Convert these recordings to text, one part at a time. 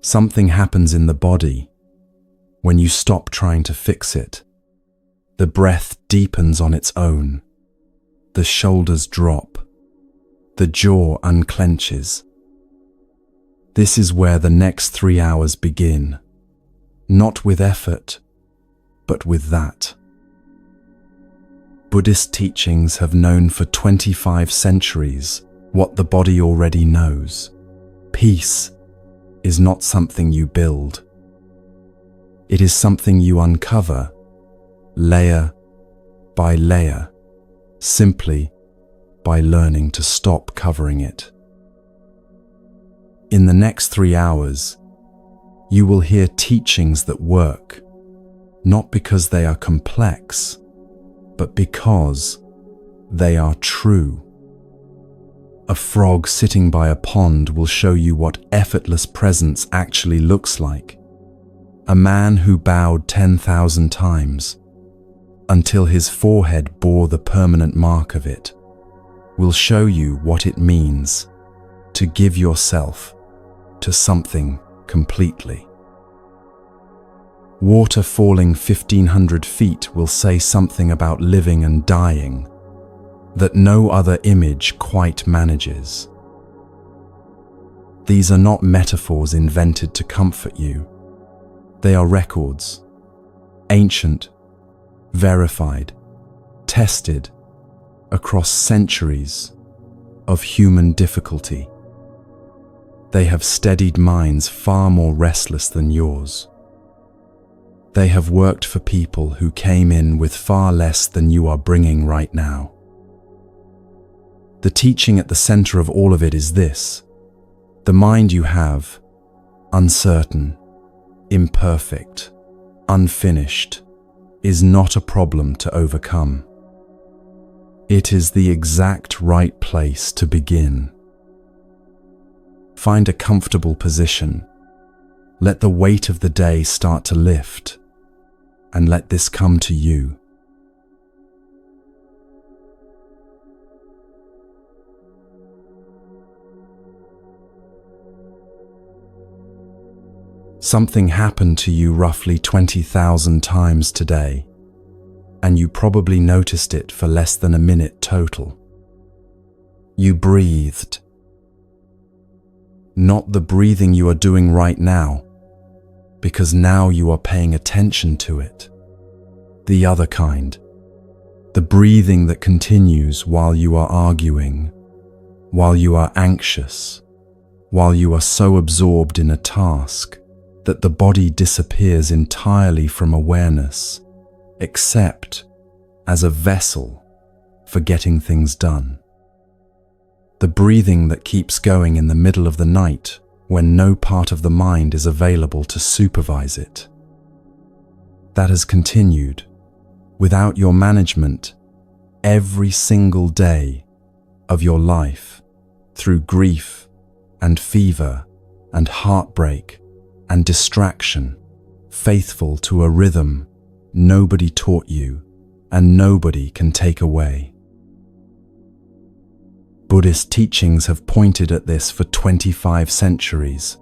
Something happens in the body when you stop trying to fix it. The breath deepens on its own. The shoulders drop. The jaw unclenches. This is where the next 3 hours begin. Not with effort, but with that. Buddhist teachings have known for 25 centuries what the body already knows. Peace is not something you build. It is something you uncover, layer by layer, simply by learning to stop covering it. In the next 3 hours, you will hear teachings that work, not because they are complex, but because they are true. A frog sitting by a pond will show you what effortless presence actually looks like. A man who bowed 10,000 times until his forehead bore the permanent mark of it will show you what it means to give yourself to something completely. Water falling 1,500 feet will say something about living and dying that no other image quite manages. These are not metaphors invented to comfort you. They are records, ancient, verified, tested across centuries of human difficulty. They have steadied minds far more restless than yours. They have worked for people who came in with far less than you are bringing right now. The teaching at the center of all of it is this: the mind you have, uncertain, imperfect, unfinished, is not a problem to overcome. It is the exact right place to begin. Find a comfortable position. Let the weight of the day start to lift, and let this come to you. Something happened to you roughly 20,000 times today, and you probably noticed it for less than a minute total. You breathed. Not the breathing you are doing right now, because now you are paying attention to it. The other kind. The breathing that continues while you are arguing, while you are anxious, while you are so absorbed in a task that the body disappears entirely from awareness, except as a vessel for getting things done. The breathing that keeps going in the middle of the night when no part of the mind is available to supervise it. That has continued, without your management, every single day of your life, through grief and fever and heartbreak and distraction, faithful to a rhythm nobody taught you and nobody can take away. Buddhist teachings have pointed at this for 25 centuries.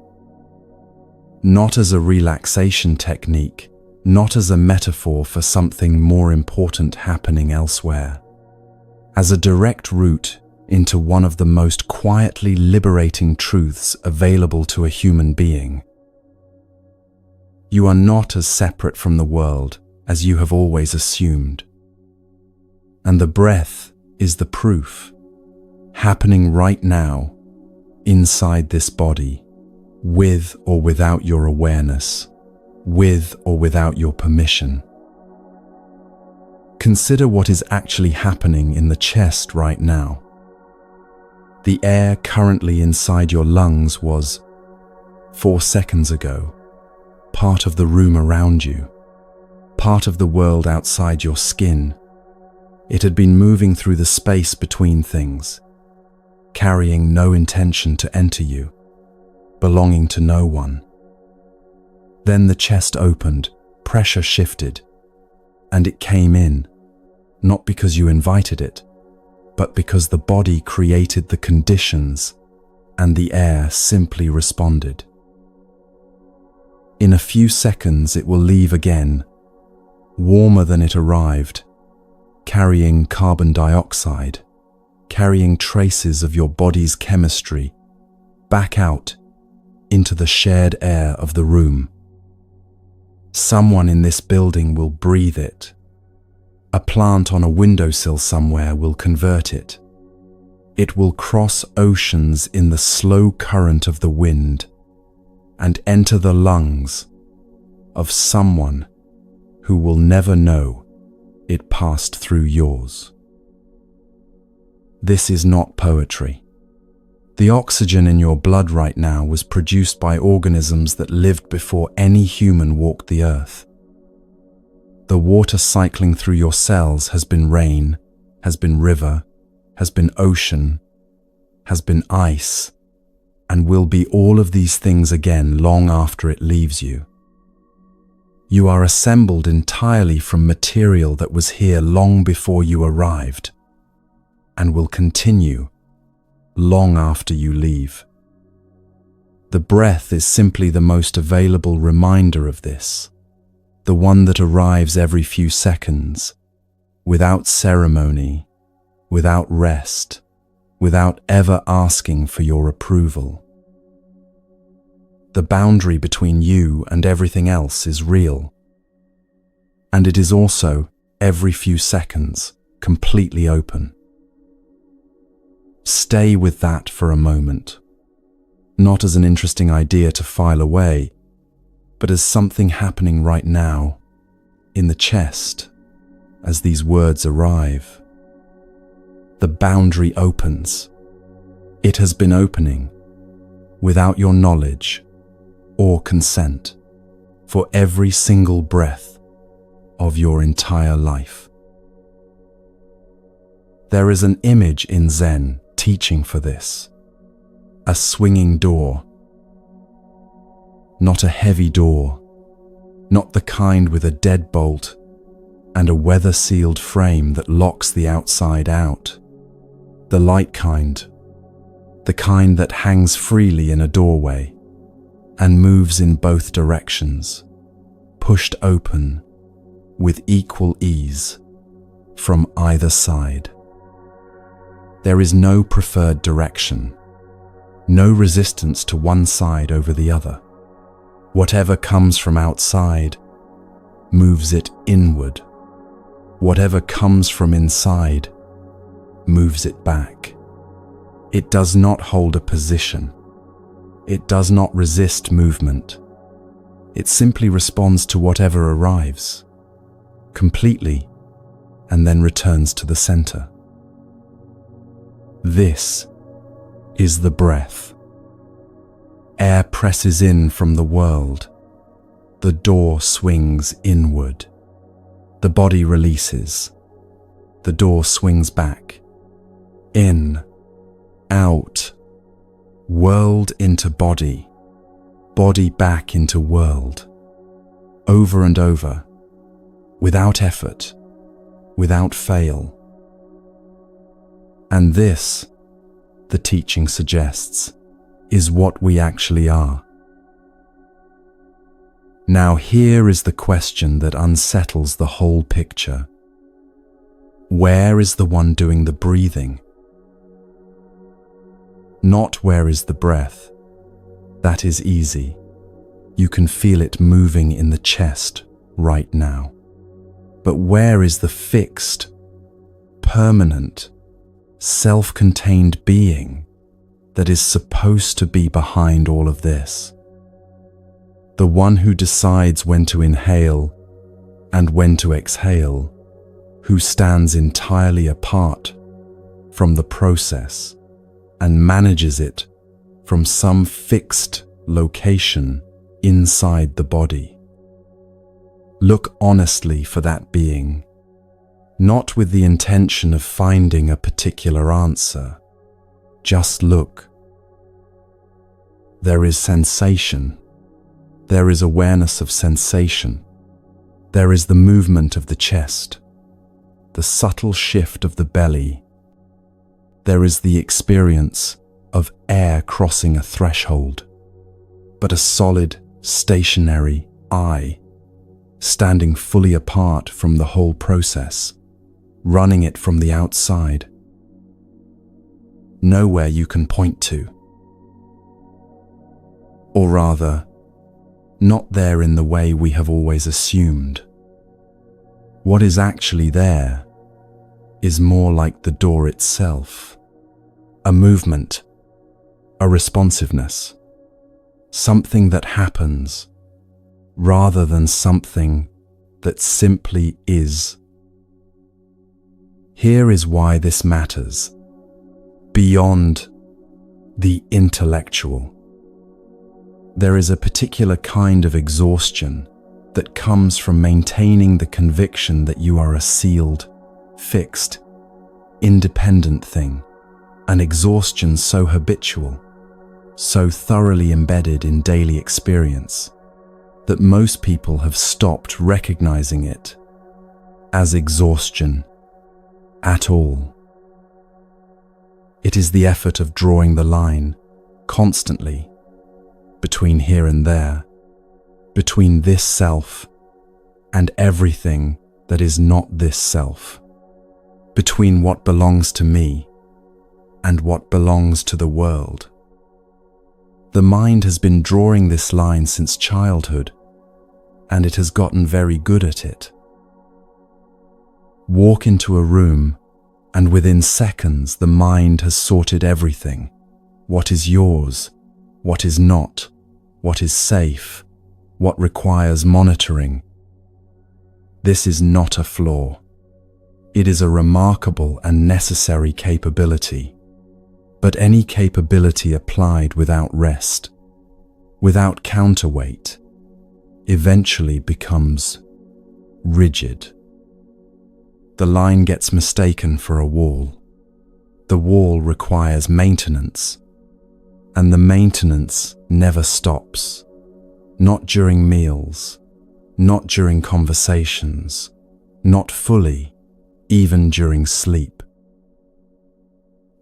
Not as a relaxation technique, not as a metaphor for something more important happening elsewhere, as a direct route into one of the most quietly liberating truths available to a human being. You are not as separate from the world as you have always assumed. And the breath is the proof, happening right now, inside this body, with or without your awareness, with or without your permission. Consider what is actually happening in the chest right now. The air currently inside your lungs was, 4 seconds ago, part of the room around you, part of the world outside your skin. It had been moving through the space between things, carrying no intention to enter you, belonging to no one. Then the chest opened, pressure shifted, and it came in, not because you invited it, but because the body created the conditions and the air simply responded. In a few seconds it will leave again, warmer than it arrived, carrying carbon dioxide, carrying traces of your body's chemistry, back out into the shared air of the room. Someone in this building will breathe it. A plant on a windowsill somewhere will convert it. It will cross oceans in the slow current of the wind and enter the lungs of someone who will never know it passed through yours. This is not poetry. The oxygen in your blood right now was produced by organisms that lived before any human walked the earth. The water cycling through your cells has been rain, has been river, has been ocean, has been ice, and will be all of these things again long after it leaves you. You are assembled entirely from material that was here long before you arrived, and will continue long after you leave. The breath is simply the most available reminder of this, the one that arrives every few seconds, without ceremony, without rest, without ever asking for your approval. The boundary between you and everything else is real, and it is also, every few seconds, completely open. Stay with that for a moment, not as an interesting idea to file away, but as something happening right now, in the chest, as these words arrive. The boundary opens. It has been opening, without your knowledge or consent, for every single breath of your entire life. There is an image in Zen teaching for this. A swinging door. Not a heavy door, not the kind with a deadbolt and a weather-sealed frame that locks the outside out. The light kind, the kind that hangs freely in a doorway and moves in both directions, pushed open with equal ease from either side. There is no preferred direction, no resistance to one side over the other. Whatever comes from outside moves it inward. Whatever comes from inside moves it back. It does not hold a position. It does not resist movement. It simply responds to whatever arrives, completely, and then returns to the center. This is the breath. Air presses in from the world. The door swings inward. The body releases. The door swings back. In, out, world into body, body back into world, over and over, without effort, without fail. And this, the teaching suggests, is what we actually are. Now here is the question that unsettles the whole picture. Where is the one doing the breathing? Not where is the breath. That is easy. You can feel it moving in the chest right now. But where is the fixed, permanent, self-contained being that is supposed to be behind all of this? The one who decides when to inhale and when to exhale, who stands entirely apart from the process and manages it from some fixed location inside the body. Look honestly for that being, not with the intention of finding a particular answer. Just look. There is sensation. There is awareness of sensation. There is the movement of the chest, the subtle shift of the belly. There is the experience of air crossing a threshold, but a solid, stationary I, standing fully apart from the whole process, running it from the outside. Nowhere you can point to. Or rather, not there in the way we have always assumed. What is actually there is more like the door itself, a movement, a responsiveness, something that happens rather than something that simply is. Here is why this matters, beyond the intellectual. There is a particular kind of exhaustion that comes from maintaining the conviction that you are a sealed, fixed, independent thing, an exhaustion so habitual, so thoroughly embedded in daily experience, that most people have stopped recognizing it as exhaustion at all. It is the effort of drawing the line constantly between here and there, between this self and everything that is not this self, between what belongs to me and what belongs to the world. The mind has been drawing this line since childhood, and it has gotten very good at it. Walk into a room, and within seconds the mind has sorted everything. What is yours? What is not? What is safe? What requires monitoring? This is not a flaw. It is a remarkable and necessary capability. But any capability applied without rest, without counterweight, eventually becomes rigid. The line gets mistaken for a wall. The wall requires maintenance, and the maintenance never stops. Not during meals, not during conversations, not fully, even during sleep.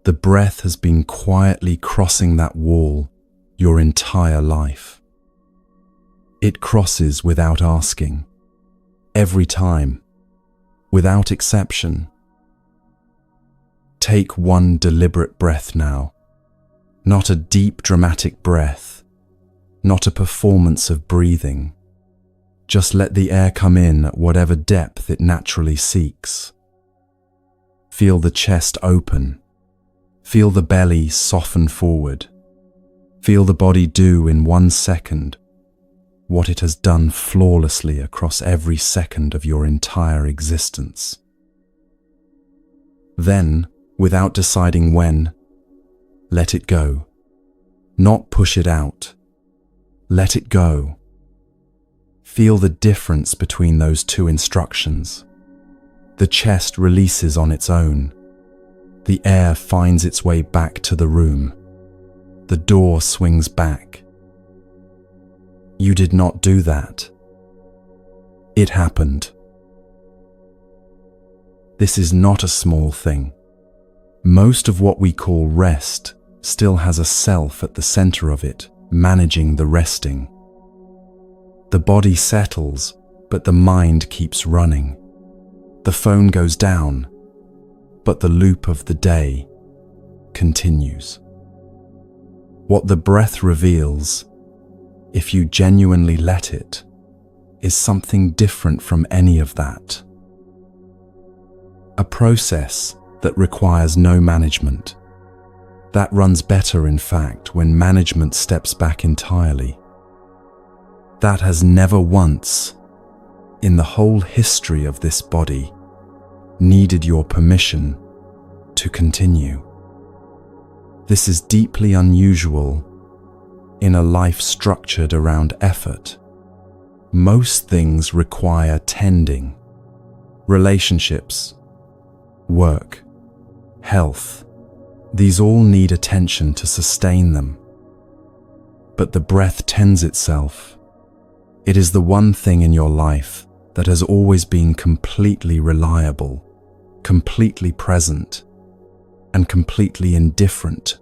The breath has been quietly crossing that wall your entire life. It crosses without asking, every time, without exception. Take one deliberate breath now, not a deep dramatic breath, not a performance of breathing. Just let the air come in at whatever depth it naturally seeks. Feel the chest open. Feel the belly soften forward. Feel the body do in 1 second what it has done flawlessly across every second of your entire existence. Then, without deciding when, let it go. Not push it out. Let it go. Feel the difference between those two instructions. The chest releases on its own. The air finds its way back to the room. The door swings back. You did not do that. It happened. This is not a small thing. Most of what we call rest still has a self at the center of it, managing the resting. The body settles, but the mind keeps running. The phone goes down, but the loop of the day continues. What the breath reveals, if you genuinely let it, is something different from any of that. A process that requires no management. That runs better, in fact, when management steps back entirely. That has never once, in the whole history of this body, needed your permission to continue. This is deeply unusual in a life structured around effort. Most things require tending. Relationships, work, health, these all need attention to sustain them. But the breath tends itself. It is the one thing in your life that has always been completely reliable, completely present, and completely indifferent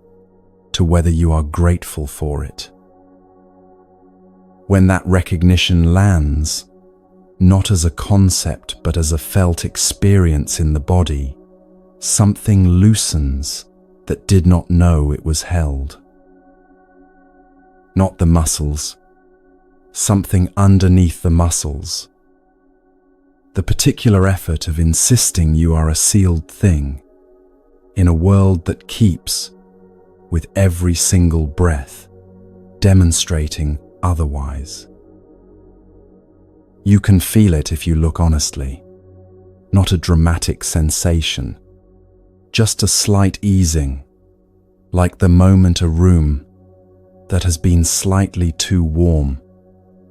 to whether you are grateful for it. When that recognition lands, not as a concept but as a felt experience in the body, something loosens that did not know it was held. Not the muscles, something underneath the muscles. The particular effort of insisting you are a sealed thing in a world that keeps, with every single breath, demonstrating otherwise. You can feel it if you look honestly, not a dramatic sensation, just a slight easing, like the moment a room that has been slightly too warm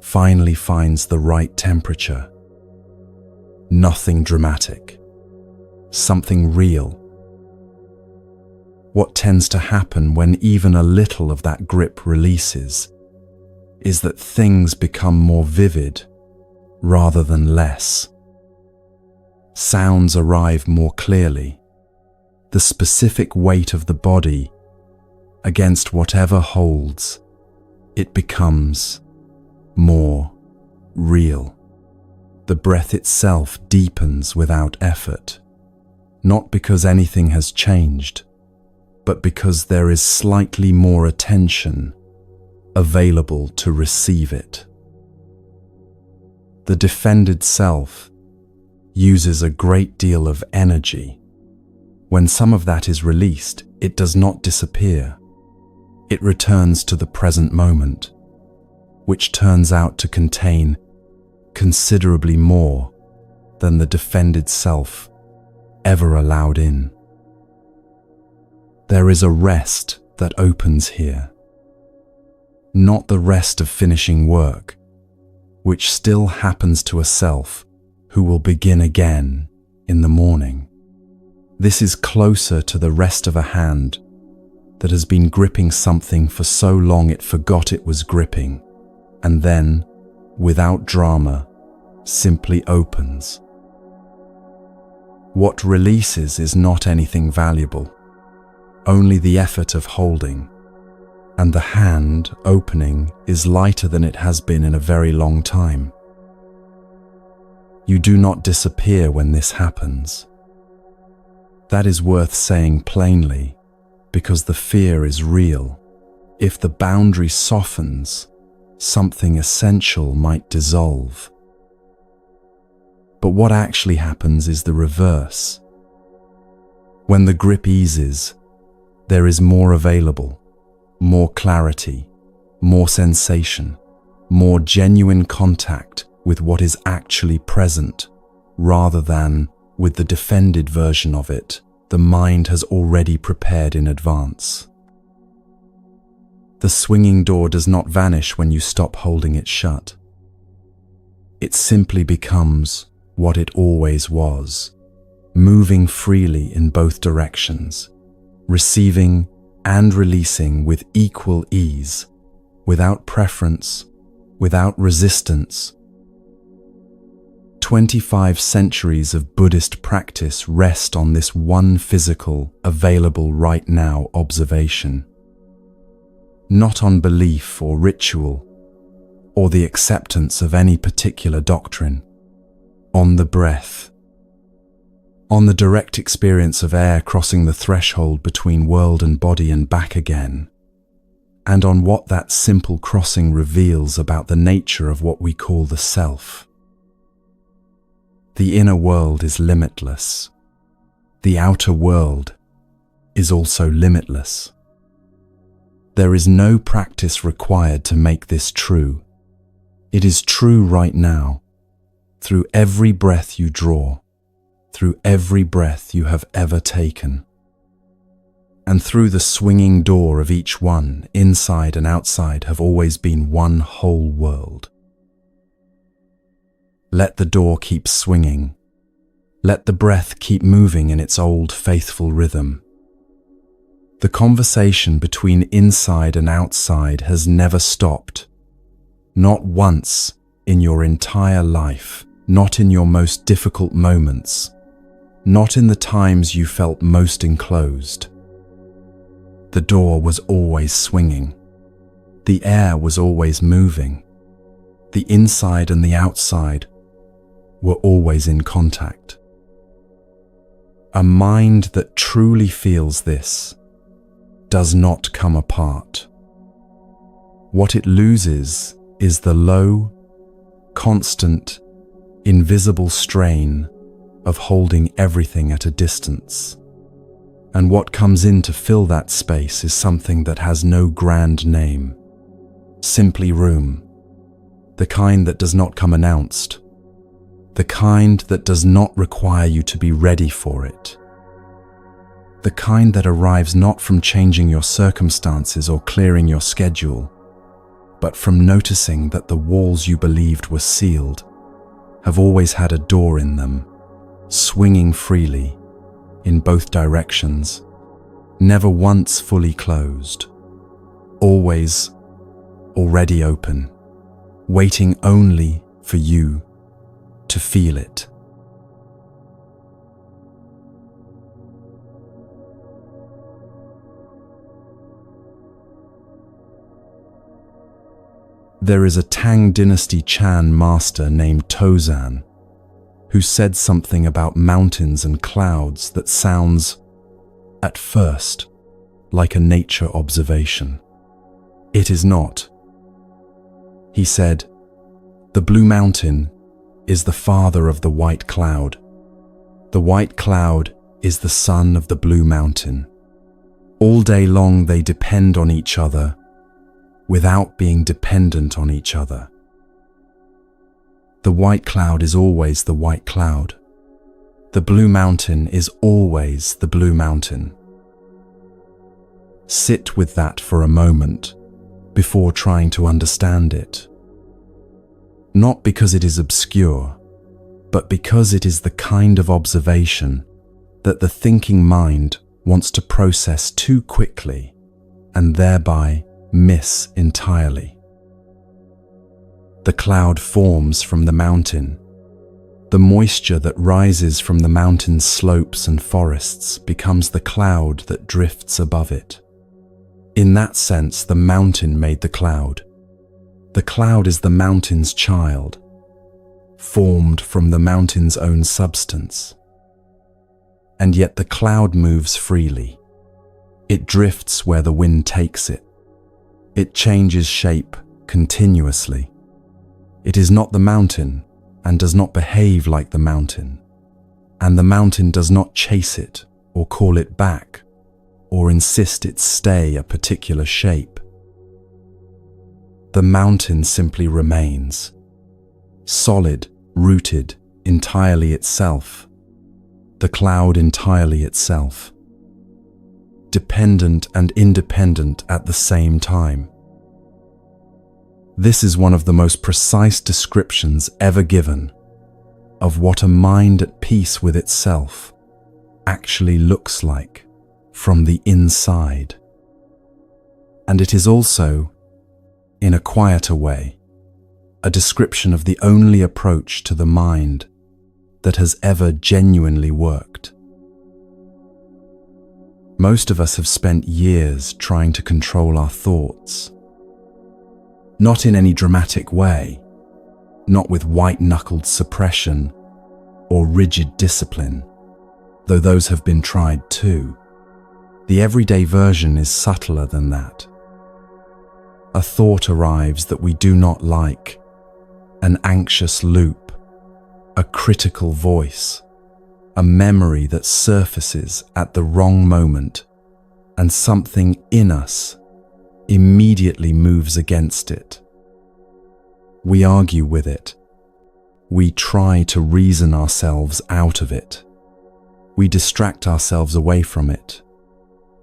finally finds the right temperature. Nothing dramatic, something real. What tends to happen when even a little of that grip releases is that things become more vivid rather than less. Sounds arrive more clearly. The specific weight of the body against whatever holds, it becomes more real. The breath itself deepens without effort, not because anything has changed, but because there is slightly more attention available to receive it. The defended self uses a great deal of energy. When some of that is released, it does not disappear. It returns to the present moment, which turns out to contain considerably more than the defended self ever allowed in. There is a rest that opens here. Not the rest of finishing work, which still happens to a self who will begin again in the morning. This is closer to the rest of a hand that has been gripping something for so long it forgot it was gripping, and then, without drama, simply opens. What releases is not anything valuable, only the effort of holding, and the hand opening is lighter than it has been in a very long time. You do not disappear when this happens. That is worth saying plainly, because the fear is real. If the boundary softens, something essential might dissolve. But what actually happens is the reverse. When the grip eases, there is more available, more clarity, more sensation, more genuine contact with what is actually present, rather than with the defended version of it the mind has already prepared in advance. The swinging door does not vanish when you stop holding it shut. It simply becomes what it always was, moving freely in both directions, receiving and releasing with equal ease, without preference, without resistance. 25 centuries of Buddhist practice rest on this one physical, available right now observation. Not on belief or ritual, or the acceptance of any particular doctrine. On the breath. On the direct experience of air crossing the threshold between world and body and back again. And on what that simple crossing reveals about the nature of what we call the self. The inner world is limitless. The outer world is also limitless. There is no practice required to make this true. It is true right now, through every breath you draw, through every breath you have ever taken, and through the swinging door of each one, inside and outside have always been one whole world. Let the door keep swinging. Let the breath keep moving in its old faithful rhythm. The conversation between inside and outside has never stopped. Not once in your entire life, not in your most difficult moments, not in the times you felt most enclosed. The door was always swinging. The air was always moving. the inside and the outside were always in contact. A mind that truly feels this does not come apart. What it loses is the low, constant, invisible strain of holding everything at a distance. And what comes in to fill that space is something that has no grand name, simply room, the kind that does not come announced, the kind that does not require you to be ready for it, the kind that arrives not from changing your circumstances or clearing your schedule, but from noticing that the walls you believed were sealed have always had a door in them, swinging freely in both directions, never once fully closed, always already open, waiting only for you to feel it. There is a Tang Dynasty Chan master named Tozan who said something about mountains and clouds that sounds, at first, like a nature observation. It is not. He said, "The blue mountain is the father of the white cloud. The white cloud is the son of the blue mountain. All day long they depend on each other without being dependent on each other. The white cloud is always the white cloud. The blue mountain is always the blue mountain." Sit with that for a moment before trying to understand it. Not because it is obscure, but because it is the kind of observation that the thinking mind wants to process too quickly and thereby miss entirely. The cloud forms from the mountain. The moisture that rises from the mountain's slopes and forests becomes the cloud that drifts above it. In that sense, the mountain made the cloud. The cloud is the mountain's child, formed from the mountain's own substance. And yet the cloud moves freely. It drifts where the wind takes it. It changes shape continuously. It is not the mountain and does not behave like the mountain. And the mountain does not chase it or call it back or insist it stay a particular shape. The mountain simply remains, solid, rooted, entirely itself. The cloud entirely itself, dependent and independent at the same time. This is one of the most precise descriptions ever given of what a mind at peace with itself actually looks like from the inside. And it is also, in a quieter way, a description of the only approach to the mind that has ever genuinely worked. Most of us have spent years trying to control our thoughts. Not in any dramatic way, not with white-knuckled suppression or rigid discipline, though those have been tried too. The everyday version is subtler than that. A thought arrives that we do not like, an anxious loop, a critical voice, a memory that surfaces at the wrong moment, and something in us immediately moves against it. We argue with it. We try to reason ourselves out of it. We distract ourselves away from it.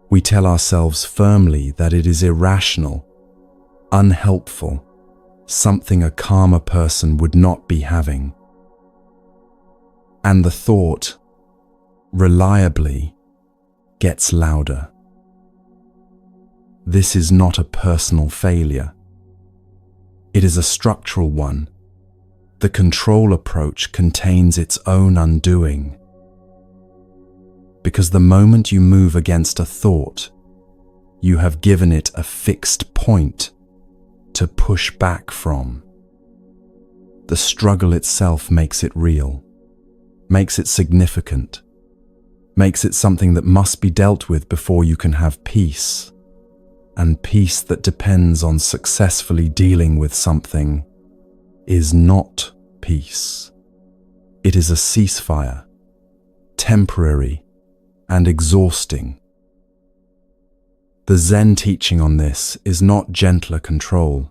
We tell ourselves firmly that it is irrational, unhelpful, something a calmer person would not be having. And the thought, reliably, gets louder. This is not a personal failure. It is a structural one. The control approach contains its own undoing. Because the moment you move against a thought, you have given it a fixed point to push back from. The struggle itself makes it real, makes it significant, makes it something that must be dealt with before you can have peace. And peace that depends on successfully dealing with something is not peace. It is a ceasefire, temporary and exhausting. The Zen teaching on this is not gentler control.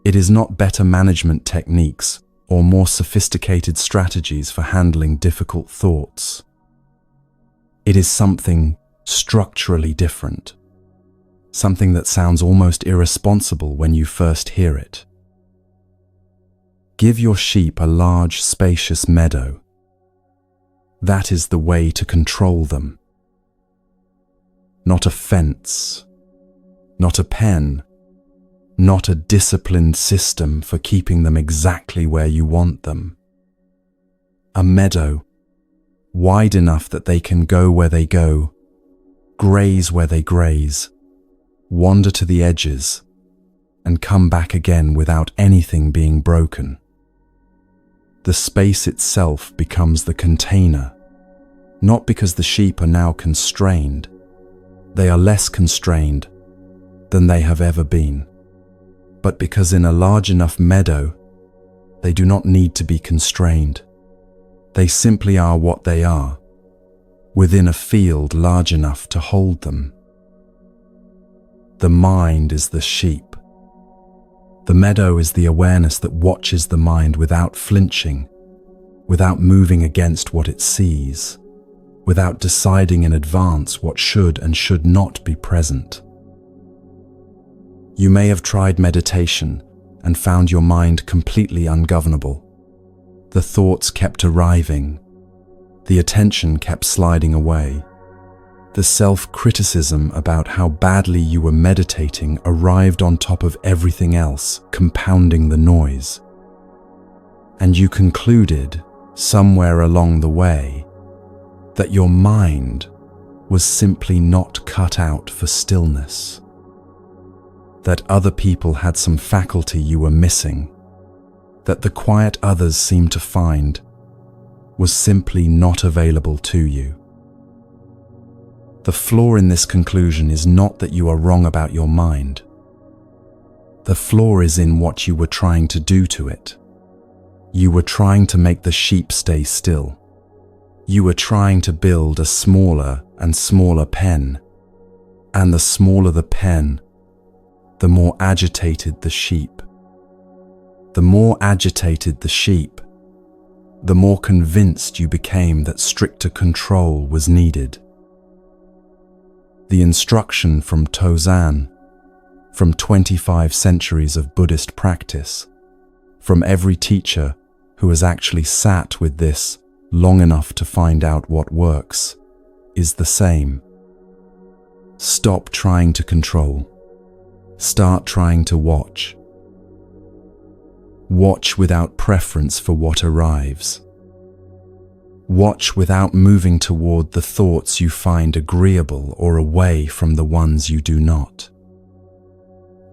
It is not better management techniques or more sophisticated strategies for handling difficult thoughts. It is something structurally different. Something that sounds almost irresponsible when you first hear it. Give your sheep a large, spacious meadow. That is the way to control them. Not a fence, not a pen, not a disciplined system for keeping them exactly where you want them. A meadow, wide enough that they can go where they go, graze where they graze, wander to the edges, and come back again without anything being broken. The space itself becomes the container, not because the sheep are now constrained. They are less constrained than they have ever been, but because in a large enough meadow, they do not need to be constrained. They simply are what they are, within a field large enough to hold them. The mind is the sheep. The meadow is the awareness that watches the mind without flinching, without moving against what it sees, without deciding in advance what should and should not be present. You may have tried meditation and found your mind completely ungovernable. The thoughts kept arriving. The attention kept sliding away. The self-criticism about how badly you were meditating arrived on top of everything else, compounding the noise. And you concluded, somewhere along the way, that your mind was simply not cut out for stillness. That other people had some faculty you were missing, that the quiet others seemed to find was simply not available to you. The flaw in this conclusion is not that you are wrong about your mind. The flaw is in what you were trying to do to it. You were trying to make the sheep stay still. You were trying to build a smaller and smaller pen, and the smaller the pen, the more agitated the sheep. The more agitated the sheep, the more convinced you became that stricter control was needed. The instruction from Tozan, from 25 centuries of Buddhist practice, from every teacher who has actually sat with this long enough to find out what works, is the same. Stop trying to control. Start trying to watch. Watch without preference for what arrives. Watch without moving toward the thoughts you find agreeable or away from the ones you do not.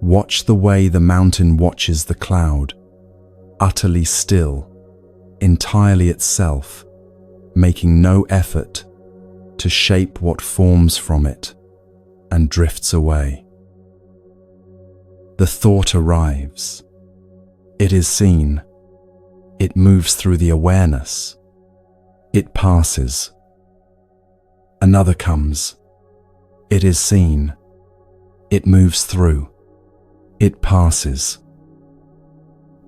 Watch the way the mountain watches the cloud, utterly still, entirely itself, making no effort to shape what forms from it and drifts away. The thought arrives. It is seen. It moves through the awareness. It passes. Another comes. It is seen. It moves through. It passes.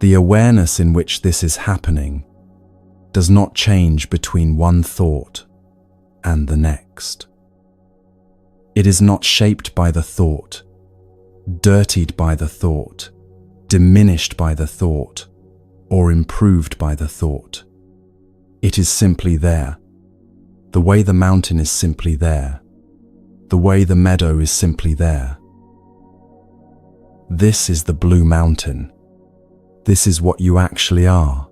The awareness in which this is happening does not change between one thought and the next. It is not shaped by the thought, dirtied by the thought, diminished by the thought, or improved by the thought. It is simply there. The way the mountain is simply there. The way the meadow is simply there. This is the blue mountain. This is what you actually are,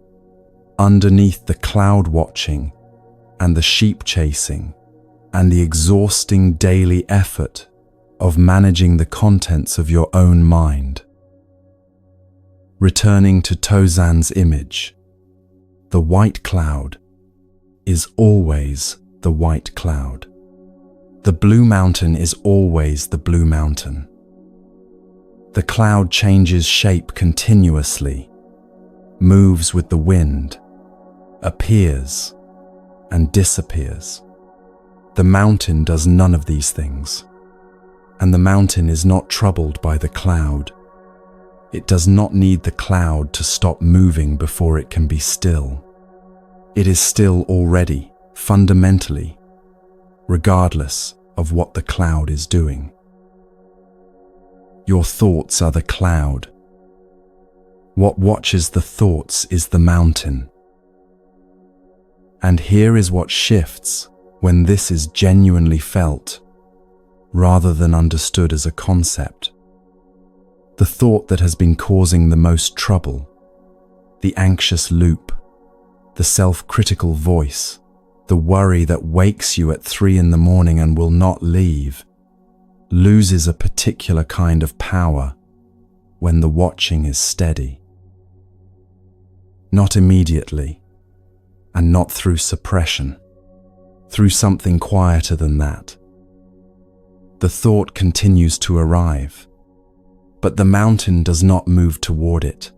underneath the cloud watching and the sheep chasing and the exhausting daily effort of managing the contents of your own mind. Returning to Tozan's image, the white cloud is always the white cloud. The blue mountain is always the blue mountain. The cloud changes shape continuously, moves with the wind, appears and disappears. The mountain does none of these things, and the mountain is not troubled by the cloud. It does not need the cloud to stop moving before it can be still. It is still already, fundamentally, regardless of what the cloud is doing. Your thoughts are the cloud. What watches the thoughts is the mountain. And here is what shifts when this is genuinely felt, rather than understood as a concept. The thought that has been causing the most trouble, the anxious loop, the self-critical voice, the worry that wakes you at 3 in the morning and will not leave, loses a particular kind of power when the watching is steady. Not immediately, and not through suppression, through something quieter than that. The thought continues to arrive, but the mountain does not move toward it,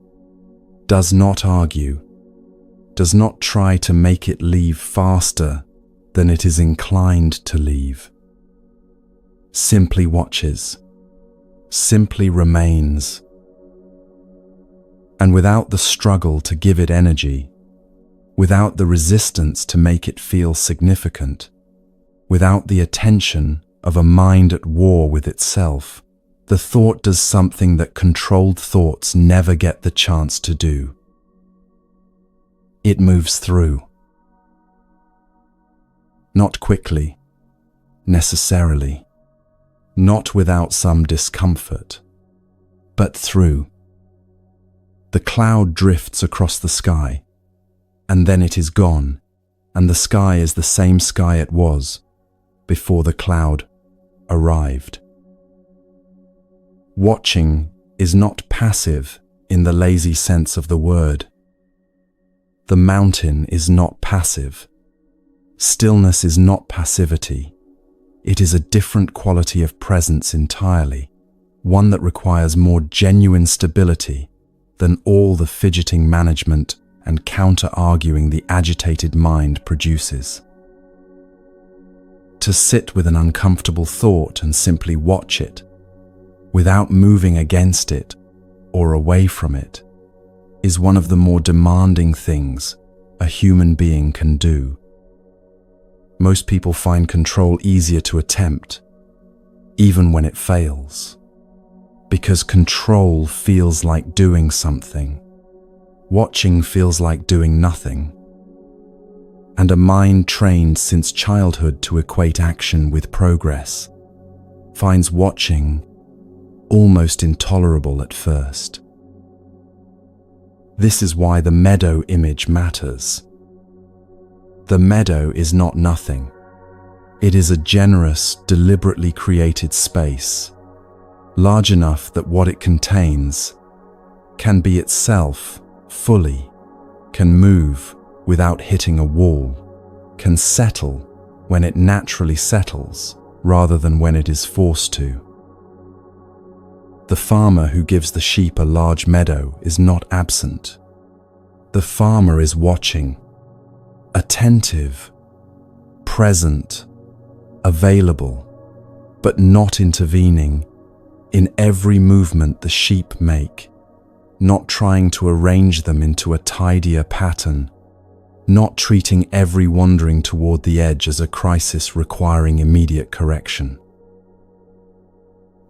does not argue, does not try to make it leave faster than it is inclined to leave. Simply watches, simply remains. And without the struggle to give it energy, without the resistance to make it feel significant, without the attention of a mind at war with itself, the thought does something that controlled thoughts never get the chance to do. It moves through. Not quickly, necessarily, not without some discomfort, but through. The cloud drifts across the sky, and then it is gone, and the sky is the same sky it was before the cloud arrived. Watching is not passive in the lazy sense of the word. The mountain is not passive. Stillness is not passivity. It is a different quality of presence entirely, one that requires more genuine stability than all the fidgeting management and counter-arguing the agitated mind produces. To sit with an uncomfortable thought and simply watch it, without moving against it or away from it, is one of the more demanding things a human being can do. Most people find control easier to attempt, even when it fails, because control feels like doing something. Watching feels like doing nothing. And a mind trained since childhood to equate action with progress finds watching almost intolerable at first. This is why the meadow image matters. The meadow is not nothing. It is a generous, deliberately created space, large enough that what it contains can be itself fully, can move without hitting a wall, can settle when it naturally settles rather than when it is forced to. The farmer who gives the sheep a large meadow is not absent. The farmer is watching, attentive, present, available, but not intervening in every movement the sheep make, not trying to arrange them into a tidier pattern, not treating every wandering toward the edge as a crisis requiring immediate correction.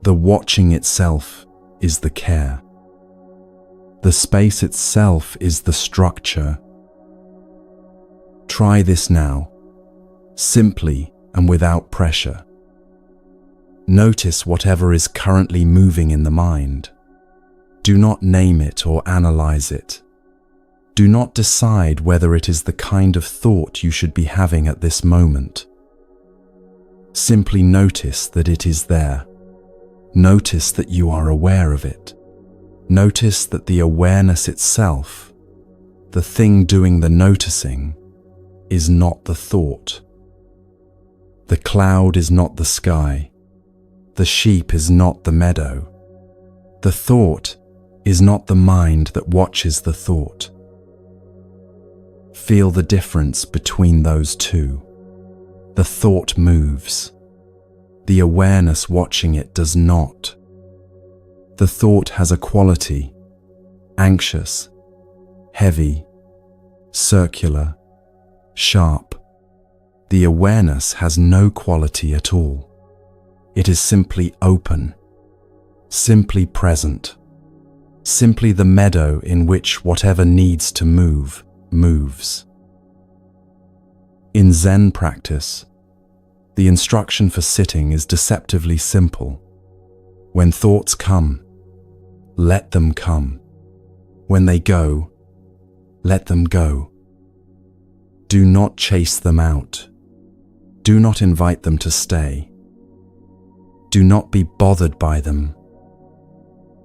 The watching itself is the care. The space itself is the structure. Try this now, simply and without pressure. Notice whatever is currently moving in the mind. Do not name it or analyze it. Do not decide whether it is the kind of thought you should be having at this moment. Simply notice that it is there. Notice that you are aware of it. Notice that the awareness itself, the thing doing the noticing, is not the thought. The cloud is not the sky. The sheep is not the meadow. The thought is not the mind that watches the thought. Feel the difference between those two. The thought moves. The awareness watching it does not. The thought has a quality: anxious, heavy, circular, sharp. The awareness has no quality at all. It is simply open, simply present, simply the meadow in which whatever needs to move, moves. In Zen practice, the instruction for sitting is deceptively simple. When thoughts come, let them come. When they go, let them go. Do not chase them out. Do not invite them to stay. Do not be bothered by them.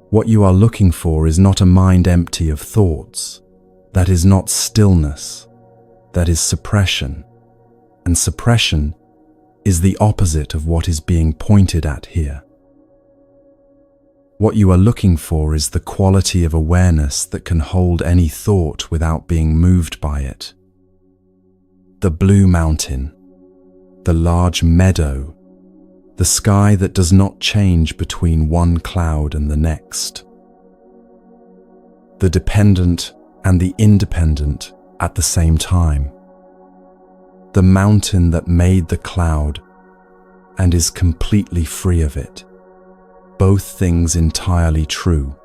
What you are looking for is not a mind empty of thoughts. That is not stillness. That is suppression. And suppression is the opposite of what is being pointed at here. What you are looking for is the quality of awareness that can hold any thought without being moved by it. The blue mountain, the large meadow, the sky that does not change between one cloud and the next. The dependent and the independent at the same time. The mountain that made the cloud and is completely free of it. Both things entirely true,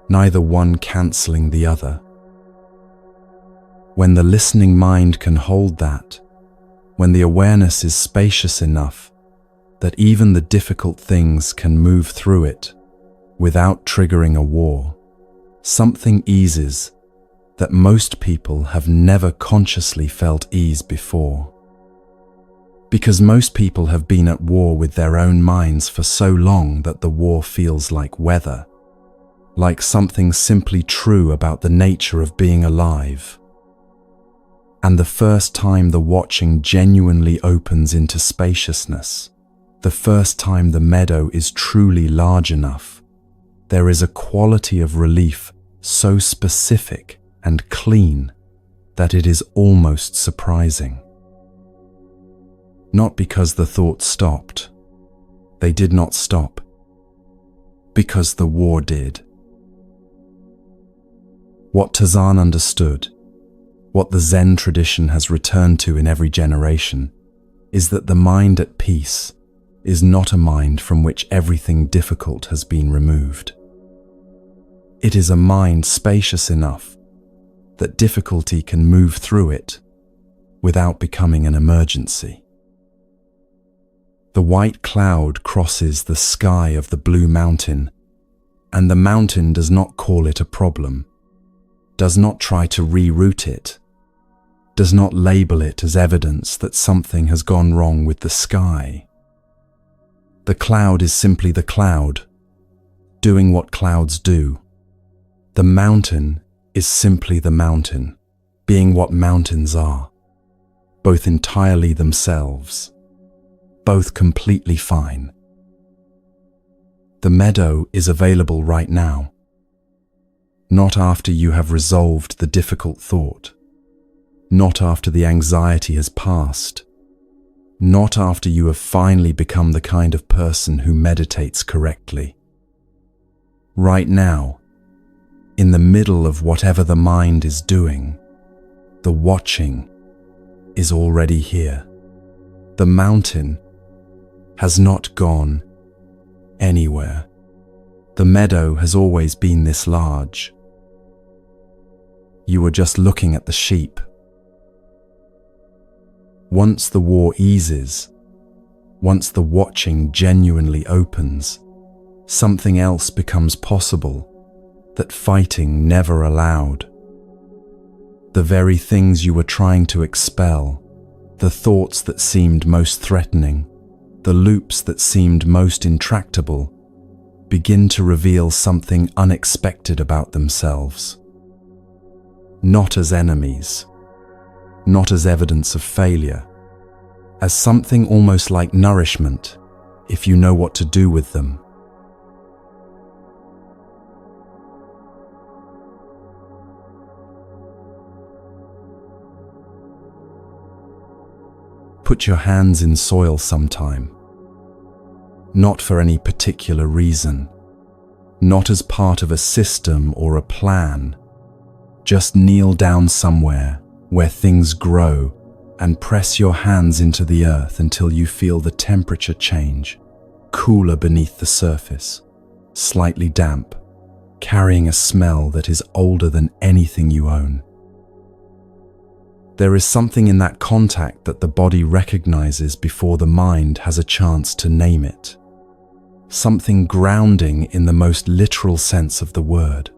neither one cancelling the other. When the listening mind can hold that, when the awareness is spacious enough that even the difficult things can move through it without triggering a war, something eases that most people have never consciously felt ease before. Because most people have been at war with their own minds for so long that the war feels like weather, like something simply true about the nature of being alive. And the first time the watching genuinely opens into spaciousness, the first time the meadow is truly large enough, there is a quality of relief so specific and clean that it is almost surprising. Not because the thoughts stopped. They did not stop. Because the war did. What Tazan understood, what the Zen tradition has returned to in every generation, is that the mind at peace is not a mind from which everything difficult has been removed. It is a mind spacious enough that difficulty can move through it without becoming an emergency. The white cloud crosses the sky of the blue mountain, and the mountain does not call it a problem, does not try to reroute it, does not label it as evidence that something has gone wrong with the sky. The cloud is simply the cloud, doing what clouds do. The mountain is simply the mountain, being what mountains are, both entirely themselves, both completely fine. The meadow is available right now, not after you have resolved the difficult thought, not after the anxiety has passed, not after you have finally become the kind of person who meditates correctly. Right now, in the middle of whatever the mind is doing, the watching is already here. The mountain has not gone anywhere. The meadow has always been this large. You were just looking at the sheep. Once the war eases, once the watching genuinely opens, something else becomes possible that fighting never allowed. The very things you were trying to expel, the thoughts that seemed most threatening, the loops that seemed most intractable, begin to reveal something unexpected about themselves. Not as enemies, not as evidence of failure, as something almost like nourishment, if you know what to do with them. Put your hands in soil sometime. Not for any particular reason, not as part of a system or a plan. Just kneel down somewhere where things grow and press your hands into the earth until you feel the temperature change, cooler beneath the surface, slightly damp, carrying a smell that is older than anything you own. There is something in that contact that the body recognizes before the mind has a chance to name it. Something grounding in the most literal sense of the word.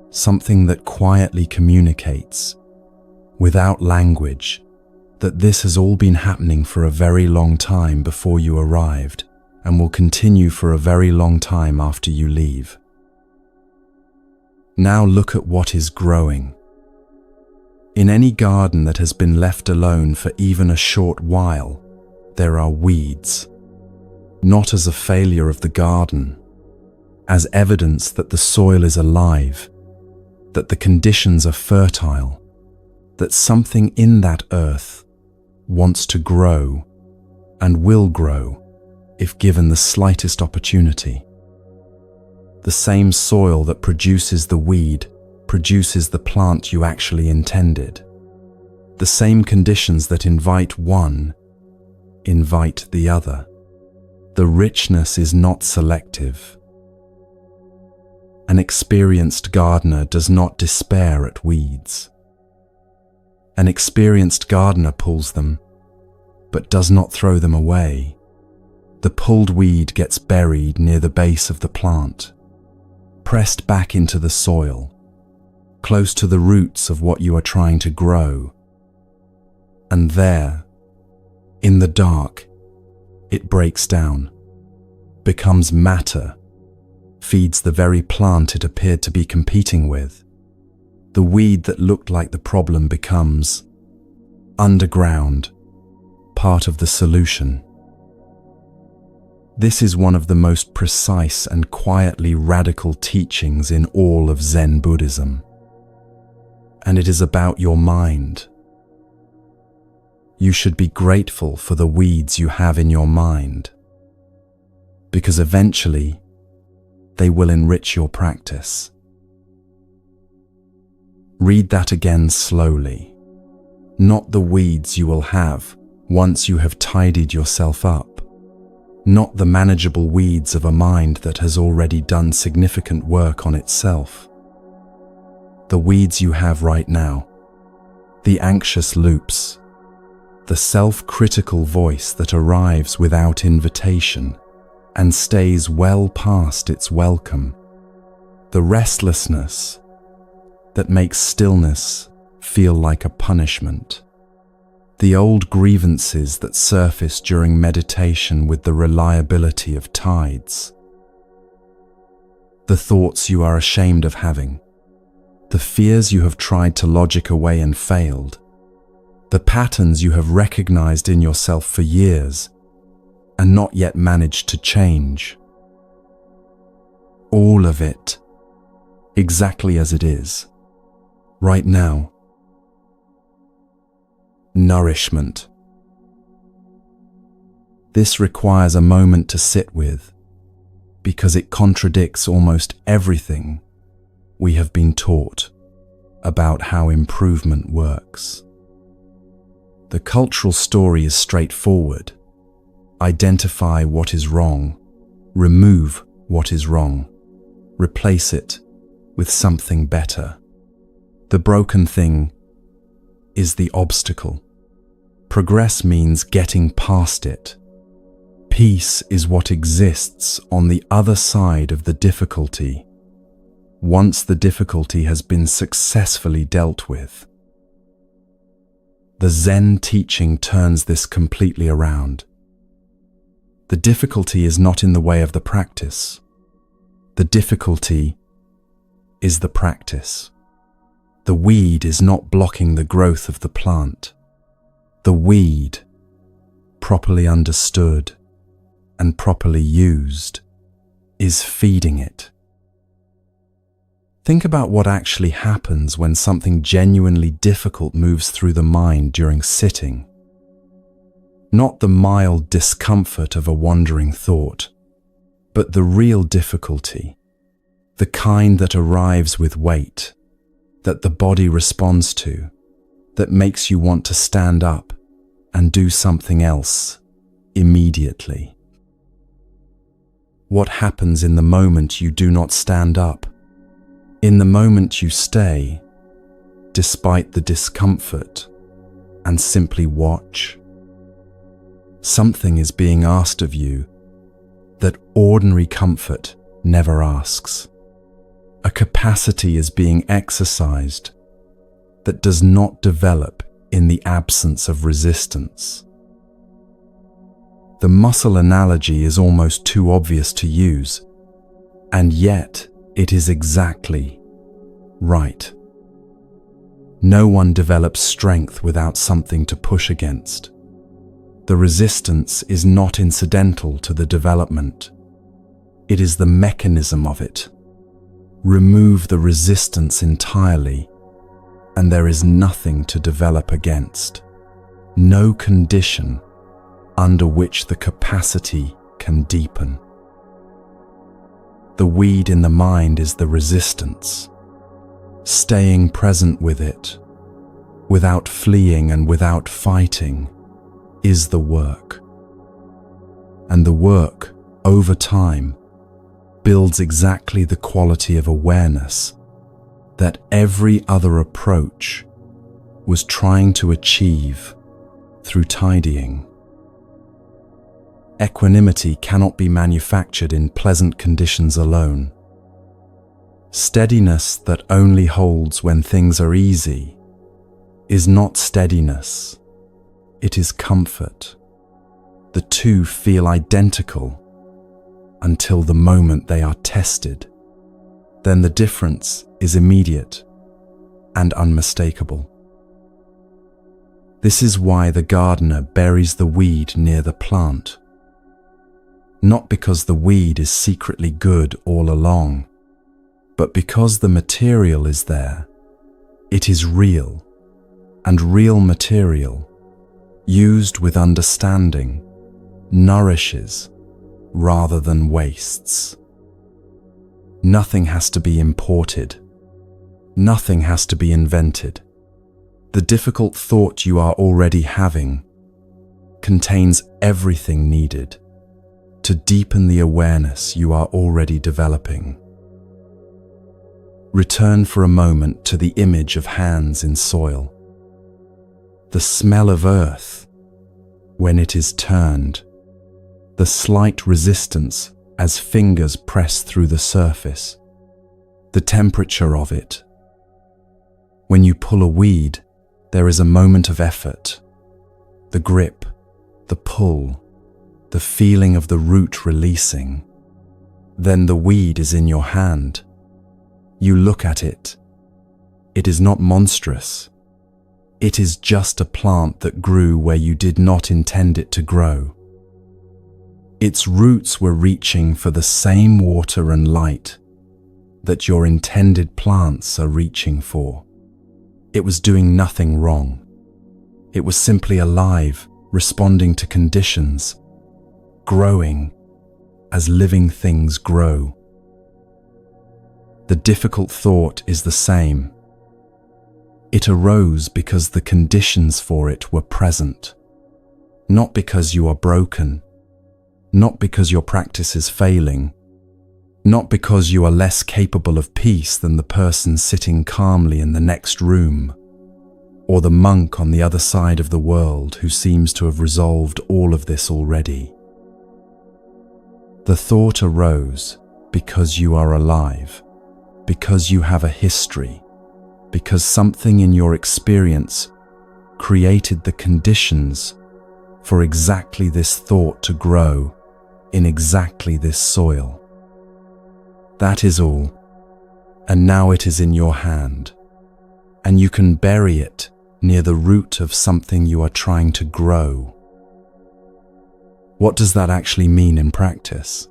Something that quietly communicates, without language, that this has all been happening for a very long time before you arrived and will continue for a very long time after you leave. Now look at what is growing. In any garden that has been left alone for even a short while, there are weeds. Not as a failure of the garden, as evidence that the soil is alive, that the conditions are fertile, that something in that earth wants to grow and will grow if given the slightest opportunity. The same soil that produces the weed produces the plant you actually intended. The same conditions that invite one, invite the other. The richness is not selective. An experienced gardener does not despair at weeds. An experienced gardener pulls them, but does not throw them away. The pulled weed gets buried near the base of the plant, pressed back into the soil, close to the roots of what you are trying to grow. And there, in the dark, it breaks down, becomes matter, feeds the very plant it appeared to be competing with. The weed that looked like the problem becomes, underground, part of the solution. This is one of the most precise and quietly radical teachings in all of Zen Buddhism. And it is about your mind. You should be grateful for the weeds you have in your mind, because eventually they will enrich your practice. Read that again slowly. Not the weeds you will have once you have tidied yourself up. Not the manageable weeds of a mind that has already done significant work on itself. The weeds you have right now, the anxious loops, the self-critical voice that arrives without invitation and stays well past its welcome, the restlessness that makes stillness feel like a punishment, the old grievances that surface during meditation with the reliability of tides, the thoughts you are ashamed of having, the fears you have tried to logic away and failed, the patterns you have recognized in yourself for years and not yet managed to change. All of it, exactly as it is, right now. Nourishment. This requires a moment to sit with, because it contradicts almost everything we have been taught about how improvement works. The cultural story is straightforward. Identify what is wrong, remove what is wrong, replace it with something better. The broken thing is the obstacle. Progress means getting past it. Peace is what exists on the other side of the difficulty, once the difficulty has been successfully dealt with. The Zen teaching turns this completely around. The difficulty is not in the way of the practice. The difficulty is the practice. The weed is not blocking the growth of the plant. The weed, properly understood and properly used, is feeding it. Think about what actually happens when something genuinely difficult moves through the mind during sitting. Not the mild discomfort of a wandering thought, but the real difficulty, the kind that arrives with weight, that the body responds to, that makes you want to stand up and do something else immediately. What happens in the moment you do not stand up? In the moment you stay, despite the discomfort, and simply watch? Something is being asked of you that ordinary comfort never asks. A capacity is being exercised that does not develop in the absence of resistance. The muscle analogy is almost too obvious to use, and yet it is exactly right. No one develops strength without something to push against. The resistance is not incidental to the development. It is the mechanism of it. Remove the resistance entirely, and there is nothing to develop against. No condition under which the capacity can deepen. The weed in the mind is the resistance. Staying present with it, without fleeing and without fighting, is the work. And the work, over time, builds exactly the quality of awareness that every other approach was trying to achieve through tidying. Equanimity cannot be manufactured in pleasant conditions alone. Steadiness that only holds when things are easy is not steadiness, it is comfort. The two feel identical until the moment they are tested. Then the difference is immediate and unmistakable. This is why the gardener buries the weed near the plant. Not because the weed is secretly good all along, but because the material is there. It is real, and real material, used with understanding, nourishes rather than wastes. Nothing has to be imported. Nothing has to be invented. The difficult thought you are already having contains everything needed to deepen the awareness you are already developing. Return for a moment to the image of hands in soil. The smell of earth when it is turned, the slight resistance as fingers press through the surface, the temperature of it. When you pull a weed, there is a moment of effort, the grip, the pull, the feeling of the root releasing. Then the weed is in your hand. You look at it. It is not monstrous. It is just a plant that grew where you did not intend it to grow. Its roots were reaching for the same water and light that your intended plants are reaching for. It was doing nothing wrong. It was simply alive, responding to conditions, growing as living things grow. The difficult thought is the same. It arose because the conditions for it were present, not because you are broken, not because your practice is failing, not because you are less capable of peace than the person sitting calmly in the next room, or the monk on the other side of the world who seems to have resolved all of this already. The thought arose because you are alive, because you have a history, because something in your experience created the conditions for exactly this thought to grow in exactly this soil. That is all. And now it is in your hand, and you can bury it near the root of something you are trying to grow. What does that actually mean in practice?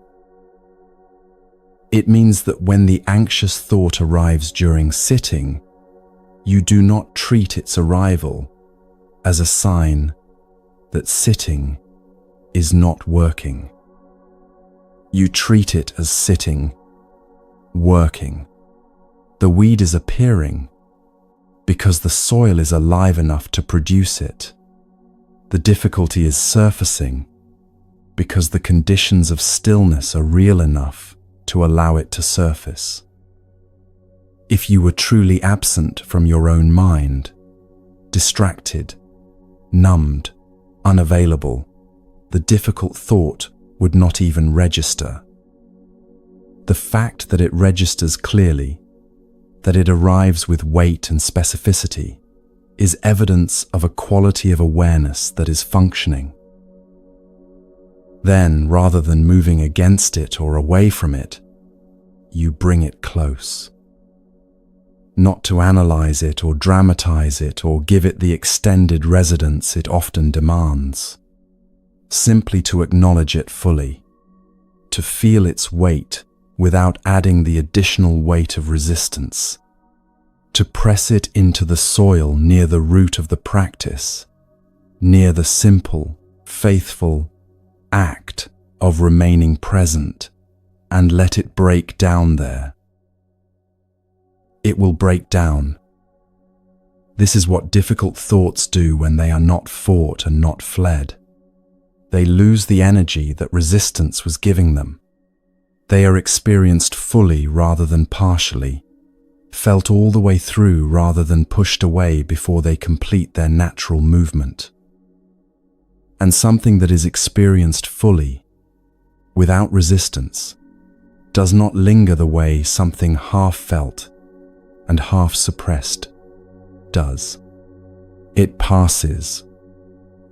It means that when the anxious thought arrives during sitting, you do not treat its arrival as a sign that sitting is not working. You treat it as sitting, working. The weed is appearing because the soil is alive enough to produce it. The difficulty is surfacing because the conditions of stillness are real enough to allow it to surface. If you were truly absent from your own mind, distracted, numbed, unavailable, the difficult thought would not even register. The fact that it registers clearly, that it arrives with weight and specificity, is evidence of a quality of awareness that is functioning. Then, rather than moving against it or away from it, you bring it close. Not to analyze it or dramatize it or give it the extended residence it often demands. Simply to acknowledge it fully, to feel its weight without adding the additional weight of resistance, to press it into the soil near the root of the practice, near the simple, faithful act of remaining present, and let it break down there. It will break down. This is what difficult thoughts do when they are not fought and not fled. They lose the energy that resistance was giving them. They are experienced fully rather than partially, felt all the way through rather than pushed away before they complete their natural movement. And something that is experienced fully, without resistance, does not linger the way something half felt and half suppressed does. It passes.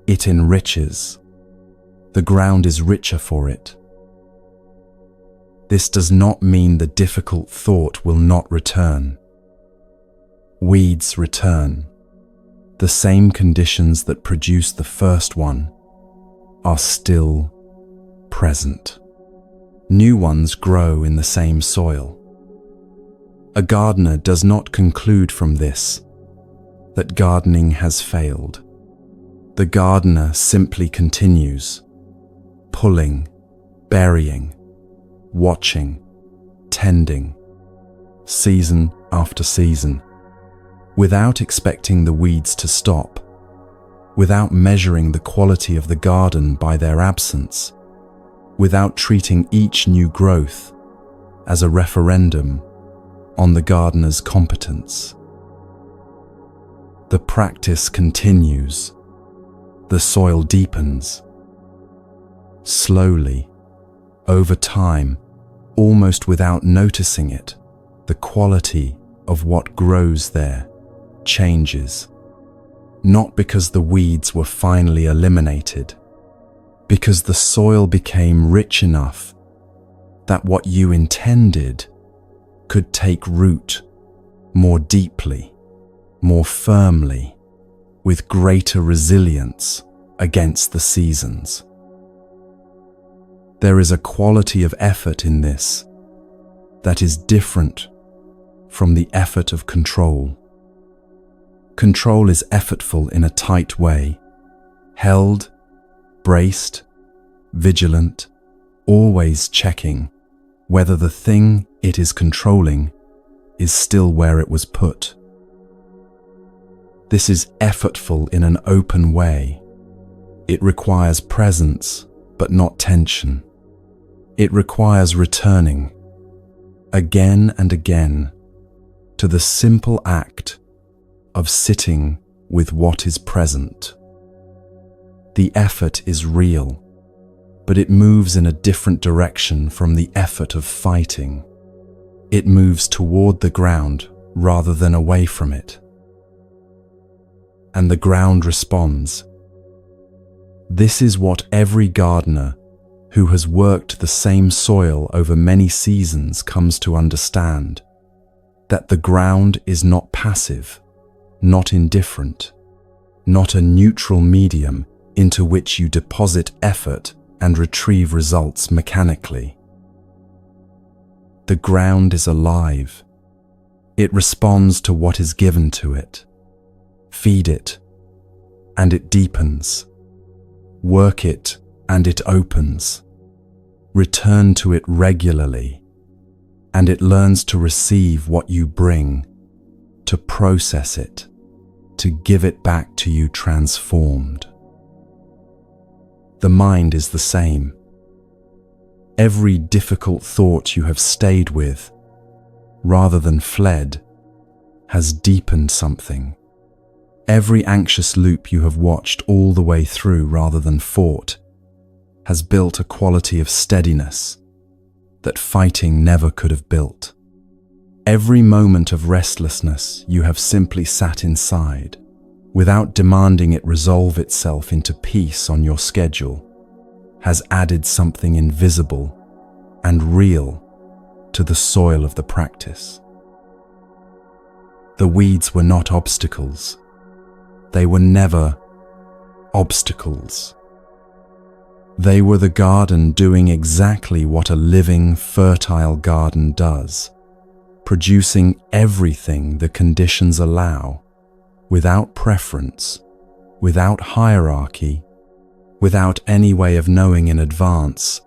It enriches. The ground is richer for it. This does not mean the difficult thought will not return. Weeds return. The same conditions that produce the first one are still present. New ones grow in the same soil. A gardener does not conclude from this that gardening has failed. The gardener simply continues, pulling, burying, watching, tending, season after season, without expecting the weeds to stop, without measuring the quality of the garden by their absence, without treating each new growth as a referendum on the gardener's competence. The practice continues. The soil deepens. Slowly, over time, almost without noticing it, the quality of what grows there changes. Not because the weeds were finally eliminated, because the soil became rich enough that what you intended could take root more deeply, more firmly, with greater resilience against the seasons. There is a quality of effort in this that is different from the effort of control. Control is effortful in a tight way, held, braced, vigilant, always checking whether the thing it is controlling is still where it was put. This is effortful in an open way. It requires presence, but not tension. It requires returning, again and again, to the simple act of sitting with what is present. The effort is real, but it moves in a different direction from the effort of fighting. It moves toward the ground rather than away from it. And the ground responds. This is what every gardener who has worked the same soil over many seasons comes to understand that the ground is not passive, not indifferent, not a neutral medium into which you deposit effort and retrieve results mechanically. The ground is alive. It responds to what is given to it. Feed it, and it deepens. Work it, and it opens. Return to it regularly, and it learns to receive what you bring, to process it, to give it back to you transformed. The mind is the same. Every difficult thought you have stayed with, rather than fled, has deepened something. Every anxious loop you have watched all the way through rather than fought has built a quality of steadiness that fighting never could have built. Every moment of restlessness you have simply sat inside, without demanding it resolve itself into peace on your schedule, has added something invisible and real to the soil of the practice. The weeds were not obstacles. They were never obstacles. They were the garden doing exactly what a living, fertile garden does, producing everything the conditions allow, without preference, without hierarchy, without any way of knowing in advance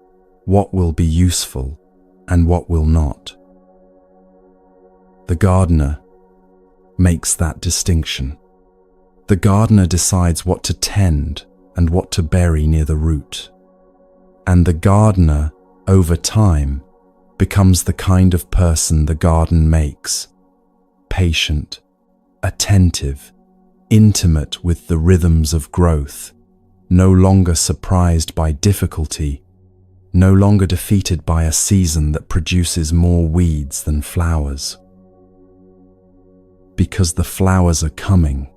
what will be useful and what will not. The gardener makes that distinction. The gardener decides what to tend and what to bury near the root. And the gardener, over time, becomes the kind of person the garden makes: patient, attentive, intimate with the rhythms of growth, no longer surprised by difficulty, no longer defeated by a season that produces more weeds than flowers. Because the flowers are coming.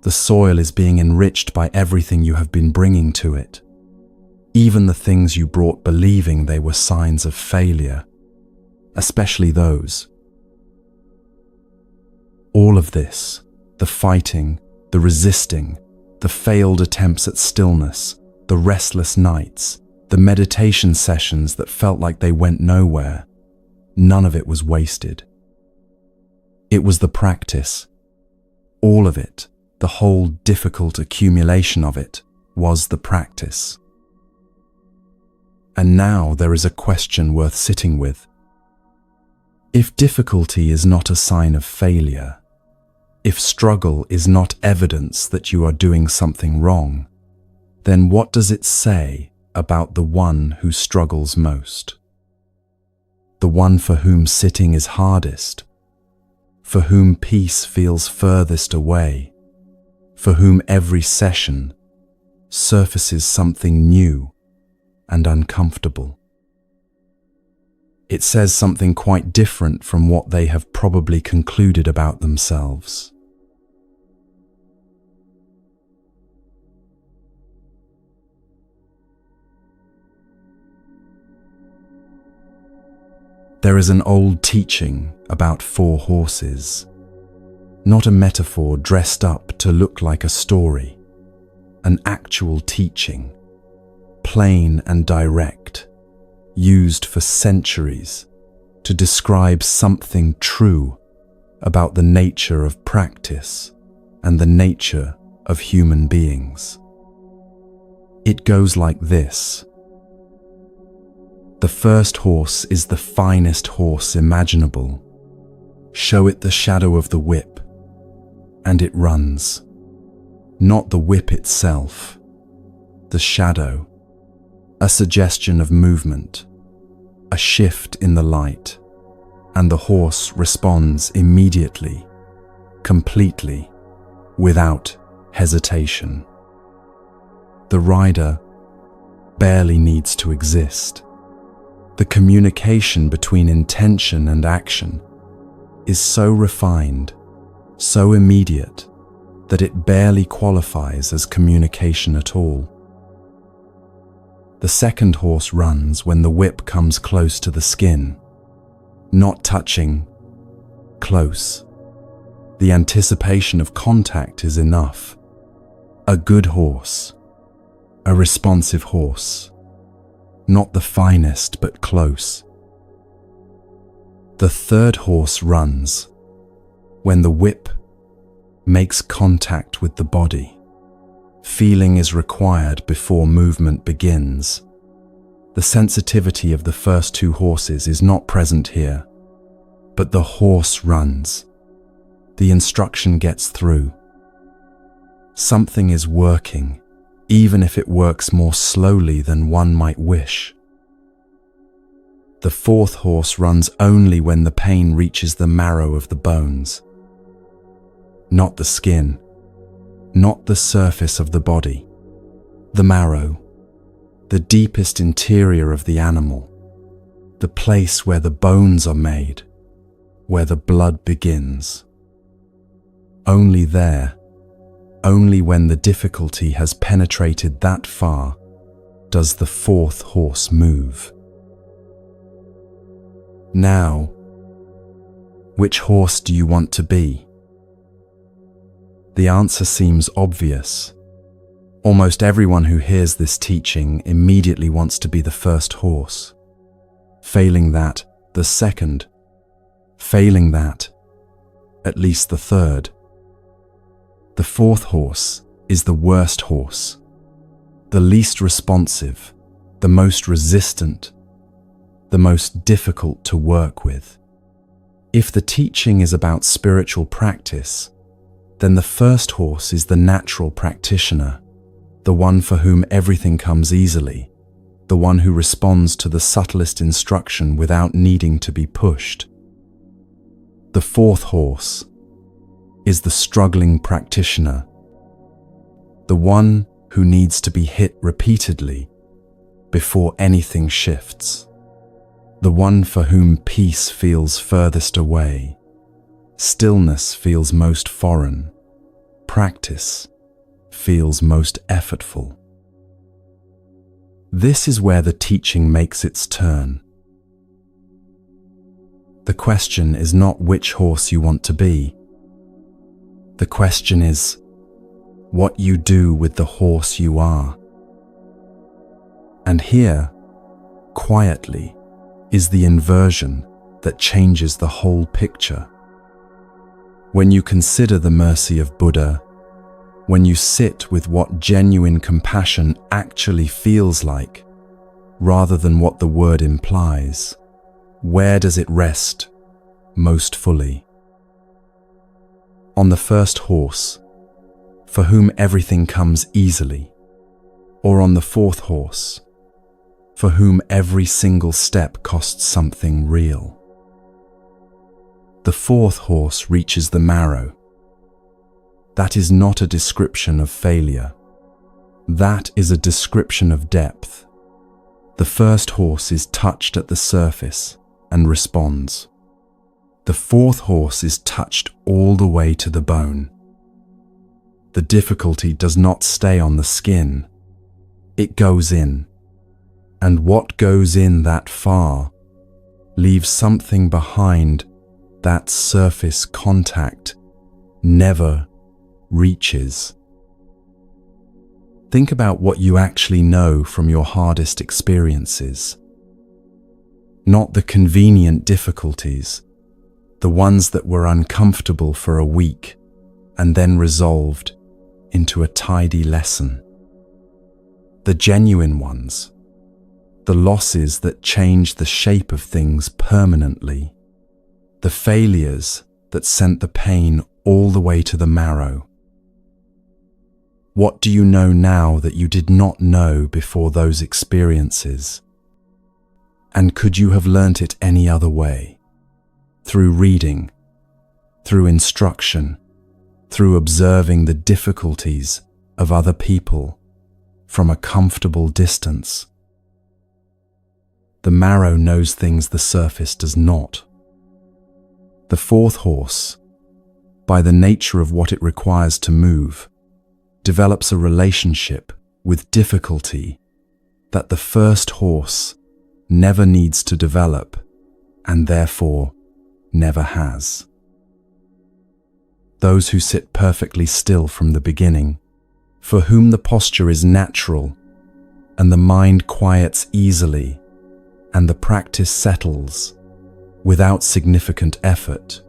The soil is being enriched by everything you have been bringing to it, even the things you brought believing they were signs of failure, especially those. All of this, the fighting, the resisting, the failed attempts at stillness, the restless nights, the meditation sessions that felt like they went nowhere, none of it was wasted. It was the practice. All of it, the whole difficult accumulation of it, was the practice. And now there is a question worth sitting with. If difficulty is not a sign of failure, if struggle is not evidence that you are doing something wrong, then what does it say about the one who struggles most? The one for whom sitting is hardest, for whom peace feels furthest away, for whom every session surfaces something new and uncomfortable. It says something quite different from what they have probably concluded about themselves. There is an old teaching about 4 horses, not a metaphor dressed up to look like a story, an actual teaching, plain and direct, used for centuries to describe something true about the nature of practice and the nature of human beings. It goes like this. The first horse is the finest horse imaginable. Show it the shadow of the whip, and it runs. Not the whip itself, the shadow, a suggestion of movement, a shift in the light, and the horse responds immediately, completely, without hesitation. The rider barely needs to exist. The communication between intention and action is so refined, so immediate, that it barely qualifies as communication at all. The second horse runs when the whip comes close to the skin. Not touching, close. The anticipation of contact is enough. A good horse, a responsive horse, not the finest but close. The third horse runs when the whip makes contact with the body. Feeling is required before movement begins. The sensitivity of the first two horses is not present here, but the horse runs. The instruction gets through. Something is working, even if it works more slowly than one might wish. The fourth horse runs only when the pain reaches the marrow of the bones. Not the skin, not the surface of the body. The marrow, the deepest interior of the animal, the place where the bones are made, where the blood begins. Only there, only when the difficulty has penetrated that far, does the fourth horse move. Now, which horse do you want to be? The answer seems obvious. Almost everyone who hears this teaching immediately wants to be the first horse. Failing that, the second. Failing that, at least the third. The fourth horse is the worst horse, the least responsive, the most resistant, the most difficult to work with. If the teaching is about spiritual practice, then the first horse is the natural practitioner, the one for whom everything comes easily, the one who responds to the subtlest instruction without needing to be pushed. The fourth horse is the struggling practitioner, the one who needs to be hit repeatedly before anything shifts, the one for whom peace feels furthest away, stillness feels most foreign, practice feels most effortful. This is where the teaching makes its turn. The question is not which horse you want to be. The question is what you do with the horse you are. And here, quietly, is the inversion that changes the whole picture. When you consider the mercy of Buddha, when you sit with what genuine compassion actually feels like, rather than what the word implies, where does it rest most fully? On the first horse, for whom everything comes easily, or on the fourth horse, for whom every single step costs something real? The fourth horse reaches the marrow. That is not a description of failure. That is a description of depth. The first horse is touched at the surface and responds. The fourth horse is touched all the way to the bone. The difficulty does not stay on the skin. It goes in. And what goes in that far leaves something behind that surface contact never reaches. Think about what you actually know from your hardest experiences. Not the convenient difficulties, the ones that were uncomfortable for a week and then resolved into a tidy lesson. The genuine ones, the losses that change the shape of things permanently, the failures that sent the pain all the way to the marrow. What do you know now that you did not know before those experiences? And could you have learnt it any other way? Through reading, through instruction, through observing the difficulties of other people from a comfortable distance. The marrow knows things the surface does not. The fourth horse, by the nature of what it requires to move, develops a relationship with difficulty that the first horse never needs to develop and therefore never has. Those who sit perfectly still from the beginning, for whom the posture is natural and the mind quiets easily and the practice settles without significant effort,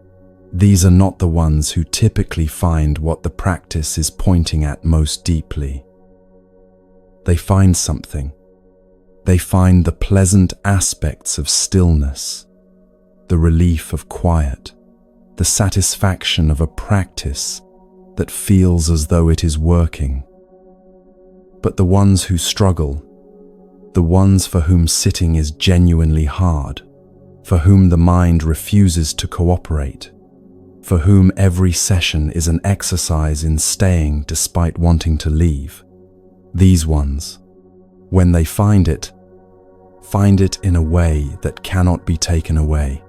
these are not the ones who typically find what the practice is pointing at most deeply. They find something. They find the pleasant aspects of stillness, the relief of quiet, the satisfaction of a practice that feels as though it is working. But the ones who struggle, the ones for whom sitting is genuinely hard, for whom the mind refuses to cooperate, for whom every session is an exercise in staying despite wanting to leave, these ones, when they find it in a way that cannot be taken away.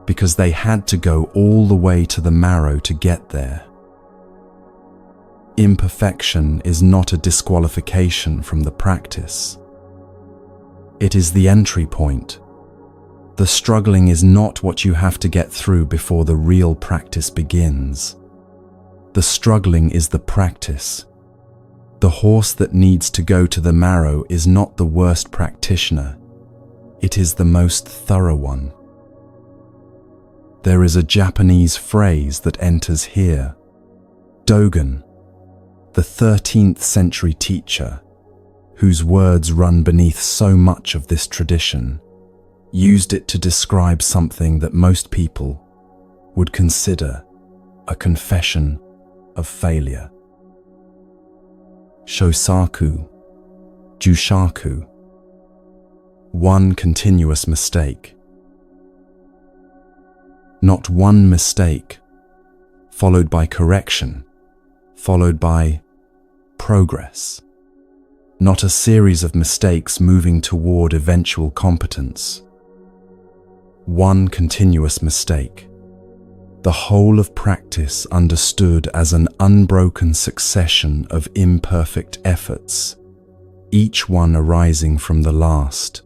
Because they had to go all the way to the marrow to get there. Imperfection is not a disqualification from the practice. It is the entry point. The struggling is not what you have to get through before the real practice begins. The struggling is the practice. The horse that needs to go to the marrow is not the worst practitioner. It is the most thorough one. There is a Japanese phrase that enters here. Dogen, the 13th century teacher, whose words run beneath so much of this tradition, used it to describe something that most people would consider a confession of failure. Shosaku, Jushaku, one continuous mistake. Not one mistake, followed by correction, followed by progress. Not a series of mistakes moving toward eventual competence. One continuous mistake. The whole of practice understood as an unbroken succession of imperfect efforts, each one arising from the last,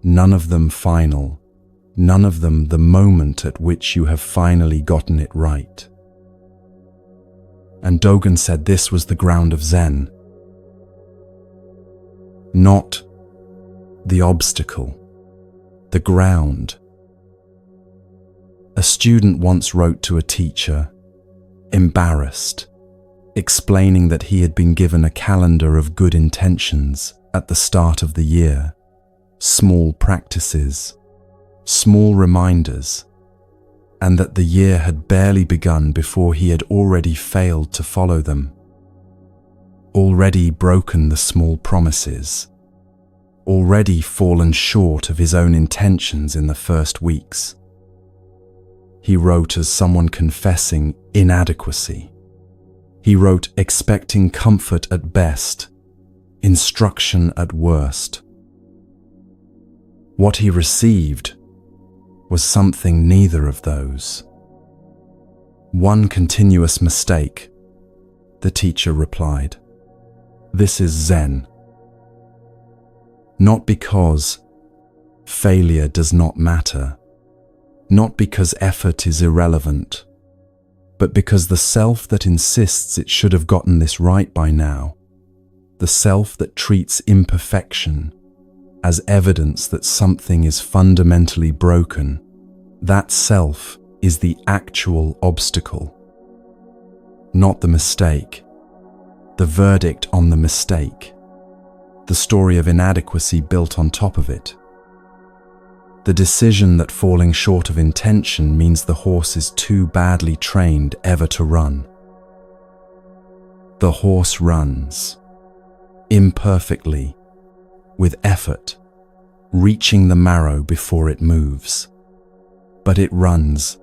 none of them final, none of them the moment at which you have finally gotten it right. And Dogen said this was the ground of Zen. Not the obstacle, the ground. A student once wrote to a teacher, embarrassed, explaining that he had been given a calendar of good intentions at the start of the year, small practices, small reminders, and that the year had barely begun before he had already failed to follow them, already broken the small promises, already fallen short of his own intentions in the first weeks. He wrote as someone confessing inadequacy. He wrote expecting comfort at best, instruction at worst. What he received was something neither of those. One continuous mistake, the teacher replied. This is Zen. Not because failure does not matter, not because effort is irrelevant, but because the self that insists it should have gotten this right by now, the self that treats imperfection as evidence that something is fundamentally broken, that self is the actual obstacle, not the mistake, the verdict on the mistake, the story of inadequacy built on top of it. The decision that falling short of intention means the horse is too badly trained ever to run. The horse runs, imperfectly, with effort, reaching the marrow before it moves. But it runs,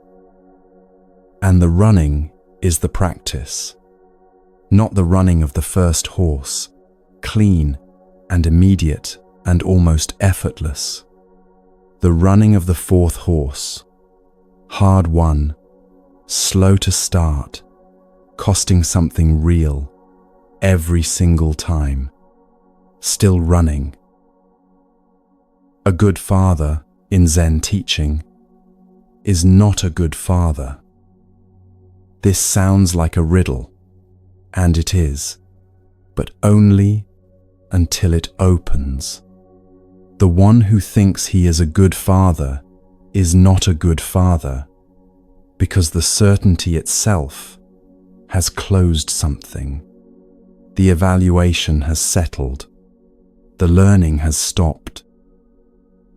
and the running is the practice, not the running of the first horse, clean and immediate and almost effortless. The running of the fourth horse, hard won, slow to start, costing something real every single time. still running. A good father, in Zen teaching, is not a good father. This sounds like a riddle, and it is, but only until it opens. The one who thinks he is a good father is not a good father, because the certainty itself has closed something. The evaluation has settled. The learning has stopped.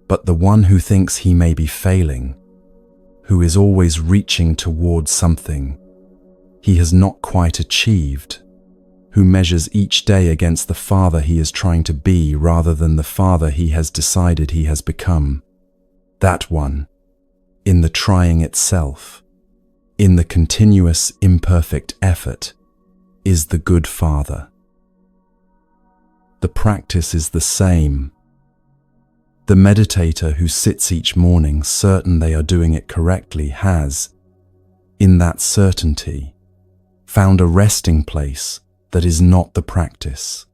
But the one who thinks he may be failing, who is always reaching towards something he has not quite achieved, who measures each day against the father he is trying to be rather than the father he has decided he has become, that one, in the trying itself, in the continuous imperfect effort, is the good father. The practice is the same. The meditator who sits each morning certain they are doing it correctly has, in that certainty, found a resting place that is not the practice.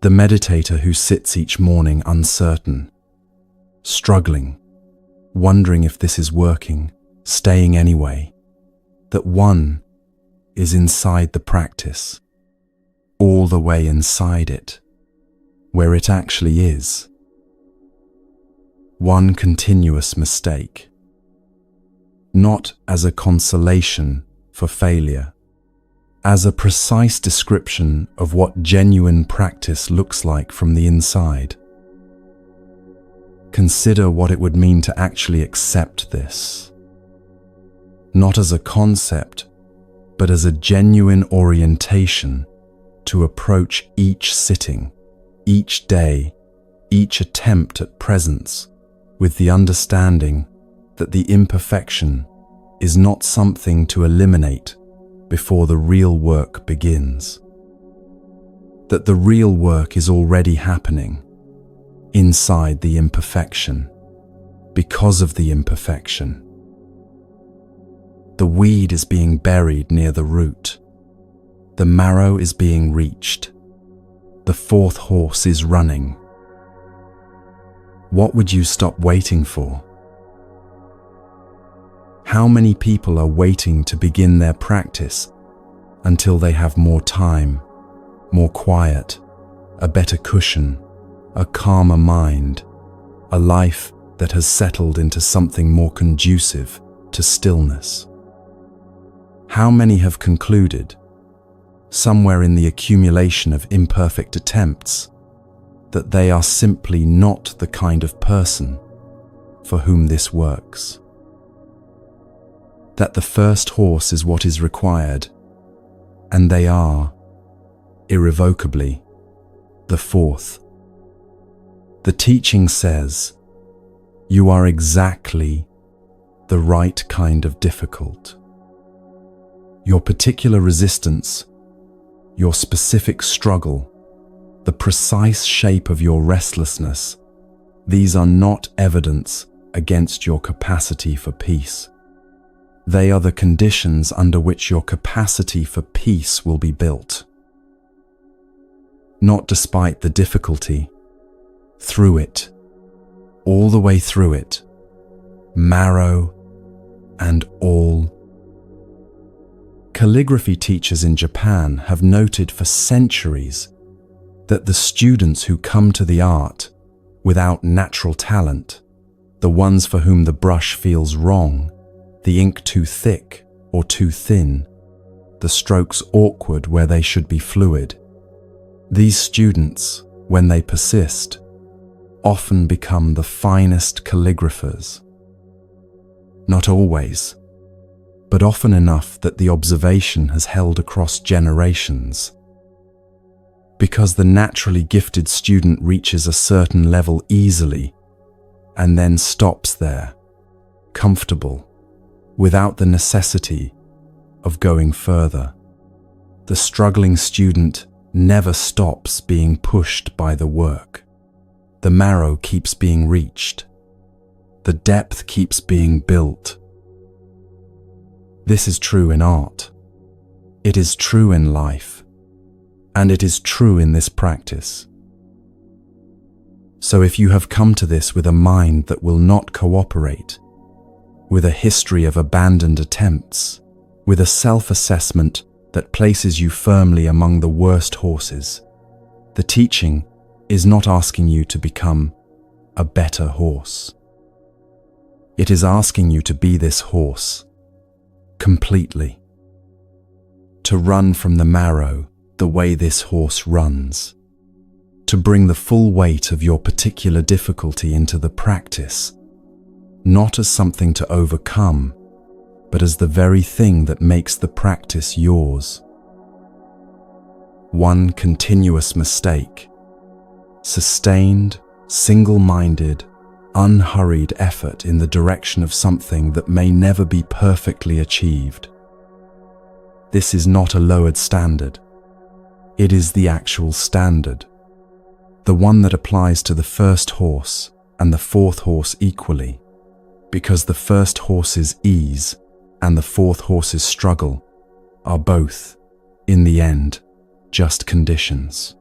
The meditator who sits each morning uncertain, struggling, wondering if this is working, staying anyway, that one is inside the practice, all the way inside it, where it actually is. One continuous mistake, not as a consolation for failure, as a precise description of what genuine practice looks like from the inside. Consider what it would mean to actually accept this, not as a concept, but as a genuine orientation to approach each sitting, each day, each attempt at presence, with the understanding that the imperfection is not something to eliminate before the real work begins. That the real work is already happening inside the imperfection, because of the imperfection. The weed is being buried near the root. The marrow is being reached. The fourth horse is running. What would you stop waiting for? How many people are waiting to begin their practice until they have more time, more quiet, a better cushion, a calmer mind, a life that has settled into something more conducive to stillness? How many have concluded, somewhere in the accumulation of imperfect attempts, that they are simply not the kind of person for whom this works? That the first horse is what is required, and they are, irrevocably, the fourth. The teaching says, you are exactly the right kind of difficult. Your particular resistance, your specific struggle, the precise shape of your restlessness, these are not evidence against your capacity for peace. They are the conditions under which your capacity for peace will be built. Not despite the difficulty, through it, all the way through it, marrow and all. Calligraphy teachers in Japan have noted for centuries that the students who come to the art without natural talent, the ones for whom the brush feels wrong, the ink too thick or too thin, the strokes awkward where they should be fluid, these students, when they persist, often become the finest calligraphers. Not always, but often enough that the observation has held across generations. Because the naturally gifted student reaches a certain level easily and then stops there, comfortable, without the necessity of going further. The struggling student never stops being pushed by the work. The marrow keeps being reached. The depth keeps being built. This is true in art. It is true in life. And it is true in this practice. So if you have come to this with a mind that will not cooperate, with a history of abandoned attempts, with a self-assessment that places you firmly among the worst horses, the teaching is not asking you to become a better horse. It is asking you to be this horse completely, to run from the marrow the way this horse runs, to bring the full weight of your particular difficulty into the practice, not as something to overcome, but as the very thing that makes the practice yours. One continuous mistake, sustained, single-minded, unhurried effort in the direction of something that may never be perfectly achieved. This is not a lowered standard. It is the actual standard, the one that applies to the first horse and the fourth horse equally, because the first horse's ease and the fourth horse's struggle are both, in the end, just conditions.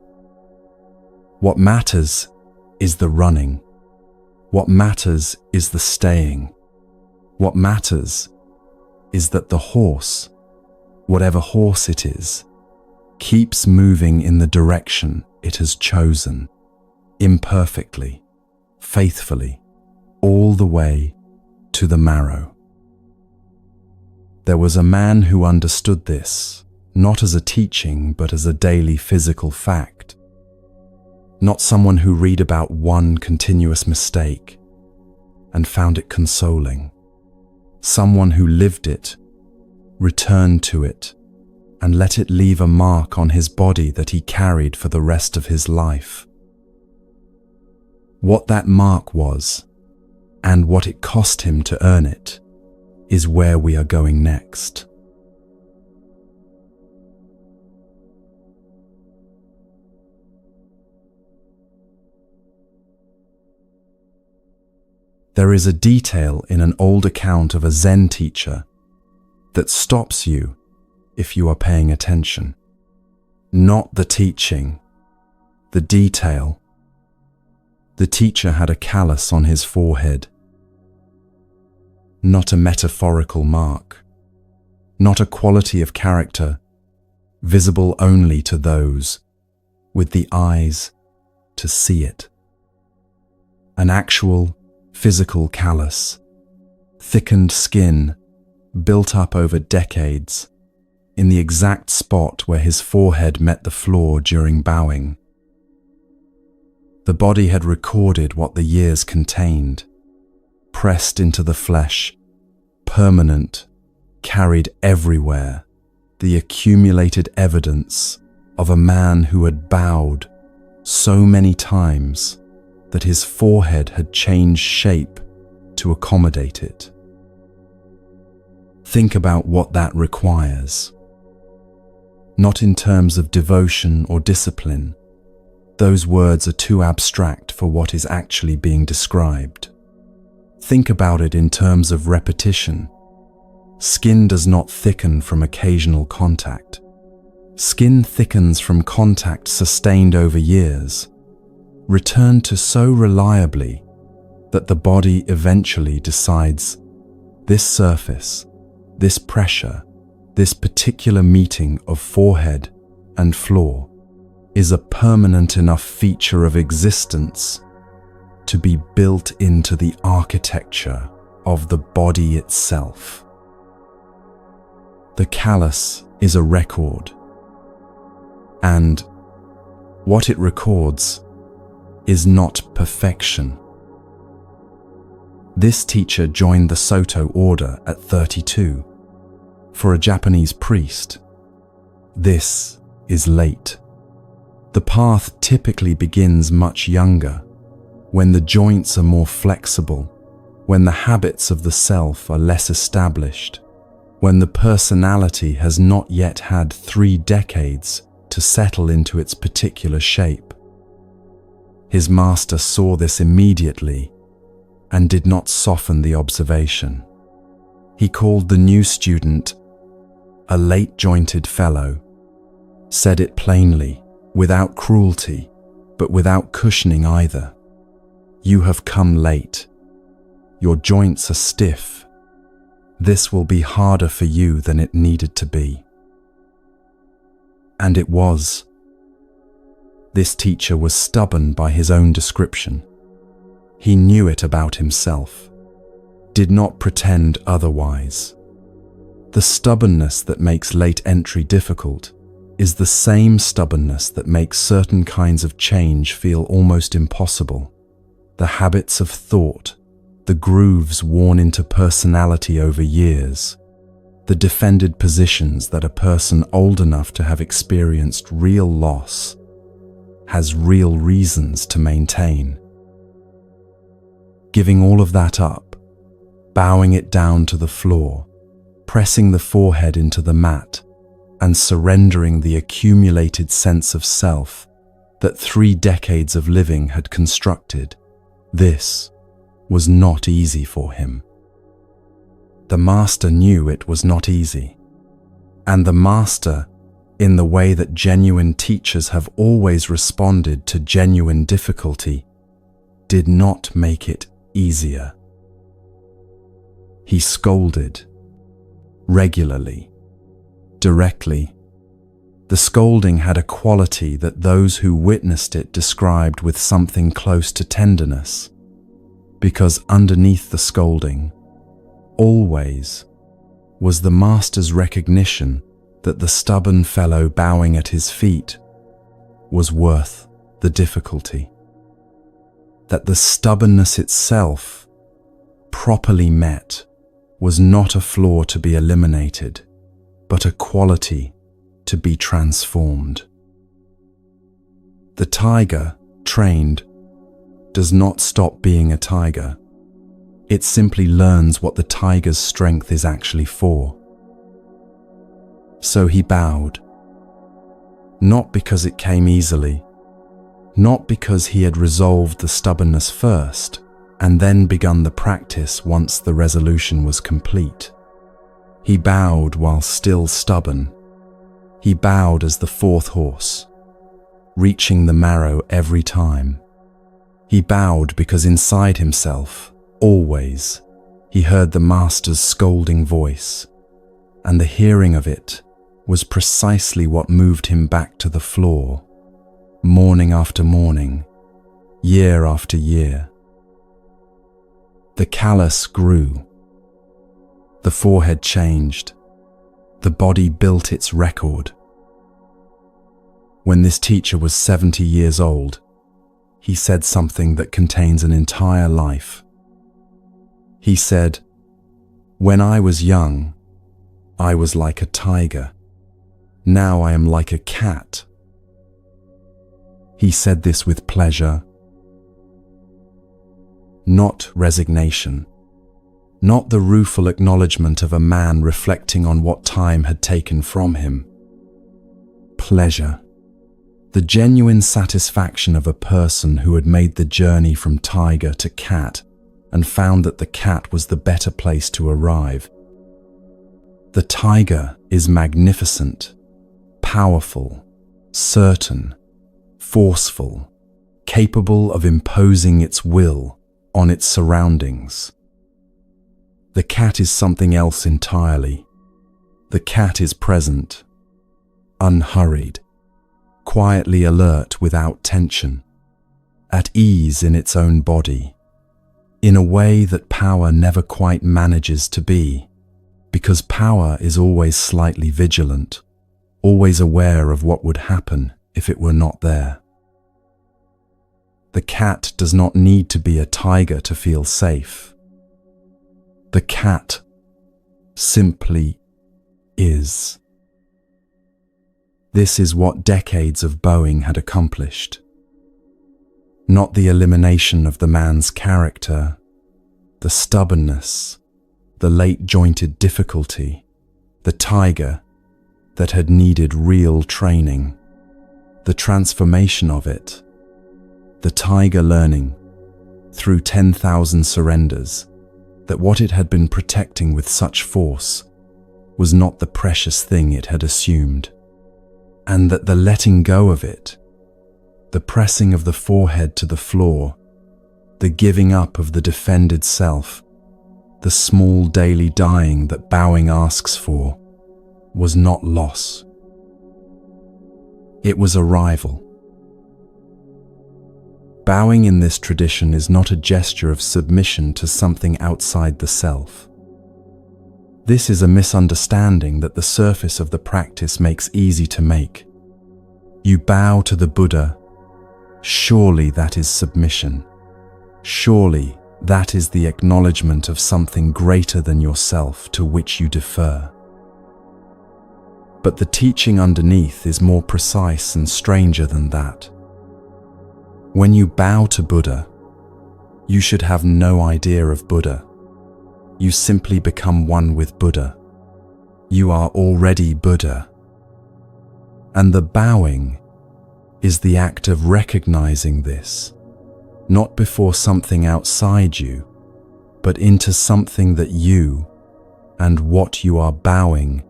What matters is the running. What matters is the staying. What matters is that the horse, whatever horse it is, keeps moving in the direction it has chosen, imperfectly, faithfully, all the way to the marrow. There was a man who understood this, not as a teaching, but as a daily physical fact. Not someone who read about one continuous mistake and found it consoling. Someone who lived it, returned to it, and let it leave a mark on his body that he carried for the rest of his life. What that mark was, and what it cost him to earn it, is where we are going next. There is a detail in an old account of a Zen teacher that stops you if you are paying attention. Not the teaching, the detail. The teacher had a callus on his forehead. Not a metaphorical mark, not a quality of character visible only to those with the eyes to see it. An actual physical callus, thickened skin built up over decades in the exact spot where his forehead met the floor during bowing. The body had recorded what the years contained, pressed into the flesh, permanent, carried everywhere, the accumulated evidence of a man who had bowed so many times that his forehead had changed shape to accommodate it. Think about what that requires. Not in terms of devotion or discipline. Those words are too abstract for what is actually being described. Think about it in terms of repetition. Skin does not thicken from occasional contact. Skin thickens from contact sustained over years, returned to so reliably that the body eventually decides this surface, this pressure, this particular meeting of forehead and floor is a permanent enough feature of existence to be built into the architecture of the body itself. The callus is a record, and what it records is not perfection. This teacher joined the Soto order at 32. For a Japanese priest, this is late. The path typically begins much younger, when the joints are more flexible, when the habits of the self are less established, when the personality has not yet had 3 decades to settle into its particular shape. His master saw this immediately and did not soften the observation. He called the new student a late-jointed fellow, said it plainly, without cruelty, but without cushioning either. You have come late. Your joints are stiff. This will be harder for you than it needed to be. And it was. This teacher was stubborn by his own description. He knew it about himself, did not pretend otherwise. The stubbornness that makes late entry difficult is the same stubbornness that makes certain kinds of change feel almost impossible. The habits of thought, the grooves worn into personality over years, the defended positions that a person old enough to have experienced real loss has real reasons to maintain. Giving all of that up, bowing it down to the floor, pressing the forehead into the mat, and surrendering the accumulated sense of self that 3 decades of living had constructed, this was not easy for him. The master knew it was not easy, and the master, in the way that genuine teachers have always responded to genuine difficulty, did not make it easier. He scolded, regularly, directly. The scolding had a quality that those who witnessed it described with something close to tenderness, because underneath the scolding, always, was the master's recognition that the stubborn fellow bowing at his feet was worth the difficulty. That the stubbornness itself, properly met, was not a flaw to be eliminated, but a quality to be transformed. The tiger, trained, does not stop being a tiger. It simply learns what the tiger's strength is actually for. So he bowed, not because it came easily, not because he had resolved the stubbornness first and then begun the practice once the resolution was complete. He bowed while still stubborn. He bowed as the 4th horse, reaching the marrow every time. He bowed because inside himself, always, he heard the master's scolding voice, and the hearing of it was precisely what moved him back to the floor, morning after morning, year after year. The callus grew. The forehead changed. The body built its record. When this teacher was 70 years old, he said something that contains an entire life. He said, "When I was young, I was like a tiger. Now I am like a cat." He said this with pleasure, not resignation, not the rueful acknowledgement of a man reflecting on what time had taken from him. Pleasure, the genuine satisfaction of a person who had made the journey from tiger to cat and found that the cat was the better place to arrive. The tiger is magnificent, powerful, certain, forceful, capable of imposing its will on its surroundings. The cat is something else entirely. The cat is present, unhurried, quietly alert without tension, at ease in its own body, in a way that power never quite manages to be, because power is always slightly vigilant, always aware of what would happen if it were not there. The cat does not need to be a tiger to feel safe. The cat simply is. This is what decades of bowing had accomplished. Not the elimination of the man's character, the stubbornness, the late-jointed difficulty, the tiger that had needed real training, the transformation of it, the tiger learning, through 10,000 surrenders, that what it had been protecting with such force was not the precious thing it had assumed, and that the letting go of it, the pressing of the forehead to the floor, the giving up of the defended self, the small daily dying that bowing asks for, was not loss. It was arrival. Bowing in this tradition is not a gesture of submission to something outside the self. This is a misunderstanding that the surface of the practice makes easy to make. You bow to the Buddha. Surely that is submission. Surely that is the acknowledgement of something greater than yourself to which you defer. But the teaching underneath is more precise and stranger than that. When you bow to Buddha, you should have no idea of Buddha. You simply become one with Buddha. You are already Buddha. And the bowing is the act of recognizing this, not before something outside you, but into something that you and what you are bowing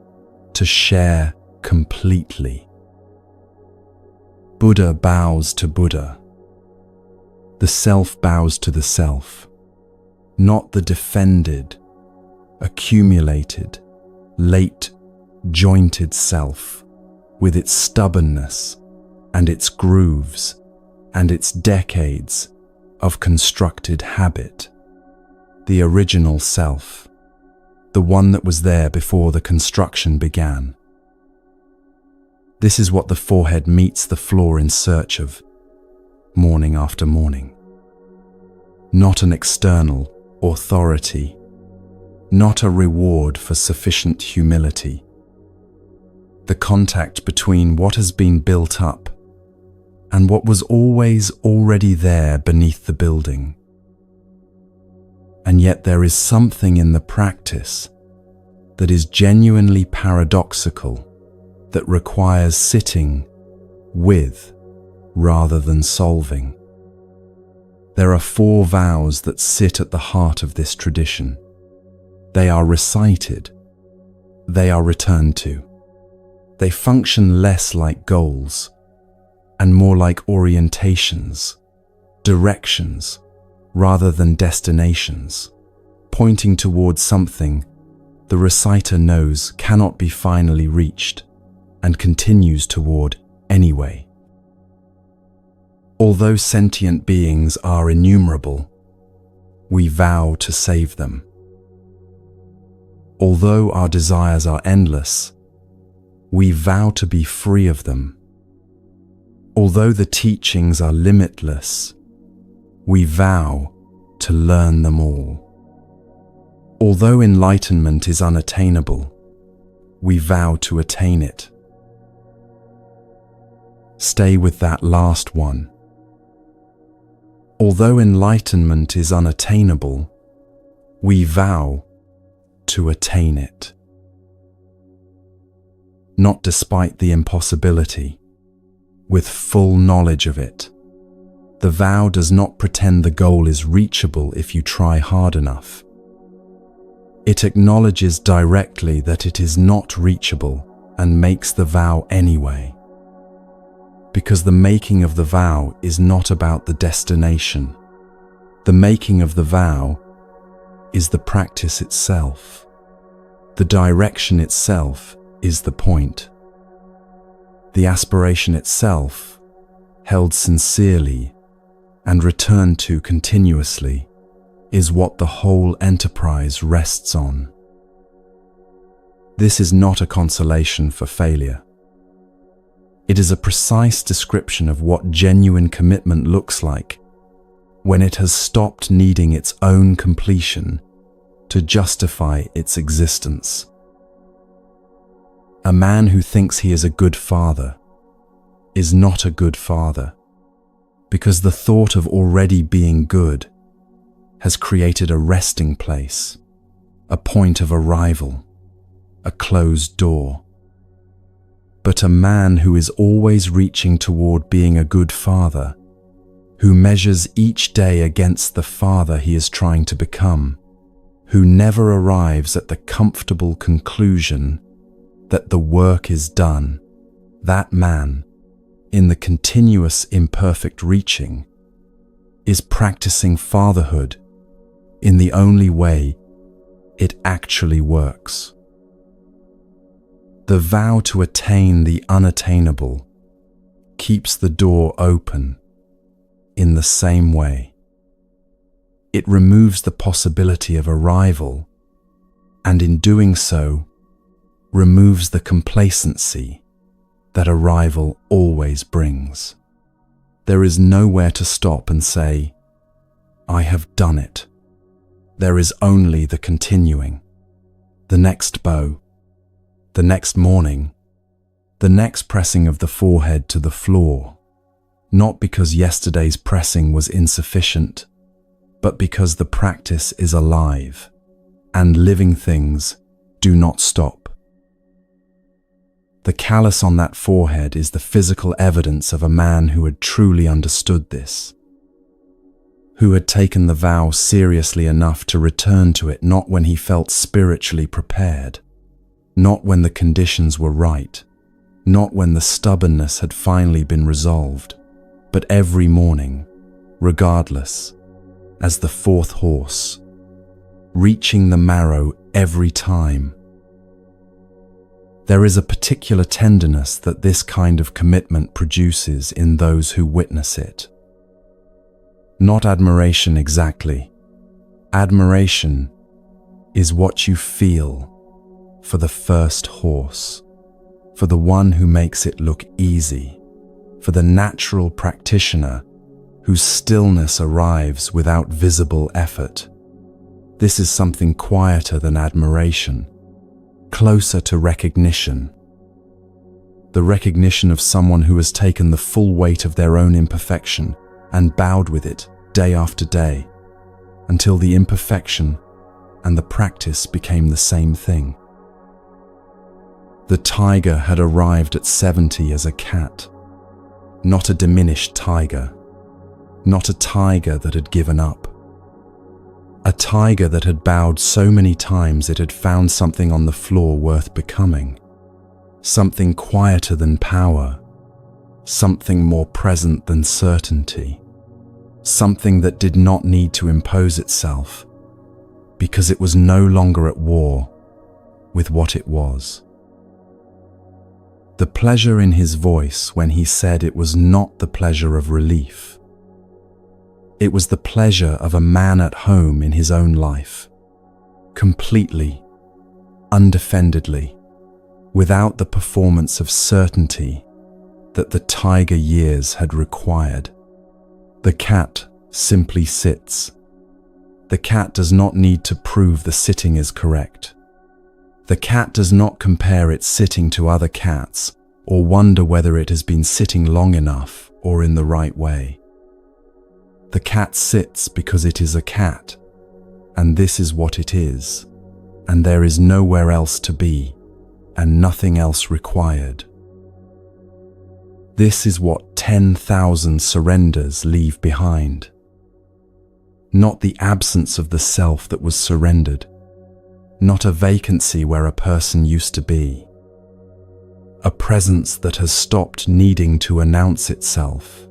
to share completely. Buddha bows to Buddha. The self bows to the self, not the defended, accumulated, late, jointed self, with its stubbornness and its grooves and its decades of constructed habit. The original self, the one that was there before the construction began. This is what the forehead meets the floor in search of, morning after morning. Not an external authority, not a reward for sufficient humility. The contact between what has been built up and what was always already there beneath the building. And yet there is something in the practice that is genuinely paradoxical, that requires sitting with rather than solving. There are 4 vows that sit at the heart of this tradition. They are recited. They are returned to. They function less like goals and more like orientations, directions, rather than destinations, pointing towards something the reciter knows cannot be finally reached and continues toward anyway. Although sentient beings are innumerable, we vow to save them. Although our desires are endless, we vow to be free of them. Although the teachings are limitless, we vow to learn them all. Although enlightenment is unattainable, we vow to attain it. Stay with that last one. Although enlightenment is unattainable, we vow to attain it. Not despite the impossibility, with full knowledge of it. The vow does not pretend the goal is reachable if you try hard enough. It acknowledges directly that it is not reachable and makes the vow anyway. Because the making of the vow is not about the destination. The making of the vow is the practice itself. The direction itself is the point. The aspiration itself, held sincerely and returned to continuously, is what the whole enterprise rests on. This is not a consolation for failure. It is a precise description of what genuine commitment looks like when it has stopped needing its own completion to justify its existence. A man who thinks he is a good father is not a good father, because the thought of already being good has created a resting place, a point of arrival, a closed door. But a man who is always reaching toward being a good father, who measures each day against the father he is trying to become, who never arrives at the comfortable conclusion that the work is done, that man, in the continuous imperfect reaching, is practicing fatherhood in the only way it actually works. The vow to attain the unattainable keeps the door open in the same way. It removes the possibility of arrival, and in doing so, removes the complacency that arrival always brings. There is nowhere to stop and say, "I have done it." There is only the continuing, the next bow, the next morning, the next pressing of the forehead to the floor, not because yesterday's pressing was insufficient, but because the practice is alive, and living things do not stop. The callus on that forehead is the physical evidence of a man who had truly understood this, who had taken the vow seriously enough to return to it not when he felt spiritually prepared, not when the conditions were right, not when the stubbornness had finally been resolved, but every morning, regardless, as the fourth horse, reaching the marrow every time. There is a particular tenderness that this kind of commitment produces in those who witness it. Not admiration exactly. Admiration is what you feel for the first horse, for the one who makes it look easy, for the natural practitioner whose stillness arrives without visible effort. This is something quieter than admiration, closer to recognition. The recognition of someone who has taken the full weight of their own imperfection and bowed with it day after day, until the imperfection and the practice became the same thing. The tiger had arrived at 70 as a cat, not a diminished tiger, not a tiger that had given up. A tiger that had bowed so many times it had found something on the floor worth becoming, something quieter than power, something more present than certainty, something that did not need to impose itself, because it was no longer at war with what it was. The pleasure in his voice when he said it was not the pleasure of relief. It was the pleasure of a man at home in his own life, completely, undefendedly, without the performance of certainty that the tiger years had required. The cat simply sits. The cat does not need to prove the sitting is correct. The cat does not compare its sitting to other cats or wonder whether it has been sitting long enough or in the right way. The cat sits because it is a cat, and this is what it is, and there is nowhere else to be, and nothing else required. This is what 10,000 surrenders leave behind. Not the absence of the self that was surrendered, not a vacancy where a person used to be, a presence that has stopped needing to announce itself,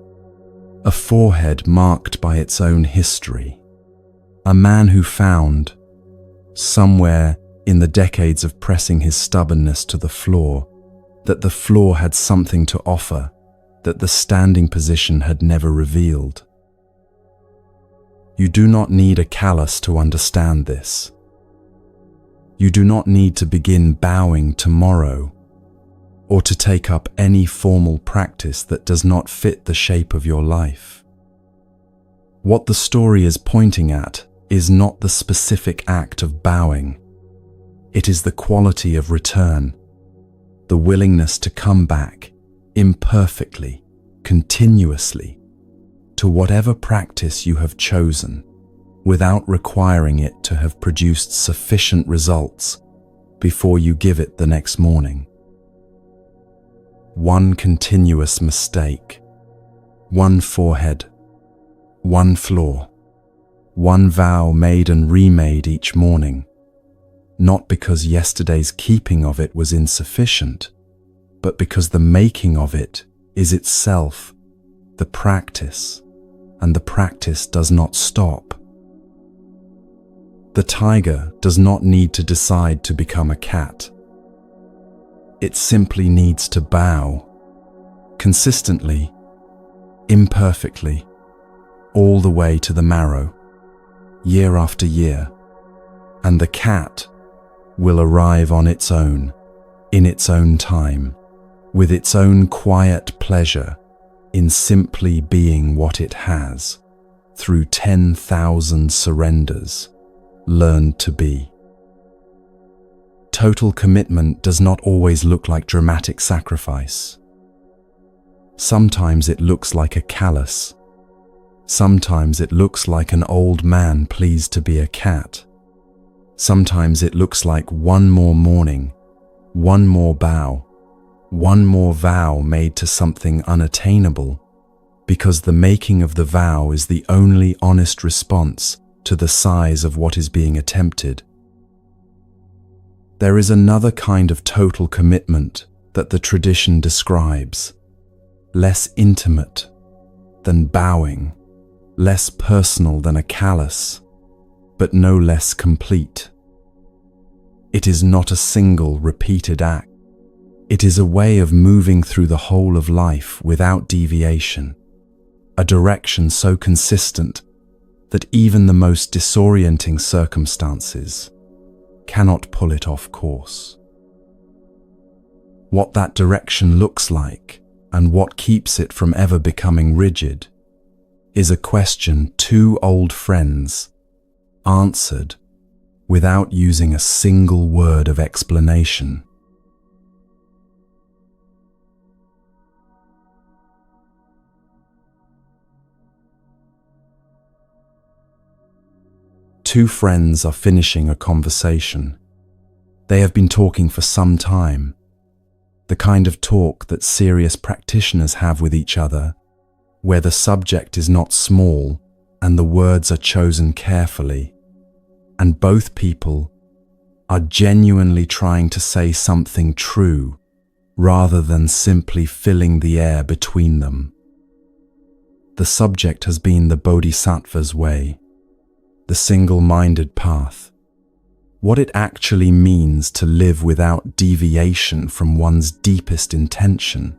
a forehead marked by its own history, a man who found, somewhere in the decades of pressing his stubbornness to the floor, that the floor had something to offer that the standing position had never revealed. You do not need a callus to understand this. You do not need to begin bowing tomorrow, or to take up any formal practice that does not fit the shape of your life. What the story is pointing at is not the specific act of bowing. It is the quality of return, the willingness to come back imperfectly, continuously, to whatever practice you have chosen, without requiring it to have produced sufficient results before you give it the next morning. One continuous mistake, one forehead, one floor, one vow made and remade each morning, not because yesterday's keeping of it was insufficient, but because the making of it is itself the practice, and the practice does not stop. The tiger does not need to decide to become a cat. It simply needs to bow, consistently, imperfectly, all the way to the marrow, year after year, and the cat will arrive on its own, in its own time, with its own quiet pleasure in simply being what it has, through 10,000 surrenders, learned to be. Total commitment does not always look like dramatic sacrifice. Sometimes it looks like a callus. Sometimes it looks like an old man pleased to be a cat. Sometimes it looks like one more morning, one more bow, one more vow made to something unattainable, because the making of the vow is the only honest response to the size of what is being attempted. There is another kind of total commitment that the tradition describes, less intimate than bowing, less personal than a callus, but no less complete. It is not a single repeated act. It is a way of moving through the whole of life without deviation, a direction so consistent that even the most disorienting circumstances cannot pull it off course. What that direction looks like and what keeps it from ever becoming rigid is a question two old friends answered without using a single word of explanation. Two friends are finishing a conversation. They have been talking for some time, the kind of talk that serious practitioners have with each other, where the subject is not small and the words are chosen carefully, and both people are genuinely trying to say something true rather than simply filling the air between them. The subject has been the Bodhisattva's way, the single-minded path, what it actually means to live without deviation from one's deepest intention,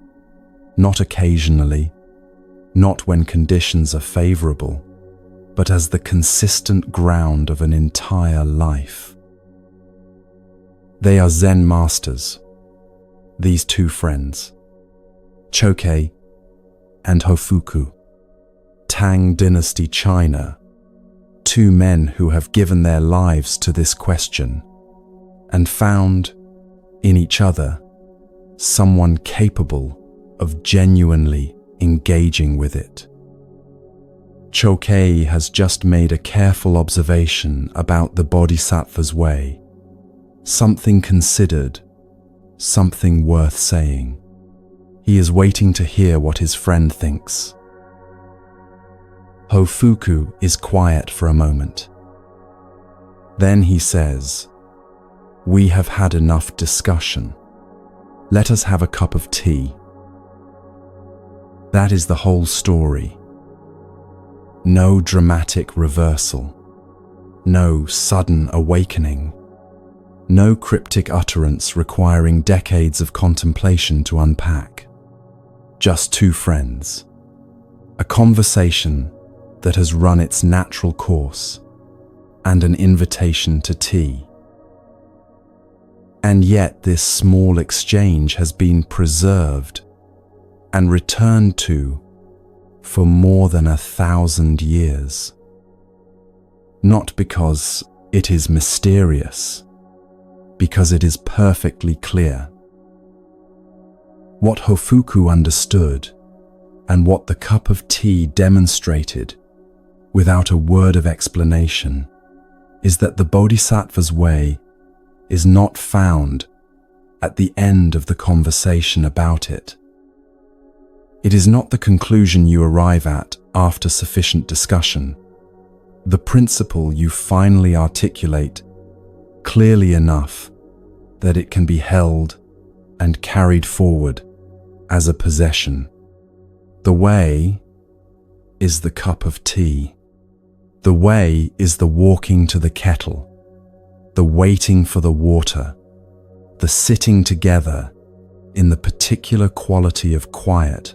not occasionally, not when conditions are favorable, but as the consistent ground of an entire life. They are Zen masters, these two friends, Chokei and Hofuku, Tang Dynasty China, two men who have given their lives to this question and found in each other someone capable of genuinely engaging with it. Chokei has just made a careful observation about the Bodhisattva's way, something considered, something worth saying. He is waiting to hear what his friend thinks. Hofuku is quiet for a moment. Then he says, "We have had enough discussion. Let us have a cup of tea." That is the whole story. No dramatic reversal, no sudden awakening, no cryptic utterance requiring decades of contemplation to unpack. Just two friends, a conversation that has run its natural course, and an invitation to tea. And yet this small exchange has been preserved and returned to for more than 1,000 years. Not because it is mysterious, because it is perfectly clear. What Hofuku understood and what the cup of tea demonstrated without a word of explanation is that the Bodhisattva's way is not found at the end of the conversation about it. It is not the conclusion you arrive at after sufficient discussion, the principle you finally articulate clearly enough that it can be held and carried forward as a possession. The way is the cup of tea. The way is the walking to the kettle, the waiting for the water, the sitting together in the particular quality of quiet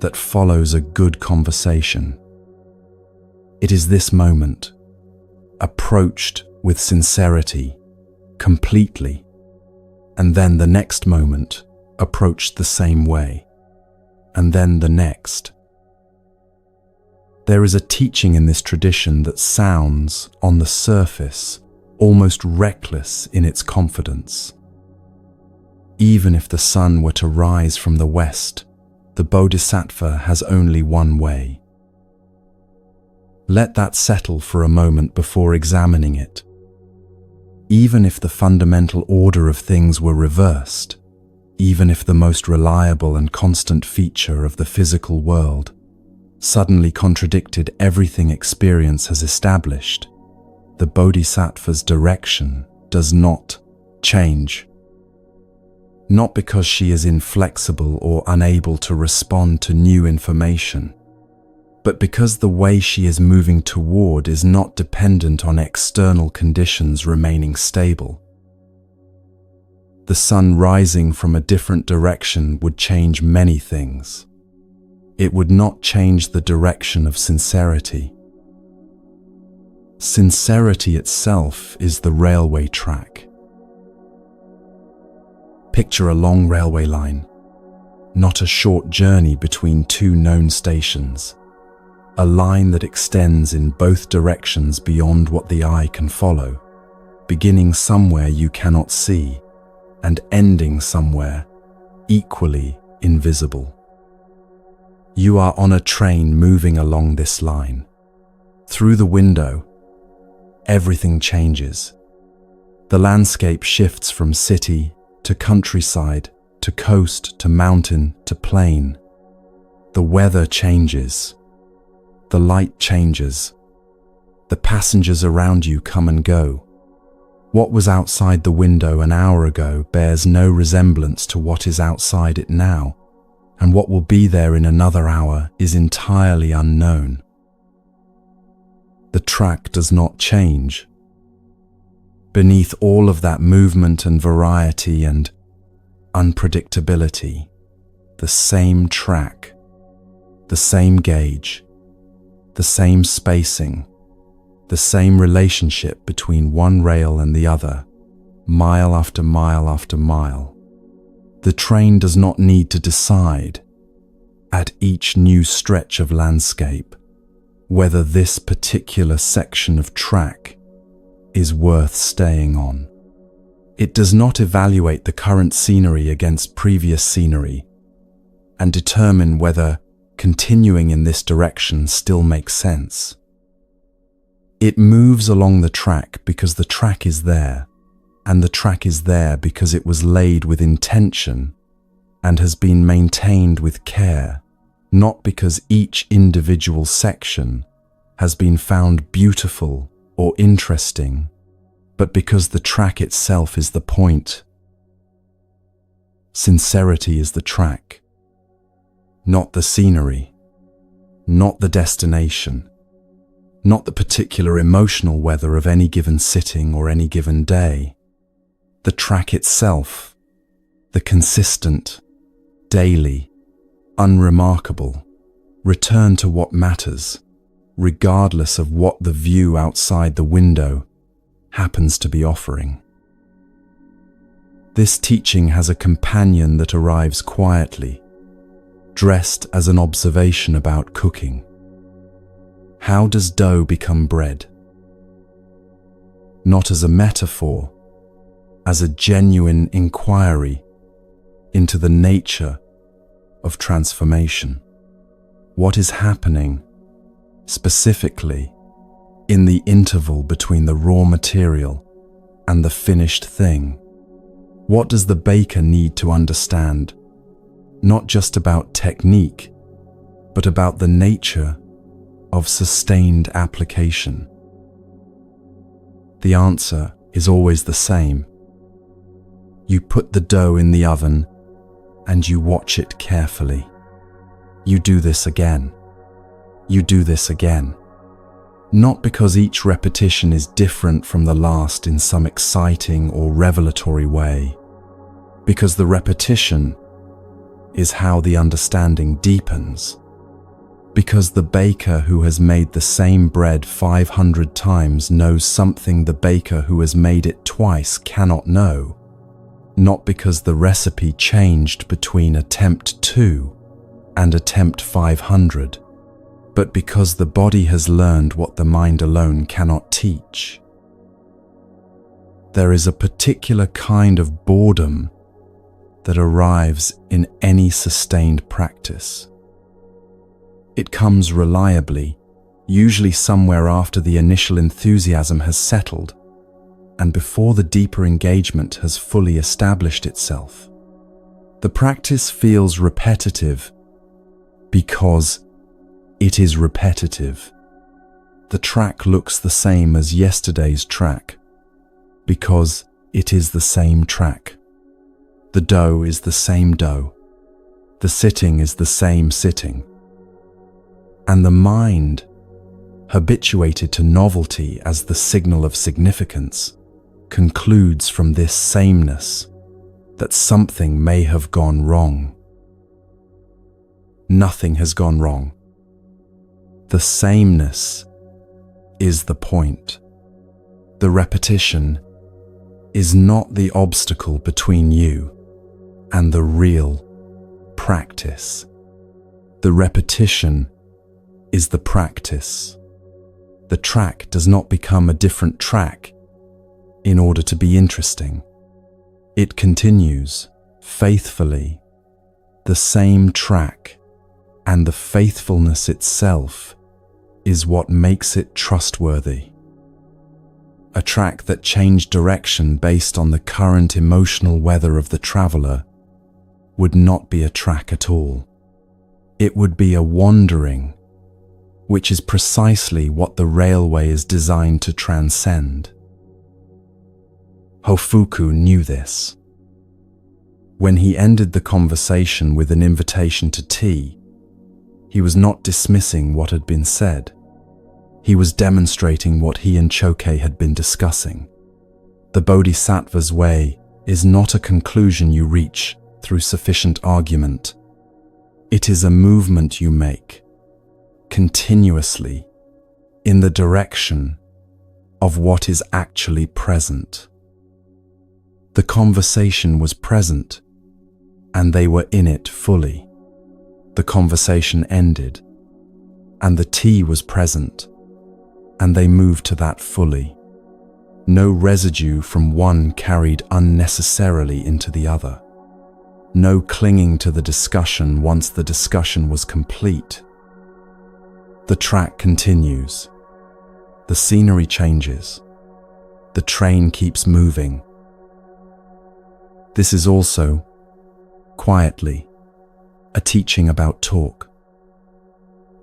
that follows a good conversation. It is this moment, approached with sincerity, completely, and then the next moment, approached the same way, and then the next. There is a teaching in this tradition that sounds, on the surface, almost reckless in its confidence. Even if the sun were to rise from the west, the Bodhisattva has only one way. Let that settle for a moment before examining it. Even if the fundamental order of things were reversed, even if the most reliable and constant feature of the physical world suddenly contradicted everything experience has established, the Bodhisattva's direction does not change. Not because she is inflexible or unable to respond to new information, but because the way she is moving toward is not dependent on external conditions remaining stable. The sun rising from a different direction would change many things. It would not change the direction of sincerity. Sincerity itself is the railway track. Picture a long railway line, not a short journey between two known stations, a line that extends in both directions beyond what the eye can follow, beginning somewhere you cannot see and ending somewhere equally invisible. You are on a train moving along this line. Through the window, everything changes. The landscape shifts from city to countryside, to coast, to mountain, to plain. The weather changes. The light changes. The passengers around you come and go. What was outside the window an hour ago bears no resemblance to what is outside it now, and what will be there in another hour is entirely unknown. The track does not change. Beneath all of that movement and variety and unpredictability, the same track, the same gauge, the same spacing, the same relationship between one rail and the other, mile after mile after mile. The train does not need to decide, at each new stretch of landscape, whether this particular section of track is worth staying on. It does not evaluate the current scenery against previous scenery and determine whether continuing in this direction still makes sense. It moves along the track because the track is there, and the track is there because it was laid with intention and has been maintained with care, not because each individual section has been found beautiful or interesting, but because the track itself is the point. Sincerity is the track, not the scenery, not the destination, not the particular emotional weather of any given sitting or any given day. The track itself, the consistent, daily, unremarkable, return to what matters, regardless of what the view outside the window happens to be offering. This teaching has a companion that arrives quietly, dressed as an observation about cooking. How does dough become bread? Not as a metaphor, as a genuine inquiry into the nature of transformation. What is happening, specifically, in the interval between the raw material and the finished thing? What does the baker need to understand, not just about technique, but about the nature of sustained application? The answer is always the same. You put the dough in the oven and you watch it carefully. You do this again. you do this again. Not because each repetition is different from the last in some exciting or revelatory way, because the repetition is how the understanding deepens. Because the baker who has made the same bread 500 times knows something the baker who has made it twice cannot know. Not because the recipe changed between attempt 2 and attempt 500, but because the body has learned what the mind alone cannot teach. There is a particular kind of boredom that arrives in any sustained practice. It comes reliably, usually somewhere after the initial enthusiasm has settled and before the deeper engagement has fully established itself. The practice feels repetitive because it is repetitive. The track looks the same as yesterday's track because it is the same track. The dough is the same dough. The sitting is the same sitting. And the mind, habituated to novelty as the signal of significance, concludes from this sameness that something may have gone wrong. Nothing has gone wrong. The sameness is the point. The repetition is not the obstacle between you and the real practice. The repetition is the practice. The track does not become a different track in order to be interesting. It continues faithfully, the same track, and the faithfulness itself is what makes it trustworthy. A track that changed direction based on the current emotional weather of the traveler would not be a track at all. It would be a wandering, which is precisely what the railway is designed to transcend. Hofuku knew this. When he ended the conversation with an invitation to tea, he was not dismissing what had been said. He was demonstrating what he and Choke had been discussing. The Bodhisattva's way is not a conclusion you reach through sufficient argument. It is a movement you make, continuously, in the direction of what is actually present. The conversation was present, and they were in it fully. The conversation ended, and the tea was present, and they moved to that fully. No residue from one carried unnecessarily into the other. No clinging to the discussion once the discussion was complete. The track continues. The scenery changes. The train keeps moving. This is also, quietly, a teaching about talk.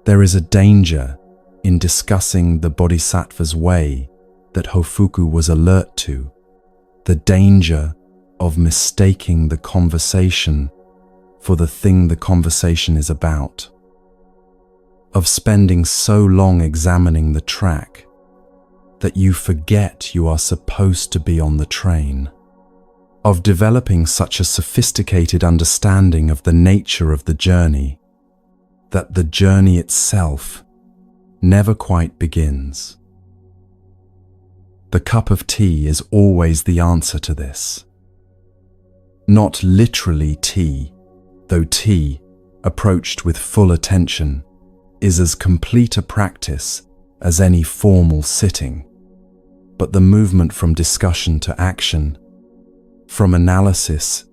There is a danger in discussing the Bodhisattva's way that Hofuku was alert to, the danger of mistaking the conversation for the thing the conversation is about, of spending so long examining the track that you forget you are supposed to be on the train, of developing such a sophisticated understanding of the nature of the journey that the journey itself never quite begins. The cup of tea is always the answer to this. Not literally tea, though tea, approached with full attention, is as complete a practice as any formal sitting, but the movement from discussion to action, from analysis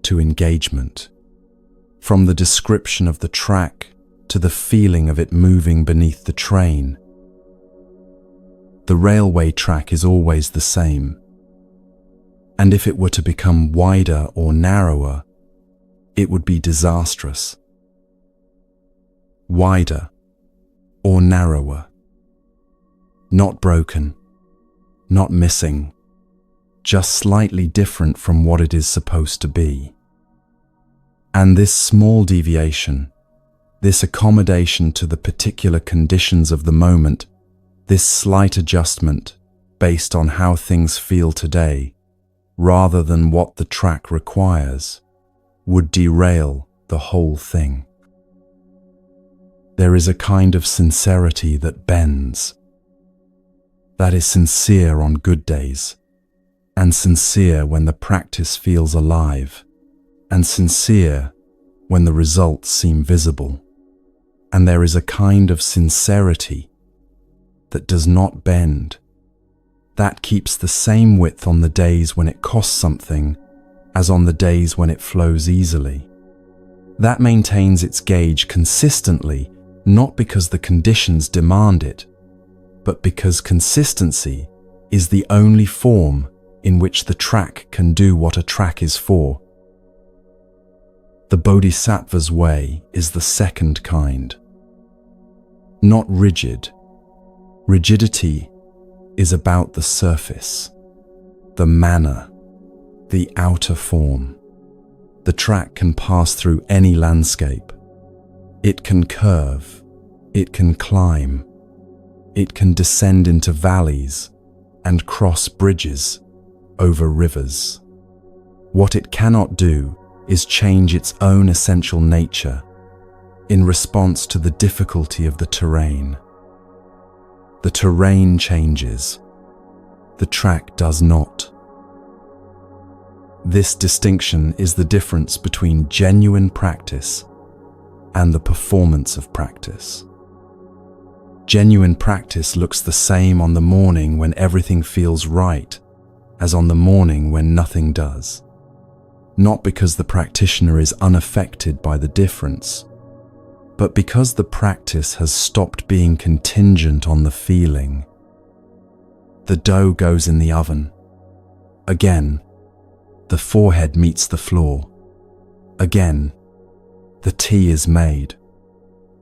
to engagement, from the description of the track to the feeling of it moving beneath the train. The railway track is always the same, and if it were to become wider or narrower, it would be disastrous. Wider or narrower, not broken, not missing, just slightly different from what it is supposed to be. And this small deviation, This accommodation to the particular conditions of the moment, this slight adjustment based on how things feel today, rather than what the track requires, would derail the whole thing. There is a kind of sincerity that bends, that is sincere on good days, and sincere when the practice feels alive, and sincere when the results seem visible. And there is a kind of sincerity that does not bend, that keeps the same width on the days when it costs something as on the days when it flows easily. That maintains its gauge consistently, not because the conditions demand it, but because consistency is the only form in which the track can do what a track is for. The Bodhisattva's way is the second kind. Not rigid. Rigidity is about the surface, the manner, the outer form. The track can pass through any landscape. It can curve, it can climb, it can descend into valleys and cross bridges over rivers. What it cannot do is change its own essential nature in response to the difficulty of the terrain. The terrain changes, the track does not. This distinction is the difference between genuine practice and the performance of practice. Genuine practice looks the same on the morning when everything feels right as on the morning when nothing does. Not because the practitioner is unaffected by the difference, but because the practice has stopped being contingent on the feeling. The dough goes in the oven. Again, the forehead meets the floor. Again, the tea is made.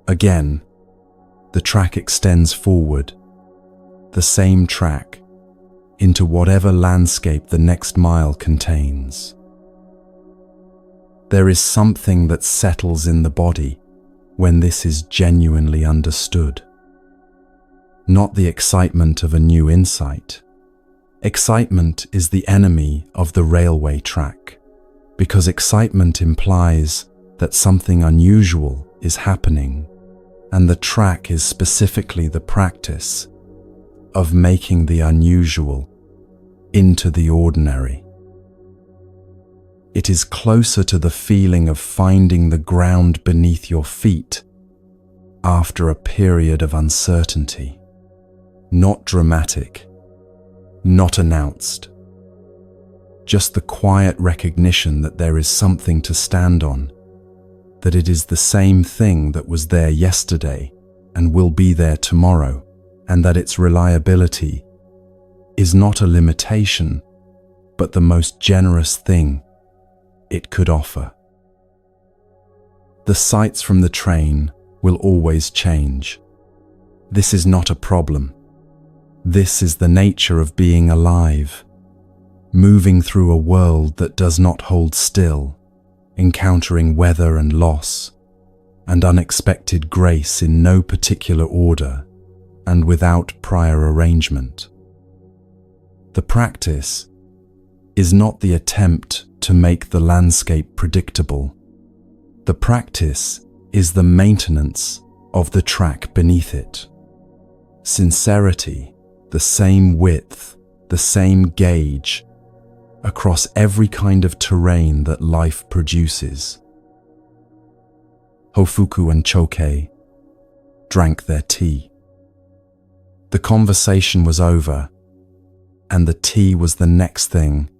Again, the track extends forward, the same track, into whatever landscape the next mile contains. There is something that settles in the body when this is genuinely understood. Not the excitement of a new insight. Excitement is the enemy of the railway track, because excitement implies that something unusual is happening, and the track is specifically the practice of making the unusual into the ordinary. It is closer to the feeling of finding the ground beneath your feet after a period of uncertainty. Not dramatic, not announced. Just the quiet recognition that there is something to stand on, that it is the same thing that was there yesterday and will be there tomorrow, and that its reliability is not a limitation, but the most generous thing it could offer. The sights from the train will always change. This is not a problem. This is the nature of being alive, moving through a world that does not hold still, encountering weather and loss, and unexpected grace in no particular order and without prior arrangement. The practice is not the attempt to make the landscape predictable. The practice is the maintenance of the track beneath it. Sincerity, the same width, the same gauge, across every kind of terrain that life produces. Hofuku and Chokei drank their tea. The conversation was over, and the tea was the next thing,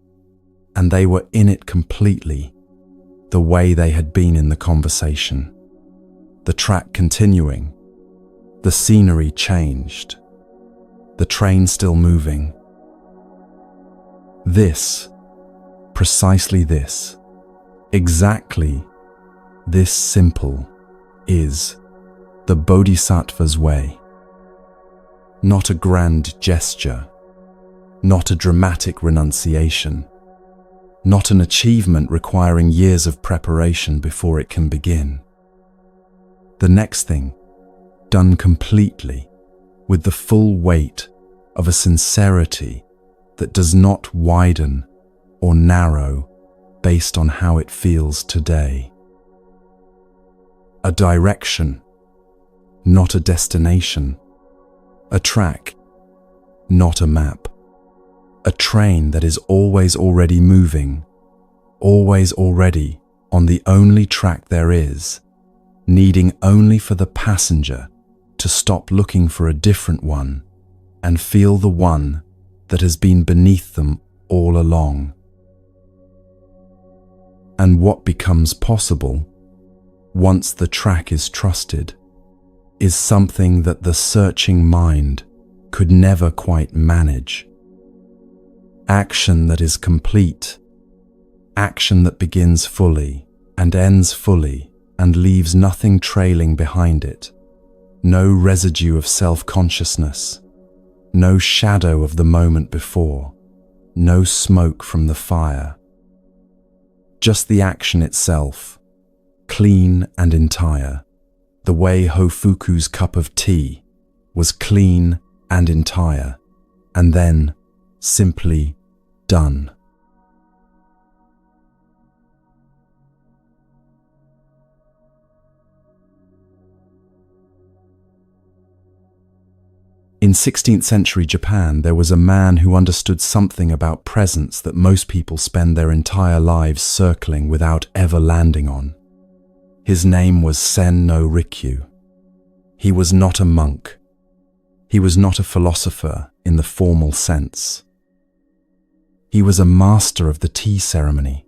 and they were in it completely, the way they had been in the conversation. The track continuing, the scenery changed, the train still moving. This, precisely this, exactly this simple is the Bodhisattva's way. Not a grand gesture, not a dramatic renunciation, not an achievement requiring years of preparation before it can begin. The next thing, done completely, with the full weight of a sincerity that does not widen or narrow based on how it feels today. A direction, not a destination. A track, not a map. A train that is always already moving, always already on the only track there is, needing only for the passenger to stop looking for a different one and feel the one that has been beneath them all along. And what becomes possible, once the track is trusted, is something that the searching mind could never quite manage. Action that is complete, action that begins fully and ends fully and leaves nothing trailing behind it, no residue of self-consciousness, no shadow of the moment before, no smoke from the fire. Just the action itself, clean and entire, the way Hofuku's cup of tea was clean and entire, and then simply done. In 16th century Japan, there was a man who understood something about presence that most people spend their entire lives circling without ever landing on. His name was Sen no Rikyu. He was not a monk. He was not a philosopher in the formal sense. He was a master of the tea ceremony,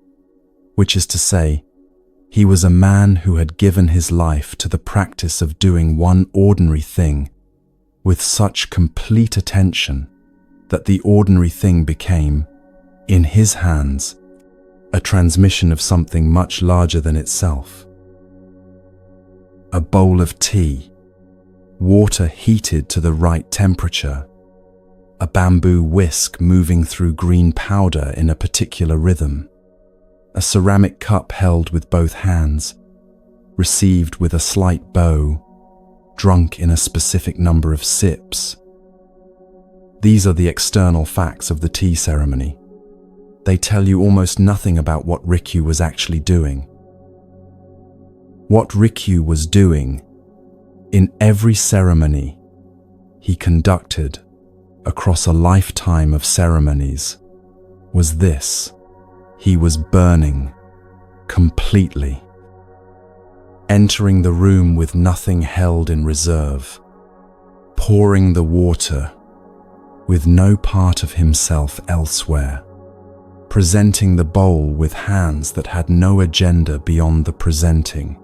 which is to say, he was a man who had given his life to the practice of doing one ordinary thing with such complete attention that the ordinary thing became, in his hands, a transmission of something much larger than itself. A bowl of tea, water heated to the right temperature, a bamboo whisk moving through green powder in a particular rhythm, a ceramic cup held with both hands, received with a slight bow, drunk in a specific number of sips. These are the external facts of the tea ceremony. They tell you almost nothing about what Rikyu was actually doing. What Rikyu was doing, in every ceremony he conducted across a lifetime of ceremonies, was this: he was burning completely, entering the room with nothing held in reserve, pouring the water with no part of himself elsewhere, presenting the bowl with hands that had no agenda beyond the presenting.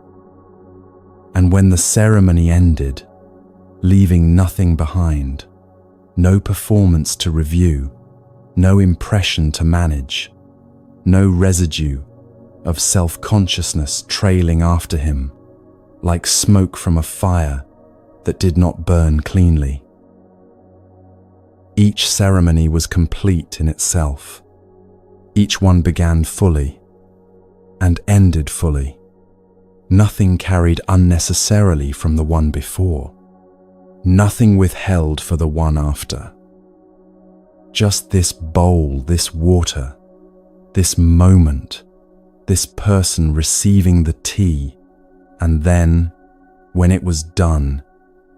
And when the ceremony ended, leaving nothing behind, no performance to review, no impression to manage, no residue of self-consciousness trailing after him, like smoke from a fire that did not burn cleanly. Each ceremony was complete in itself. Each one began fully and ended fully. Nothing carried unnecessarily from the one before. Nothing withheld for the one after. Just this bowl, this water, this moment, this person receiving the tea, and then, when it was done,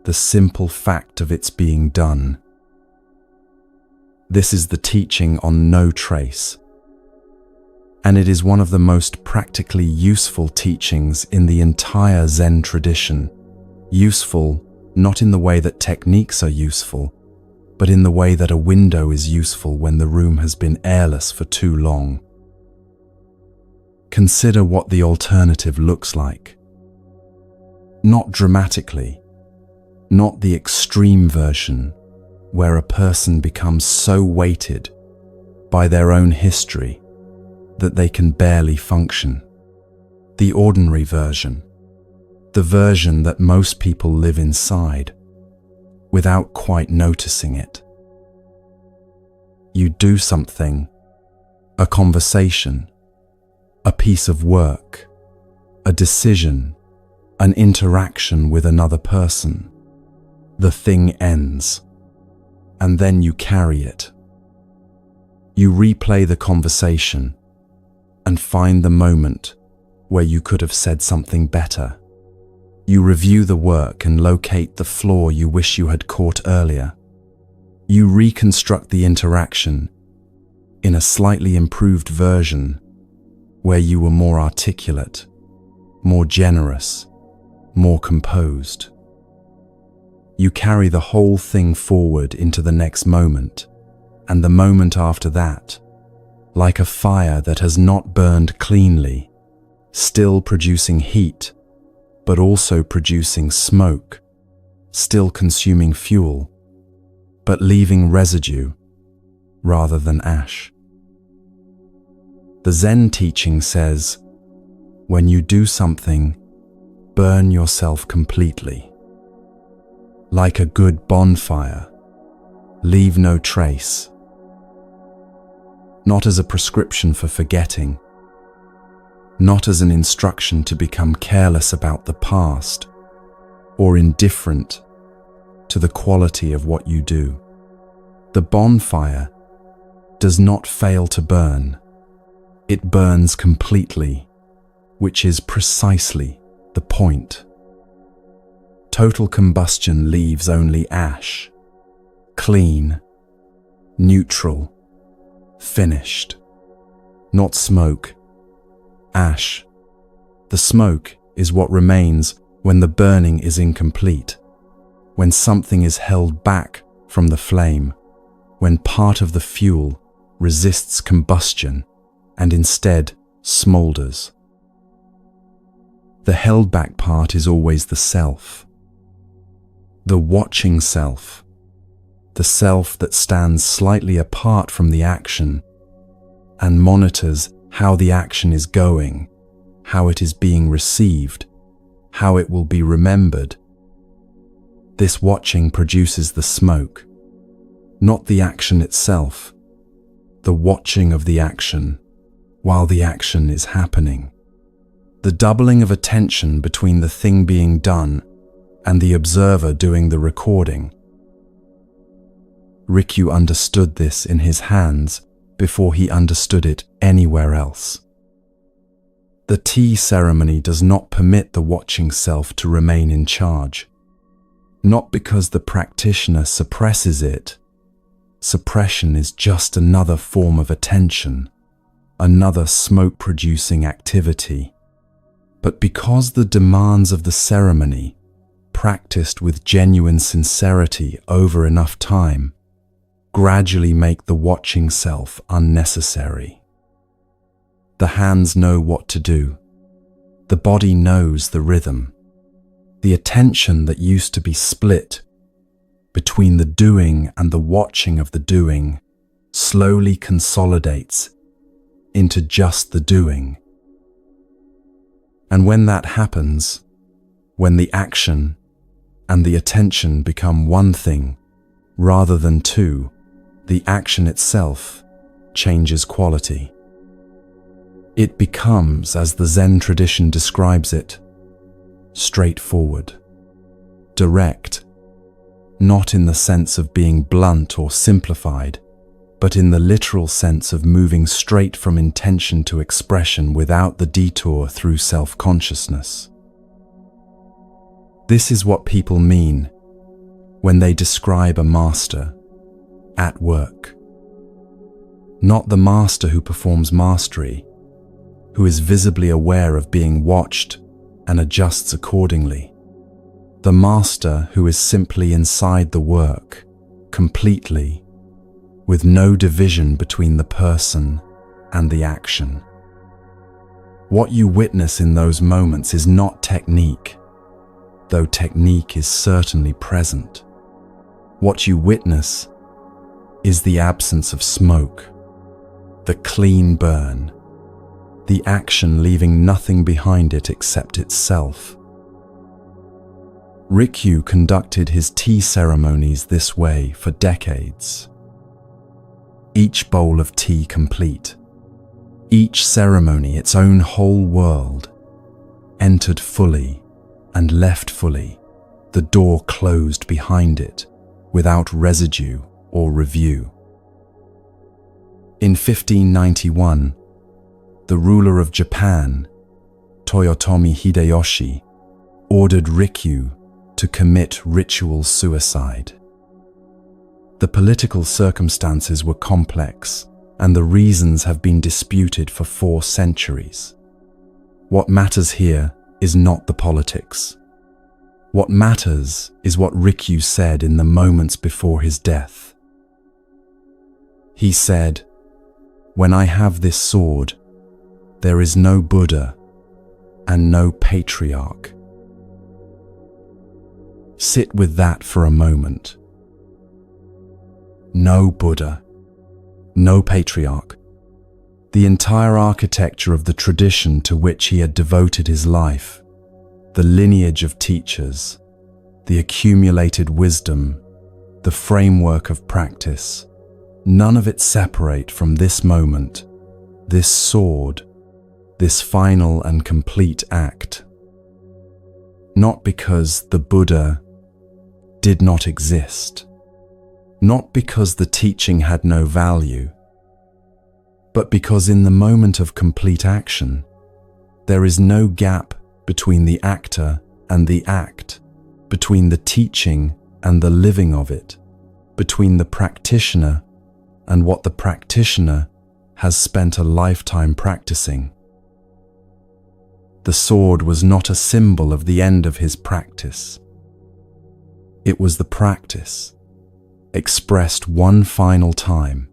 the simple fact of its being done. This is the teaching on no trace, and it is one of the most practically useful teachings in the entire Zen tradition. Useful not in the way that techniques are useful, but in the way that a window is useful when the room has been airless for too long. Consider what the alternative looks like. Not dramatically, not the extreme version where a person becomes so weighted by their own history that they can barely function. The ordinary version, the version that most people live inside without quite noticing it. You do something, a conversation, a piece of work, a decision, an interaction with another person. The thing ends, and then you carry it. You replay the conversation and find the moment where you could have said something better. You review the work and locate the flaw you wish you had caught earlier. You reconstruct the interaction in a slightly improved version where you were more articulate, more generous, more composed. You carry the whole thing forward into the next moment, and the moment after that, like a fire that has not burned cleanly, still producing heat, but also producing smoke, still consuming fuel, but leaving residue rather than ash. The Zen teaching says, when you do something, burn yourself completely. Like a good bonfire, leave no trace. Not as a prescription for forgetting, not as an instruction to become careless about the past or indifferent to the quality of what you do. The bonfire does not fail to burn. It burns completely, which is precisely the point. Total combustion leaves only ash, clean, neutral, finished. Not smoke, ash. The smoke is what remains when the burning is incomplete, when something is held back from the flame, when part of the fuel resists combustion and instead smolders. The held back part is always the self. The watching self, the self that stands slightly apart from the action and monitors how the action is going, how it is being received, how it will be remembered. This watching produces the smoke, not the action itself, the watching of the action while the action is happening. The doubling of attention between the thing being done and the observer doing the recording. Rikyu understood this in his hands before he understood it anywhere else. The tea ceremony does not permit the watching self to remain in charge, not because the practitioner suppresses it. Suppression is just another form of attention, another smoke-producing activity, but because the demands of the ceremony, practiced with genuine sincerity over enough time, gradually make the watching self unnecessary. The hands know what to do. The body knows the rhythm. The attention that used to be split between the doing and the watching of the doing slowly consolidates into just the doing. And when that happens, when the action and the attention become one thing rather than two, the action itself changes quality. It becomes, as the Zen tradition describes it, straightforward, direct, not in the sense of being blunt or simplified, but in the literal sense of moving straight from intention to expression without the detour through self-consciousness. This is what people mean when they describe a master at work. Not the master who performs mastery, who is visibly aware of being watched and adjusts accordingly. The master who is simply inside the work, completely, with no division between the person and the action. What you witness in those moments is not technique, though technique is certainly present. What you witness is the absence of smoke, the clean burn, the action leaving nothing behind it except itself. Rikyu conducted his tea ceremonies this way for decades. Each bowl of tea complete, each ceremony its own whole world, entered fully and left fully, the door closed behind it, without residue or review. In 1591, the ruler of Japan, Toyotomi Hideyoshi, ordered Rikyu to commit ritual suicide. The political circumstances were complex, and the reasons have been disputed for 4 centuries. What matters here is not the politics. What matters is what Rikyu said in the moments before his death. He said, "When I have this sword, there is no Buddha and no patriarch." Sit with that for a moment. No Buddha, no patriarch. The entire architecture of the tradition to which he had devoted his life, the lineage of teachers, the accumulated wisdom, the framework of practice, none of it separate from this moment, this sword, this final and complete act. Not because the Buddha did not exist, not because the teaching had no value, but because in the moment of complete action, there is no gap between the actor and the act, between the teaching and the living of it, between the practitioner and what the practitioner has spent a lifetime practicing. The sword was not a symbol of the end of his practice. It was the practice, expressed one final time,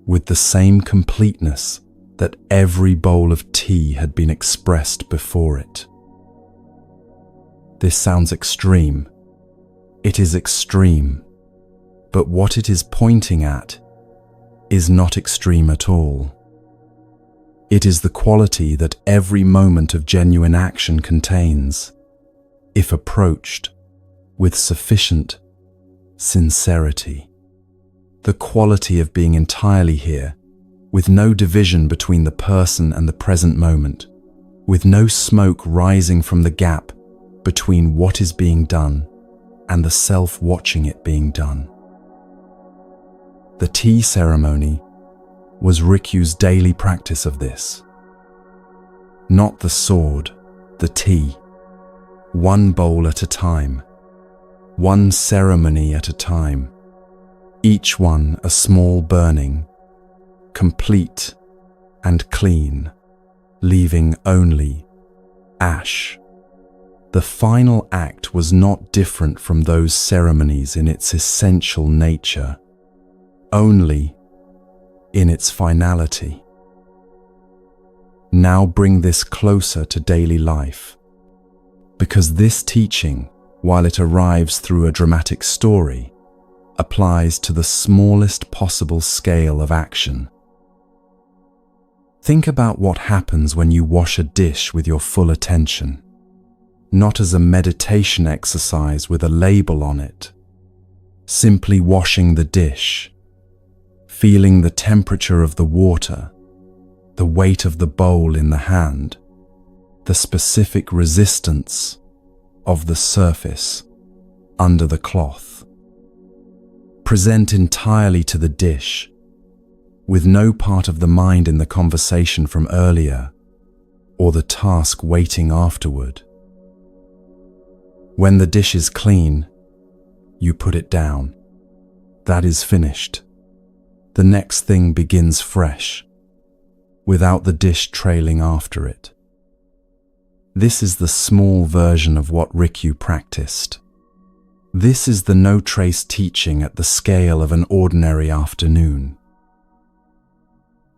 with the same completeness that every bowl of tea had been expressed before it. This sounds extreme. It is extreme, but what it is pointing at is not extreme at all. It is the quality that every moment of genuine action contains, if approached with sufficient sincerity. The quality of being entirely here, with no division between the person and the present moment, with no smoke rising from the gap between what is being done and the self watching it being done. The tea ceremony was Rikyu's daily practice of this. Not the sword, the tea, one bowl at a time, one ceremony at a time, each one a small burning, complete and clean, leaving only ash. The final act was not different from those ceremonies in its essential nature, only in its finality. Now bring this closer to daily life, because this teaching, while it arrives through a dramatic story, applies to the smallest possible scale of action. Think about what happens when you wash a dish with your full attention, not as a meditation exercise with a label on it, simply washing the dish, feeling the temperature of the water, the weight of the bowl in the hand, the specific resistance of the surface under the cloth. Present entirely to the dish, with no part of the mind in the conversation from earlier or the task waiting afterward. When the dish is clean, you put it down. That is finished. The next thing begins fresh, without the dish trailing after it. This is the small version of what Rikyu practiced. This is the no-trace teaching at the scale of an ordinary afternoon.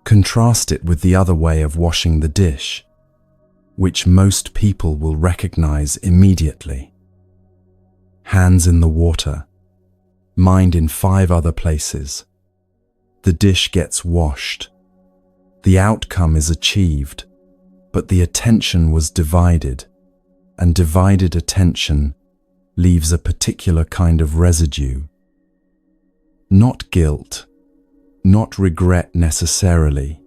Contrast it with the other way of washing the dish, which most people will recognize immediately. Hands in the water, mind in 5 other places. The dish gets washed. The outcome is achieved, but the attention was divided, and divided attention leaves a particular kind of residue. Not guilt, not regret necessarily,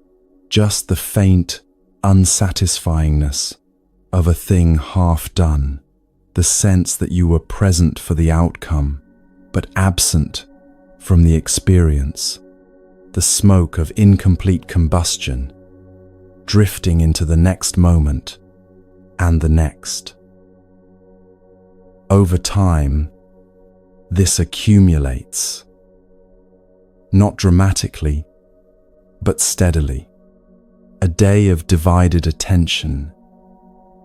just the faint unsatisfyingness of a thing half done, the sense that you were present for the outcome, but absent from the experience, the smoke of incomplete combustion, drifting into the next moment and the next. Over time, this accumulates, not dramatically, but steadily. A day of divided attention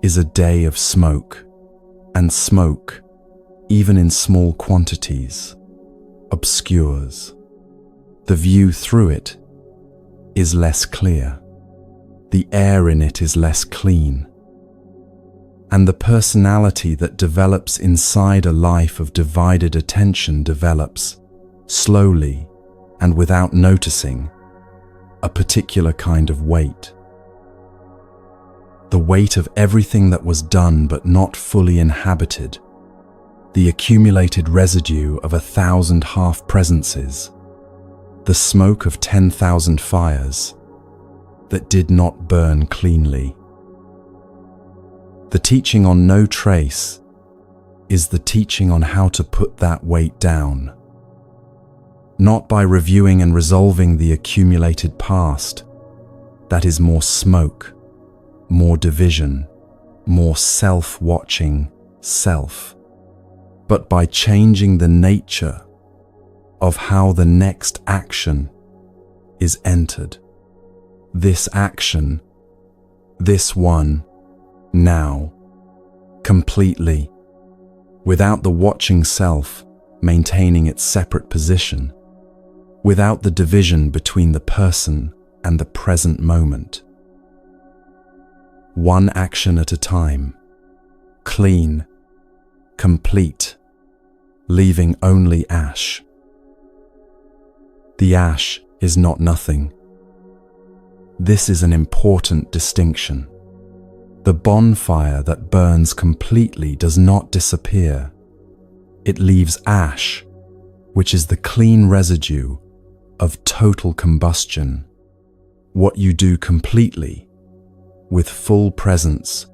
is a day of smoke, and smoke, even in small quantities, obscures. The view through it is less clear. The air in it is less clean. And the personality that develops inside a life of divided attention develops, slowly and without noticing, a particular kind of weight. The weight of everything that was done but not fully inhabited, the accumulated residue of 1,000 half-presences, the smoke of 10,000 fires that did not burn cleanly. The teaching on no trace is the teaching on how to put that weight down, not by reviewing and resolving the accumulated past. That is more smoke, more division, more self-watching self, but by changing the nature of how the next action is entered. This action, this one, now, completely, without the watching self maintaining its separate position, without the division between the person and the present moment. One action at a time, clean, complete, leaving only ash. The ash is not nothing. This is an important distinction. The bonfire that burns completely does not disappear. It leaves ash, which is the clean residue of total combustion. What you do completely, with full presence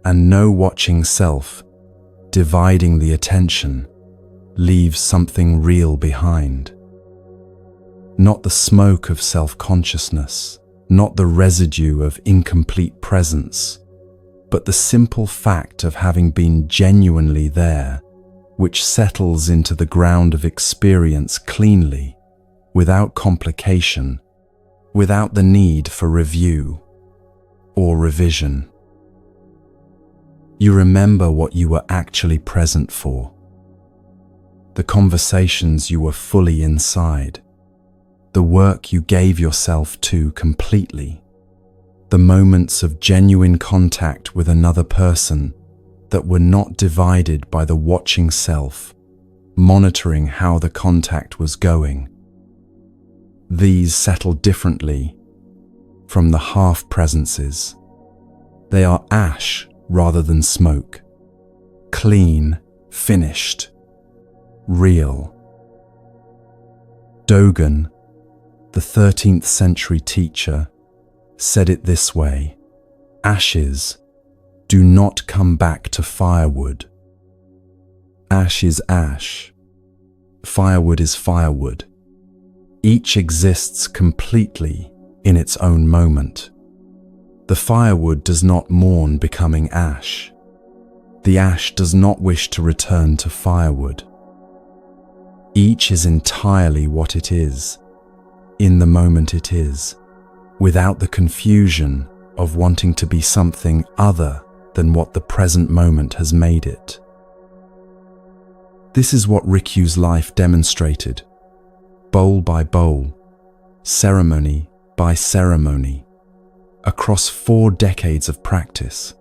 and no watching self, dividing the attention, leaves something real behind. Not the smoke of self-consciousness, not the residue of incomplete presence, but the simple fact of having been genuinely there, which settles into the ground of experience cleanly, without complication, without the need for review or revision. You remember what you were actually present for, the conversations you were fully inside, the work you gave yourself to completely, the moments of genuine contact with another person that were not divided by the watching self, monitoring how the contact was going. These settle differently from the half-presences. They are ash rather than smoke, clean, finished, real. Dogen, the 13th century teacher, said it this way: ashes do not come back to firewood. Ash is ash. Firewood is firewood. Each exists completely in its own moment. The firewood does not mourn becoming ash. The ash does not wish to return to firewood. Each is entirely what it is, in the moment it is, without the confusion of wanting to be something other than what the present moment has made it. This is what Rikyu's life demonstrated, bowl by bowl, ceremony by ceremony, across 4 decades of practice.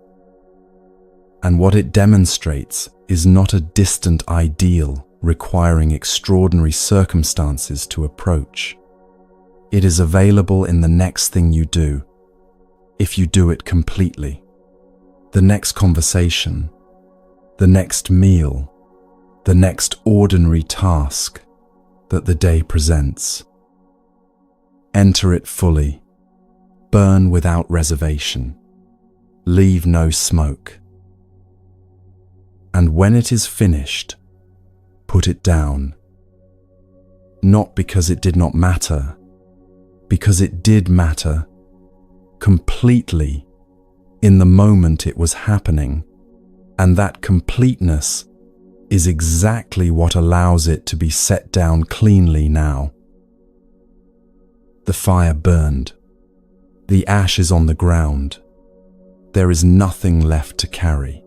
And what it demonstrates is not a distant ideal requiring extraordinary circumstances to approach. It is available in the next thing you do, if you do it completely. The next conversation, the next meal, the next ordinary task that the day presents. Enter it fully, burn without reservation, leave no smoke. And when it is finished, put it down. Not because it did not matter, because it did matter completely in the moment it was happening, and that completeness is exactly what allows it to be set down cleanly now. The fire burned. The ash is on the ground. There is nothing left to carry.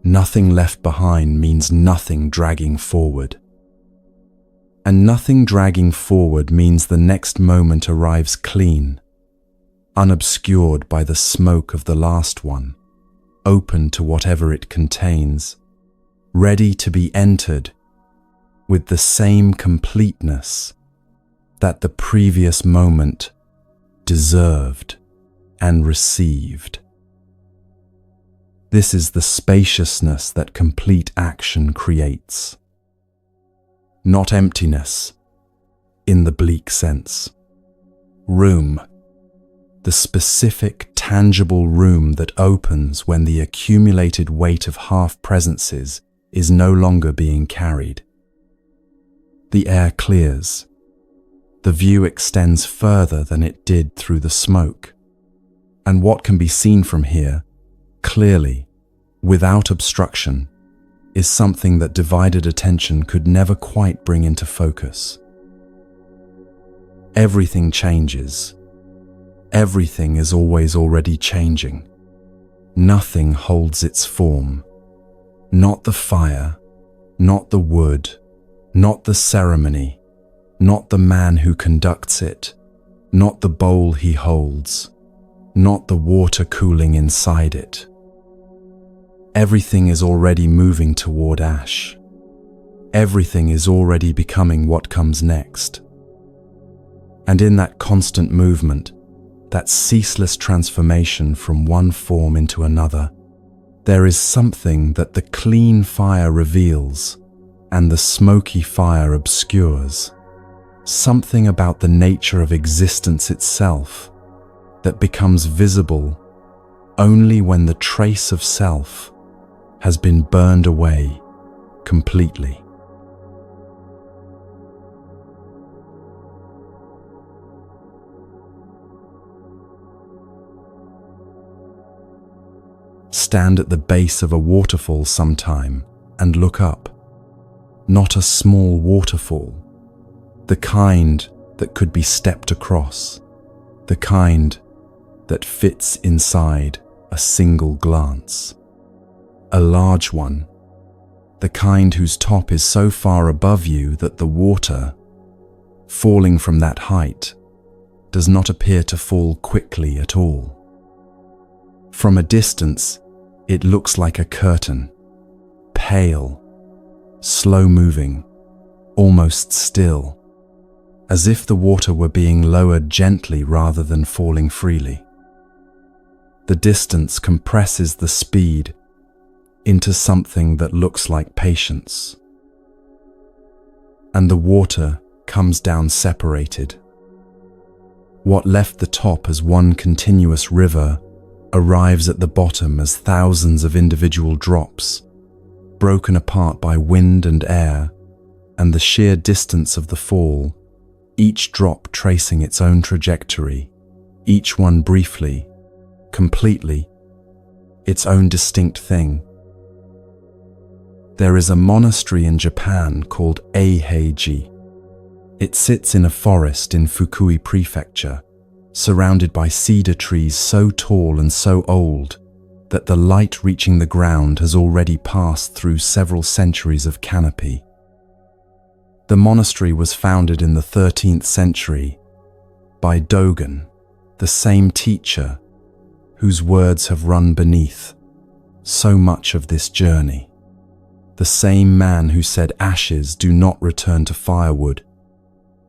Nothing left behind means nothing dragging forward. And nothing dragging forward means the next moment arrives clean, unobscured by the smoke of the last one, open to whatever it contains, ready to be entered with the same completeness that the previous moment deserved and received. This is the spaciousness that complete action creates. Not emptiness, in the bleak sense. Room, the specific, tangible room that opens when the accumulated weight of half-presences is no longer being carried. The air clears. The view extends further than it did through the smoke. And what can be seen from here, clearly, without obstruction, is something that divided attention could never quite bring into focus. Everything changes. Everything is always already changing. Nothing holds its form. Not the fire, not the wood, not the ceremony, not the man who conducts it, not the bowl he holds, not the water cooling inside it. Everything is already moving toward ash. Everything is already becoming what comes next. And in that constant movement, that ceaseless transformation from one form into another, there is something that the clean fire reveals and the smoky fire obscures. Something about the nature of existence itself that becomes visible only when the trace of self has been burned away completely. Stand at the base of a waterfall sometime and look up. Not a small waterfall, the kind that could be stepped across, the kind that fits inside a single glance. A large one, the kind whose top is so far above you that the water, falling from that height, does not appear to fall quickly at all. From a distance, it looks like a curtain, pale, slow-moving, almost still, as if the water were being lowered gently rather than falling freely. The distance compresses the speed into something that looks like patience, and the water comes down separated. What left the top as one continuous river arrives at the bottom as thousands of individual drops, broken apart by wind and air and the sheer distance of the fall, each drop tracing its own trajectory, each one briefly, completely, its own distinct thing. There is a monastery in Japan called Eiheiji. It sits in a forest in Fukui Prefecture, surrounded by cedar trees so tall and so old that the light reaching the ground has already passed through several centuries of canopy. The monastery was founded in the 13th century by Dogen, the same teacher whose words have run beneath so much of this journey. The same man who said ashes do not return to firewood.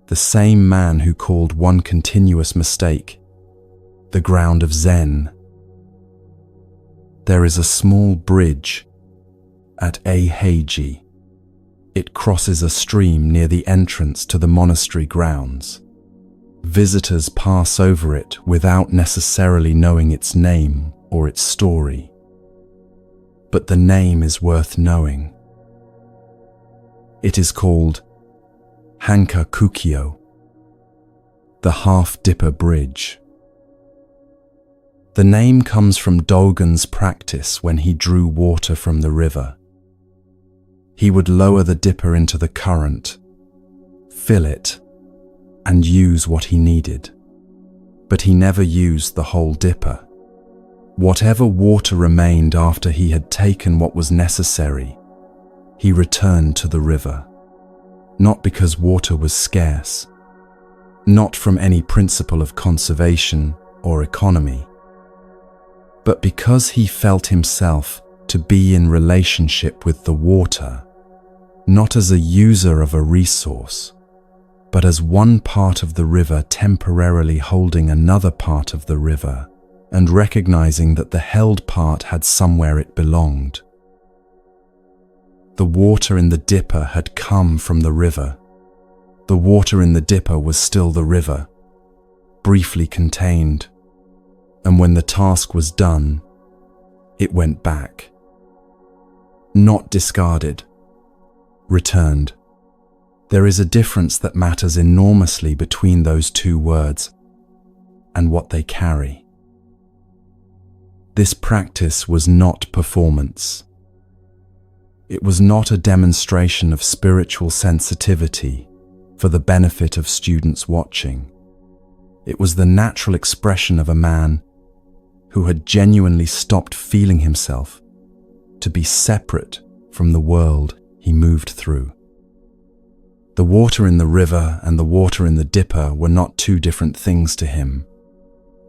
The same man who called one continuous mistake the ground of Zen. There is a small bridge at Eiheiji. It crosses a stream near the entrance to the monastery grounds. Visitors pass over it without necessarily knowing its name or its story. but the name is worth knowing. It is called Hanka Kukyo, the Half-Dipper Bridge. The name comes from Dogen's practice when he drew water from the river. He would lower the dipper into the current, fill it, and use what he needed. But he never used the whole dipper. Whatever water remained after he had taken what was necessary, he returned to the river. Not because water was scarce, not from any principle of conservation or economy, but because he felt himself to be in relationship with the water, not as a user of a resource, but as one part of the river temporarily holding another part of the river and recognizing that the held part had somewhere it belonged. The water in the dipper had come from the river. The water in the dipper was still the river, briefly contained, and when the task was done, it went back. Not discarded, returned. There is a difference that matters enormously between those two words and what they carry. This practice was not performance. It was not a demonstration of spiritual sensitivity for the benefit of students watching. It was the natural expression of a man who had genuinely stopped feeling himself to be separate from the world he moved through. The water in the river and the water in the dipper were not two different things to him.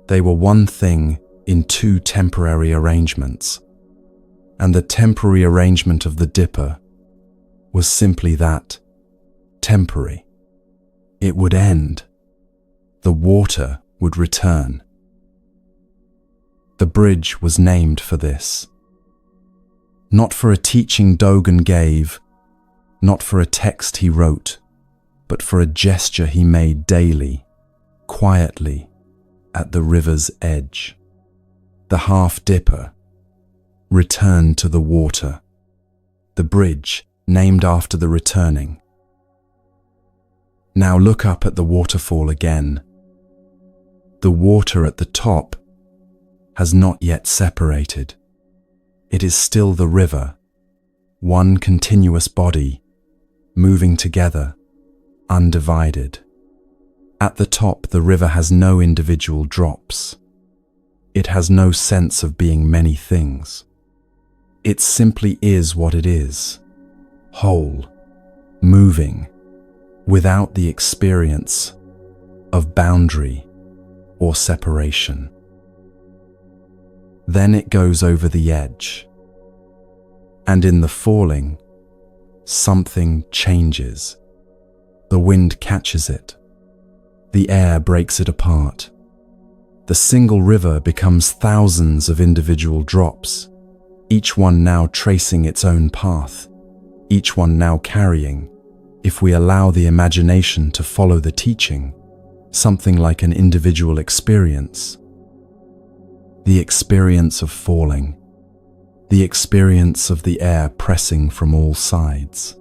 They were one thing in two temporary arrangements, and the temporary arrangement of the dipper was simply that, temporary. It would end. The water would return. The bridge was named for this. Not for a teaching Dogen gave, not for a text he wrote, but for a gesture he made daily, quietly, at the river's edge. The half-dipper returned to the water. The bridge named after the returning. Now look up at the waterfall again. The water at the top has not yet separated. It is still the river, one continuous body, moving together, undivided. At the top, the river has no individual drops. It has no sense of being many things. It simply is what it is, whole, moving, without the experience of boundary or separation. Then it goes over the edge, and in the falling, something changes. The wind catches it. The air breaks it apart. The single river becomes thousands of individual drops, each one now tracing its own path, each one now carrying, if we allow the imagination to follow the teaching, something like an individual experience. The experience of falling, the experience of the air pressing from all sides,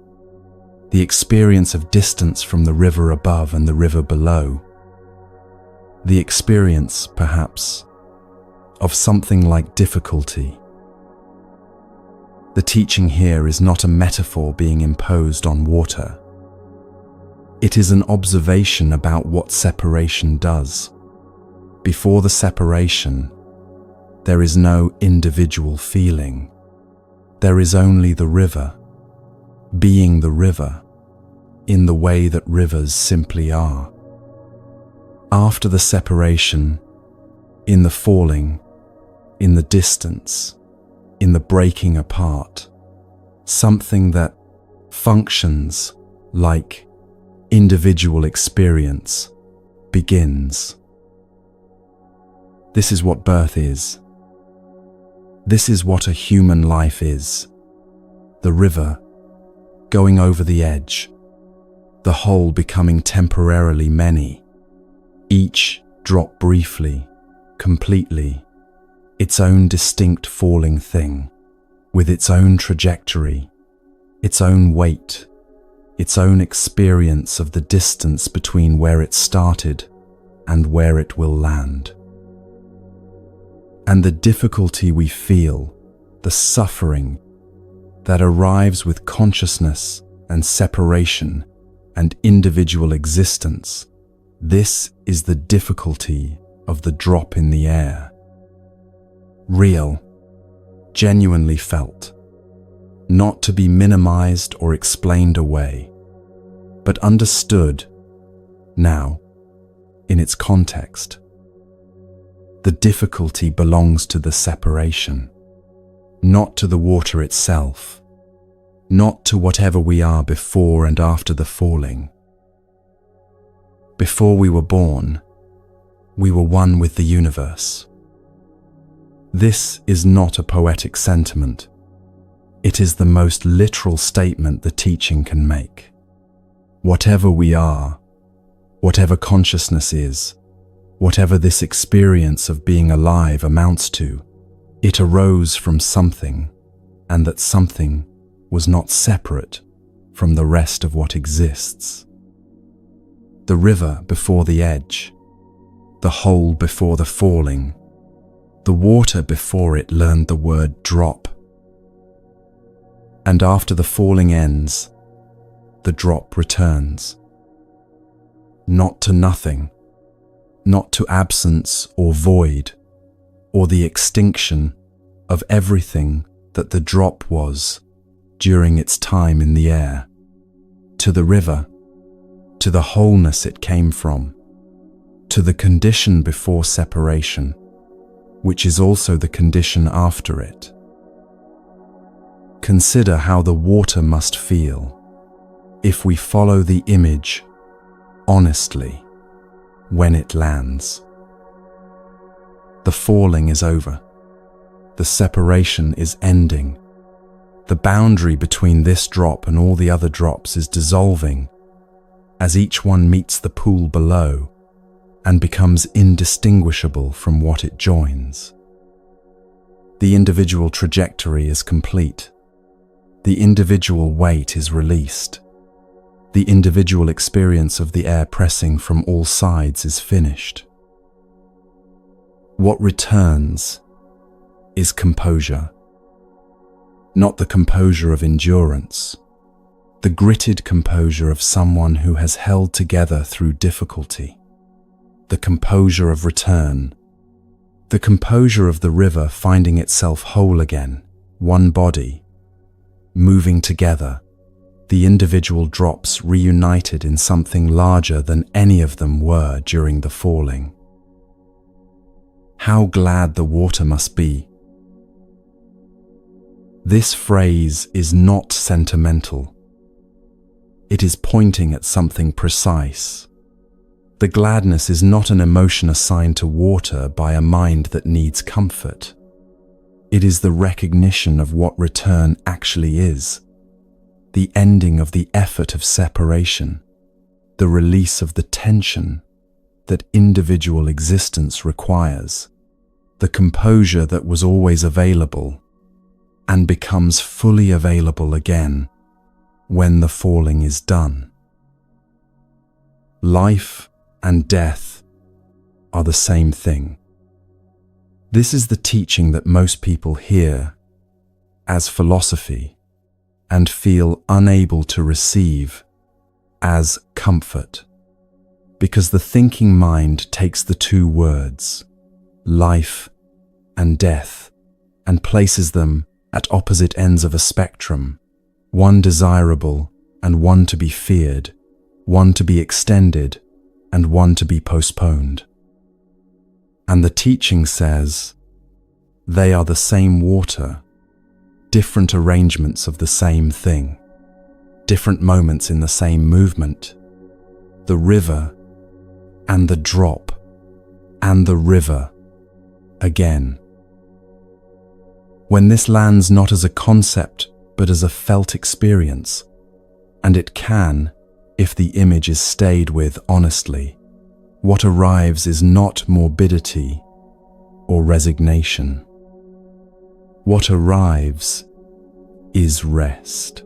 the experience of distance from the river above and the river below, the experience, perhaps, of something like difficulty. The teaching here is not a metaphor being imposed on water. It is an observation about what separation does. Before the separation, there is no individual feeling. There is only the river, being the river, in the way that rivers simply are. After the separation, in the falling, in the distance, in the breaking apart, something that functions like individual experience begins. This is what birth is. This is what a human life is. The river going over the edge, the whole becoming temporarily many, each drop briefly, completely, its own distinct falling thing. with its own trajectory, its own weight, its own experience of the distance between where it started and where it will land. And the difficulty we feel, the suffering that arrives with consciousness and separation and individual existence, this is the difficulty of the drop in the air. Real, genuinely felt, not to be minimized or explained away, but understood now in its context. The difficulty belongs to the separation, not to the water itself, not to whatever we are before and after the falling. Before we were born, we were one with the universe. This is not a poetic sentiment. It is the most literal statement the teaching can make. Whatever we are, whatever consciousness is, whatever this experience of being alive amounts to, it arose from something, and that something was not separate from the rest of what exists. The river before the edge, the hole before the falling, the water before it learned the word drop. And after the falling ends, the drop returns. Not to nothing, not to absence or void, or the extinction of everything that the drop was during its time in the air, to the river, to the wholeness it came from, to the condition before separation, which is also the condition after it. Consider how the water must feel if we follow the image honestly when it lands. The falling is over. The separation is ending. The boundary between this drop and all the other drops is dissolving as each one meets the pool below and becomes indistinguishable from what it joins. The individual trajectory is complete. The individual weight is released. The individual experience of the air pressing from all sides is finished. What returns is composure. Not the composure of endurance, the gritted composure of someone who has held together through difficulty. The composure of return, the composure of the river finding itself whole again, one body, moving together, the individual drops reunited in something larger than any of them were during the falling. How glad the water must be. This phrase is not sentimental. It is pointing at something precise. The gladness is not an emotion assigned to water by a mind that needs comfort. It is the recognition of what return actually is, the ending of the effort of separation, the release of the tension that individual existence requires, the composure that was always available and becomes fully available again when the falling is done. Life and death are the same thing. This is the teaching that most people hear as philosophy and feel unable to receive as comfort, because the thinking mind takes the two words, life and death, and places them at opposite ends of a spectrum, one desirable and one to be feared, one to be extended and one to be postponed. And the teaching says, they are the same water, different arrangements of the same thing, different moments in the same movement, the river and the drop and the river again. When this lands not as a concept but as a felt experience, and it can, if the image is stayed with honestly, what arrives is not morbidity or resignation. What arrives is rest.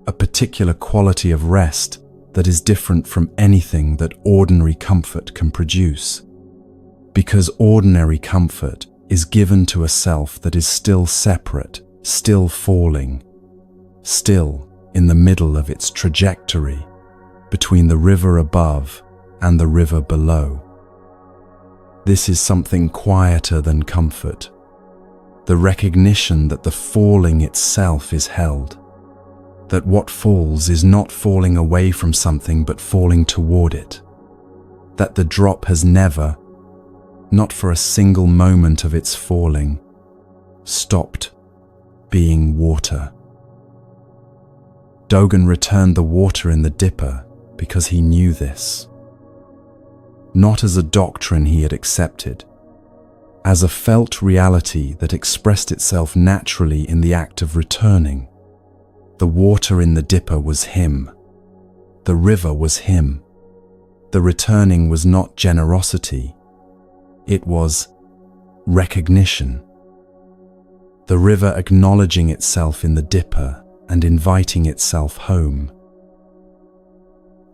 A particular quality of rest that is different from anything that ordinary comfort can produce. Because ordinary comfort is given to a self that is still separate, still falling, still in the middle of its trajectory between the river above and the river below. This is something quieter than comfort, the recognition that the falling itself is held, that what falls is not falling away from something but falling toward it, that the drop has never, not for a single moment of its falling, stopped being water. Dogen returned the water in the dipper because he knew this. Not as a doctrine he had accepted, as a felt reality that expressed itself naturally in the act of returning. The water in the dipper was him. The river was him. The returning was not generosity. It was recognition. The river acknowledging itself in the dipper and inviting itself home.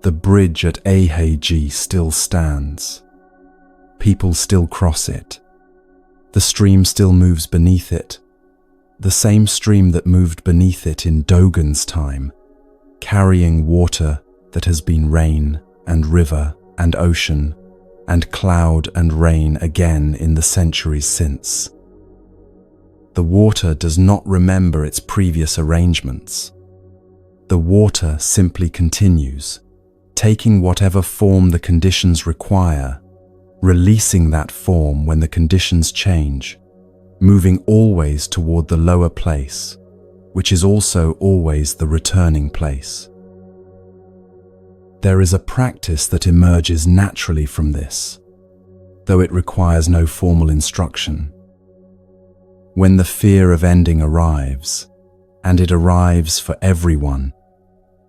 The bridge at Aheiji still stands. People still cross it. The stream still moves beneath it. The same stream that moved beneath it in Dogen's time, carrying water that has been rain and river and ocean and cloud and rain again in the centuries since. The water does not remember its previous arrangements. The water simply continues, taking whatever form the conditions require, releasing that form when the conditions change, moving always toward the lower place, which is also always the returning place. There is a practice that emerges naturally from this, though it requires no formal instruction. When the fear of ending arrives, and it arrives for everyone,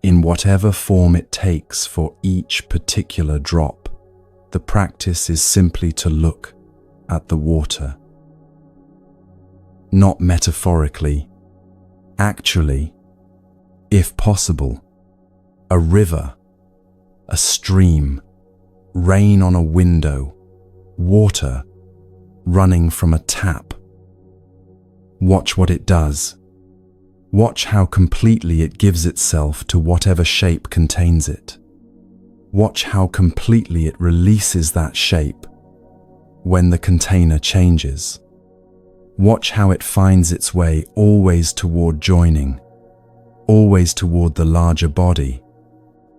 in whatever form it takes for each particular drop, the practice is simply to look at the water. Not metaphorically, actually, if possible, a river, a stream, rain on a window, water running from a tap. Watch what it does. Watch how completely it gives itself to whatever shape contains it. Watch how completely it releases that shape when the container changes. Watch how it finds its way always toward joining, always toward the larger body,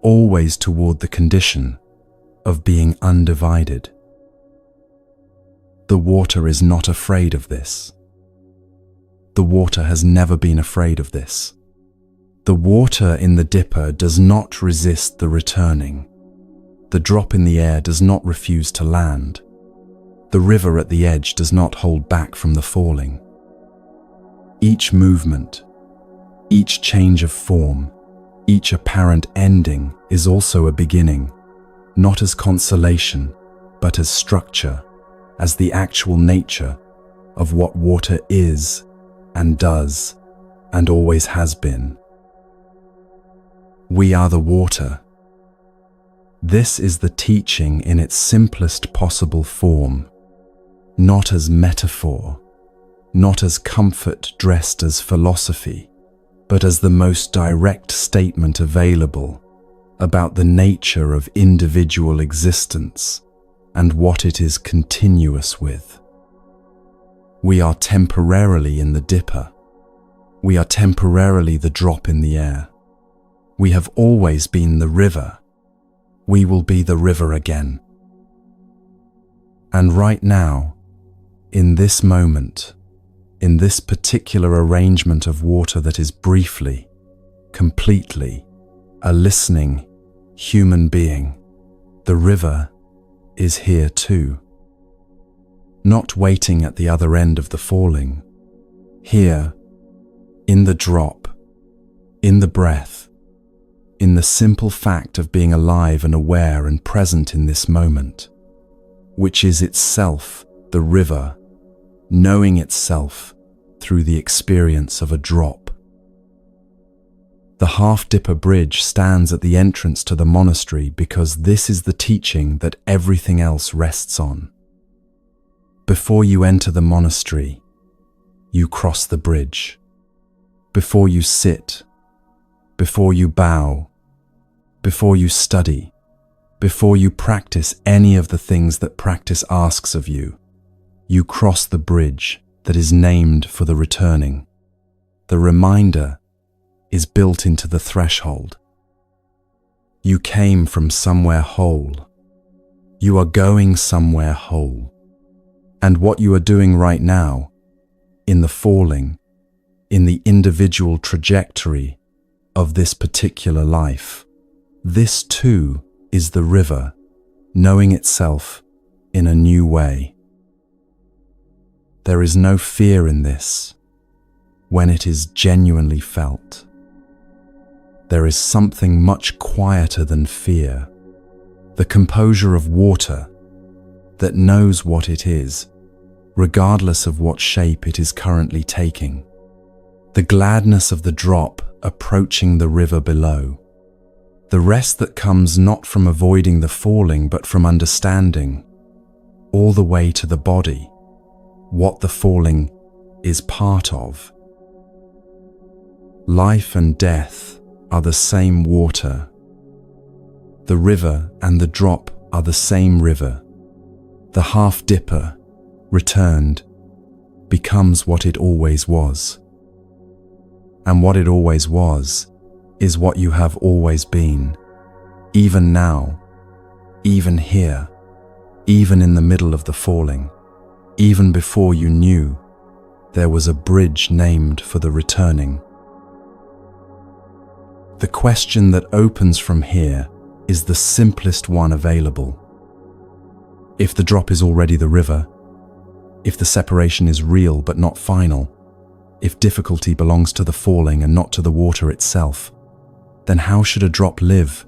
always toward the condition of being undivided. The water is not afraid of this. The water has never been afraid of this. The water in the dipper does not resist the returning. The drop in the air does not refuse to land. The river at the edge does not hold back from the falling. Each movement, each change of form, each apparent ending is also a beginning, not as consolation, but as structure, as the actual nature of what water is and does and always has been. We are the water. This is the teaching in its simplest possible form, not as metaphor, not as comfort dressed as philosophy, but as the most direct statement available about the nature of individual existence and what it is continuous with. We are temporarily in the dipper. We are temporarily the drop in the air. We have always been the river. We will be the river again. And right now, in this moment, in this particular arrangement of water that is briefly, completely, a listening human being, the river is here too. Not waiting at the other end of the falling. Here, in the drop, in the breath, in the simple fact of being alive and aware and present in this moment, which is itself the river, knowing itself through the experience of a drop, The half-dipper bridge stands at the entrance to the monastery because this is the teaching that everything else rests on. Before you enter the monastery, you cross the bridge. Before you sit, before you bow, before you study, before you practice any of the things that practice asks of you, you cross the bridge that is named for the returning. The reminder is built into the threshold. You came from somewhere whole. You are going somewhere whole. And what you are doing right now, in the falling, in the individual trajectory of this particular life, this too is the river, knowing itself in a new way. There is no fear in this when it is genuinely felt. There is something much quieter than fear, the composure of water that knows what it is, regardless of what shape it is currently taking. The gladness of the drop approaching the river below. The rest that comes not from avoiding the falling but from understanding, all the way to the body, what the falling is part of. Life and death are the same water. The river and the drop are the same river. The half-dipper, returned, becomes what it always was. And what it always was is what you have always been, even now, even here, even in the middle of the falling, even before you knew there was a bridge named for the returning. The question that opens from here is the simplest one available. If the drop is already the river, if the separation is real but not final, if difficulty belongs to the falling and not to the water itself, then how should a drop live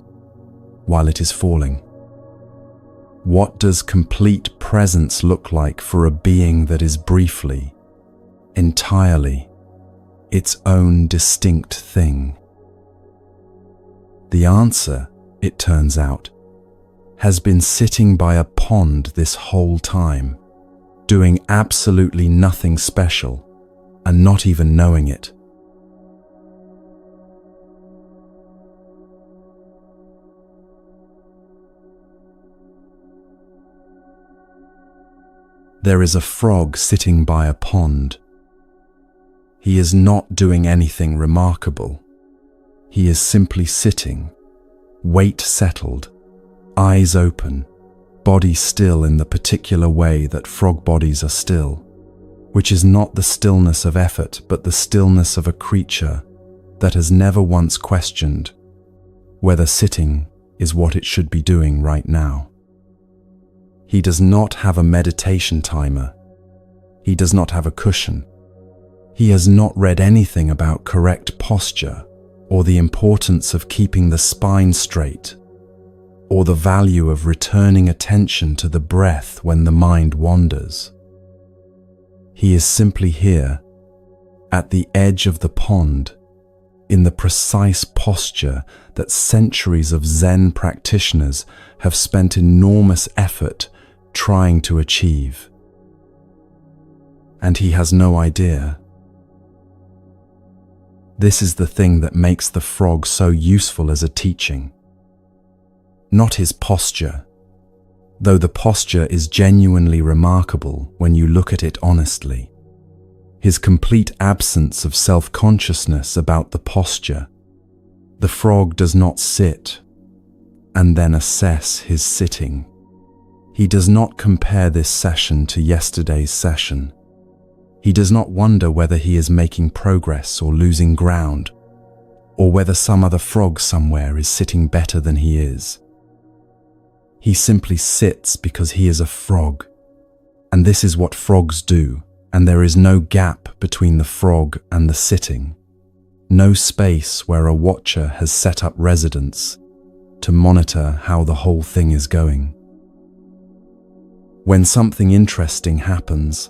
while it is falling? What does complete presence look like for a being that is briefly, entirely, its own distinct thing? The answer, it turns out, has been sitting by a pond this whole time, doing absolutely nothing special and not even knowing it. There is a frog sitting by a pond. He is not doing anything remarkable. He is simply sitting, weight settled, eyes open, body still in the particular way that frog bodies are still, which is not the stillness of effort but the stillness of a creature that has never once questioned whether sitting is what it should be doing right now. He does not have a meditation timer. He does not have a cushion. He has not read anything about correct posture or the importance of keeping the spine straight or the value of returning attention to the breath when the mind wanders. He is simply here, at the edge of the pond, in the precise posture that centuries of Zen practitioners have spent enormous effort trying to achieve. And he has no idea. This is the thing that makes the frog so useful as a teaching. Not his posture, though the posture is genuinely remarkable when you look at it honestly. His complete absence of self-consciousness about the posture. The frog does not sit and then assess his sitting. He does not compare this session to yesterday's session. He does not wonder whether he is making progress or losing ground, or whether some other frog somewhere is sitting better than he is. He simply sits because he is a frog, and this is what frogs do, and there is no gap between the frog and the sitting, no space where a watcher has set up residence to monitor how the whole thing is going. When something interesting happens,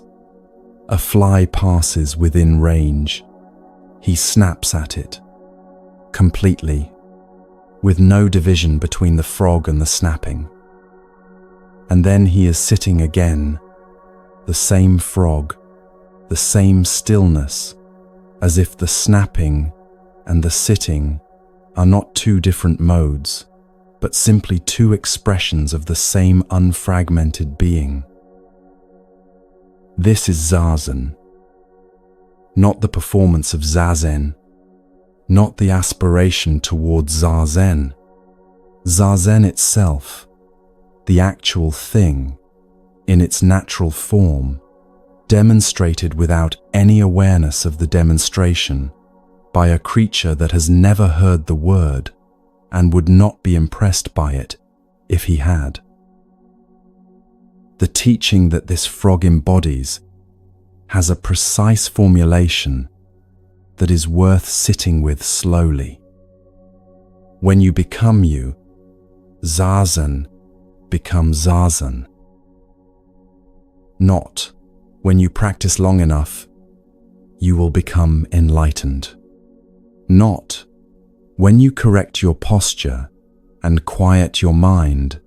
a fly passes within range. He snaps at it. completely, with no division between the frog and the snapping. And then he is sitting again, the same frog, the same stillness, as if the snapping and the sitting are not two different modes, but simply two expressions of the same unfragmented being. This is Zazen, not the performance of Zazen, not the aspiration towards Zazen. Zazen itself, the actual thing, in its natural form, demonstrated without any awareness of the demonstration by a creature that has never heard the word and would not be impressed by it if he had. The teaching that this frog embodies has a precise formulation that is worth sitting with slowly. When you become you, Zazen becomes Zazen. Not when you practice long enough, you will become enlightened. Not when you correct your posture and quiet your mind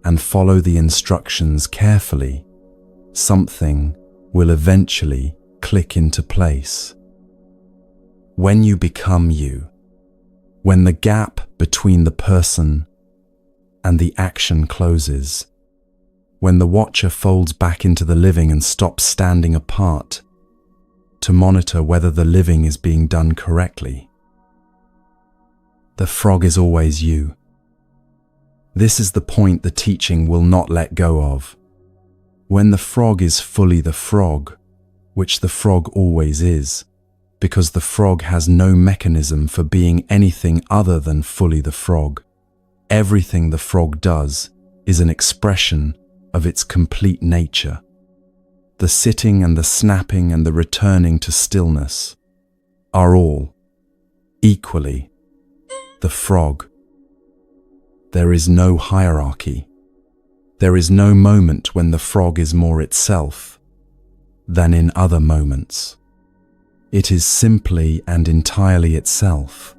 and follow the instructions carefully, something will eventually click into place. When you become you, when the gap between the person and the action closes, when the watcher folds back into the living and stops standing apart to monitor whether the living is being done correctly. The frog is always you. This is the point the teaching will not let go of. When the frog is fully the frog, which the frog always is, because the frog has no mechanism for being anything other than fully the frog. Everything the frog does is an expression of its complete nature. The sitting and the snapping and the returning to stillness are all, equally, the frog. There is no hierarchy. There is no moment when the frog is more itself than in other moments. It is simply and entirely itself,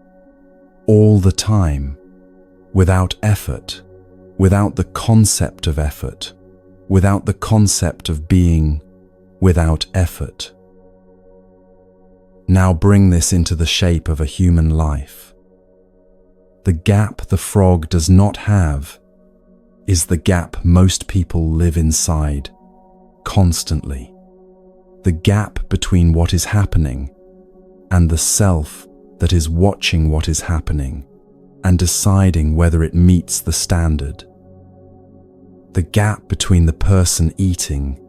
all the time, without effort, without the concept of effort, without the concept of being without effort. Now bring this into the shape of a human life. The gap the frog does not have is the gap most people live inside, constantly. The gap between what is happening and the self that is watching what is happening and deciding whether it meets the standard. The gap between the person eating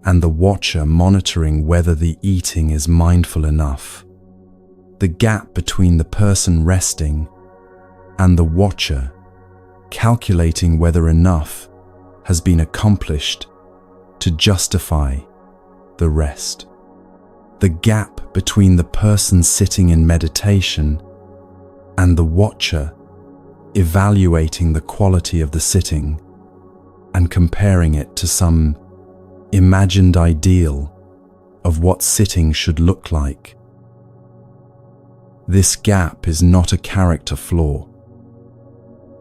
and the watcher monitoring whether the eating is mindful enough. The gap between the person resting and the watcher calculating whether enough has been accomplished to justify the rest. The gap between the person sitting in meditation and the watcher evaluating the quality of the sitting and comparing it to some imagined ideal of what sitting should look like. This gap is not a character flaw.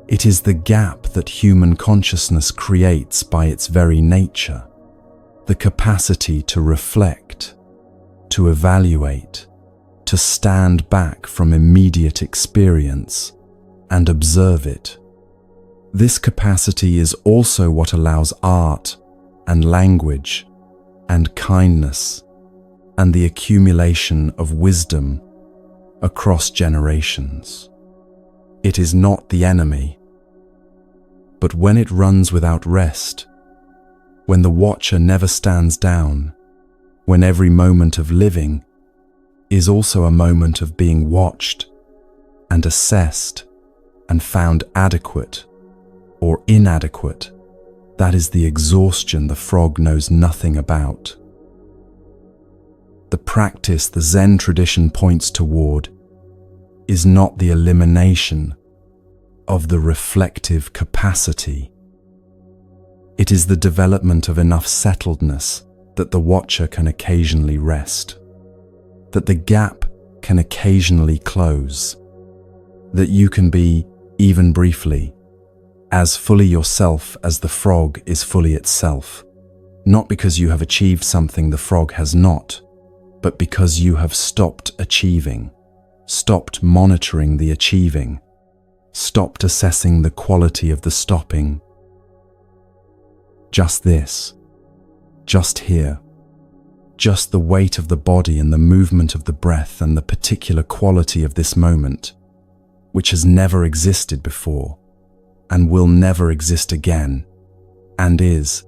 It is the gap that human consciousness creates by its very nature, the capacity to reflect, to evaluate, to stand back from immediate experience and observe it. This capacity is also what allows art and language and kindness and the accumulation of wisdom across generations. It is not the enemy, but when it runs without rest, when the watcher never stands down, when every moment of living is also a moment of being watched and assessed and found adequate or inadequate, that is the exhaustion the frog knows nothing about. The practice the Zen tradition points toward is not the elimination of the reflective capacity. It is the development of enough settledness that the watcher can occasionally rest, that the gap can occasionally close, that you can be, even briefly, as fully yourself as the frog is fully itself, not because you have achieved something the frog has not, but because you have stopped achieving, stopped monitoring the achieving, stopped assessing the quality of the stopping. Just this, just here, just the weight of the body and the movement of the breath and the particular quality of this moment, which has never existed before and will never exist again, and is,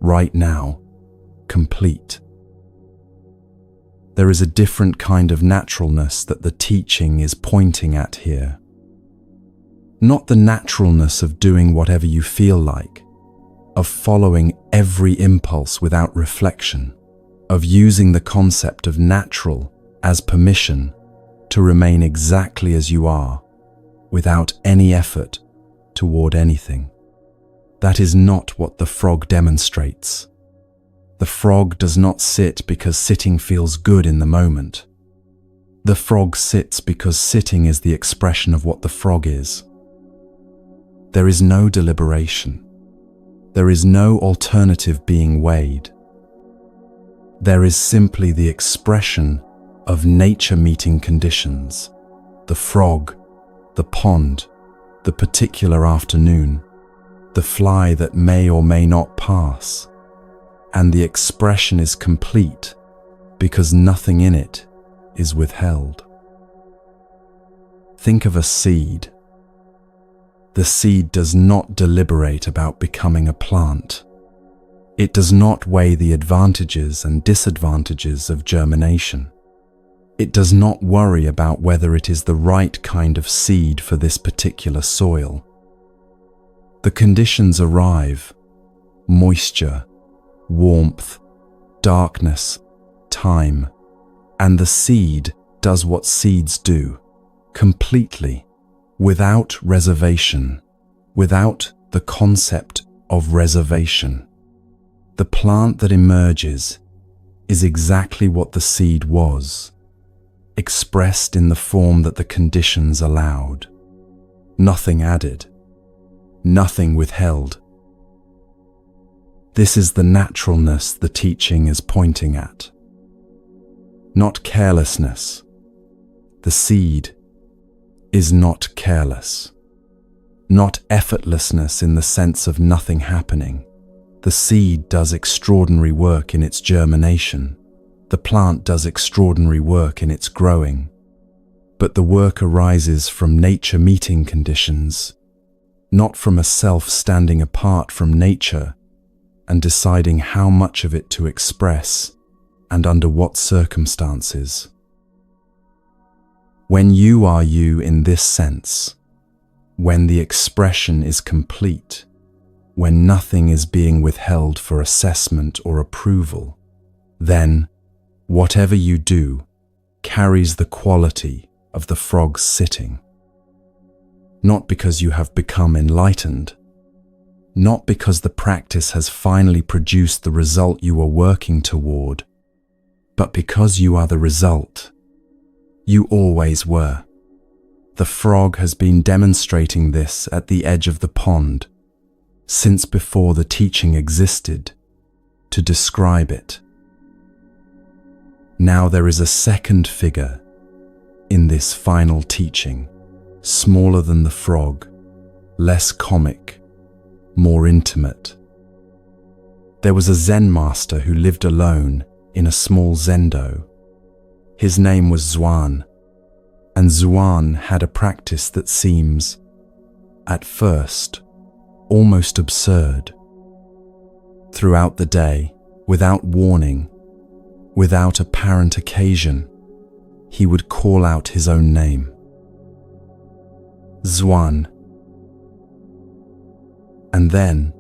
right now, complete. There is a different kind of naturalness that the teaching is pointing at here. Not the naturalness of doing whatever you feel like, of following every impulse without reflection, of using the concept of natural as permission to remain exactly as you are, without any effort toward anything. That is not what the frog demonstrates. The frog does not sit because sitting feels good in the moment. The frog sits because sitting is the expression of what the frog is. There is no deliberation. There is no alternative being weighed. There is simply the expression of nature meeting conditions, the frog, the pond, the particular afternoon, the fly that may or may not pass, and the expression is complete because nothing in it is withheld. Think of a seed. The seed does not deliberate about becoming a plant. It does not weigh the advantages and disadvantages of germination. It does not worry about whether it is the right kind of seed for this particular soil. The conditions arrive: moisture, warmth, darkness, time, and the seed does what seeds do, completely, without reservation, without the concept of reservation. The plant that emerges is exactly what the seed was, expressed in the form that the conditions allowed. Nothing added, nothing withheld. This is the naturalness the teaching is pointing at. Not carelessness. The seed is not careless. Not effortlessness in the sense of nothing happening. The seed does extraordinary work in its germination. The plant does extraordinary work in its growing. But the work arises from nature meeting conditions, not from a self standing apart from nature and deciding how much of it to express and under what circumstances. When you are you in this sense, when the expression is complete, when nothing is being withheld for assessment or approval, then whatever you do carries the quality of the frog's sitting. Not because you have become enlightened, not because the practice has finally produced the result you are working toward, but because you are the result. You always were. The frog has been demonstrating this at the edge of the pond since before the teaching existed to describe it. Now there is a second figure in this final teaching, smaller than the frog, less comic, more intimate. There was a Zen master who lived alone in a small zendo. His name was Zhuan, and Zhuan had a practice that seems, at first, almost absurd. Throughout the day, without warning, without apparent occasion, he would call out his own name. Zhuan. And then,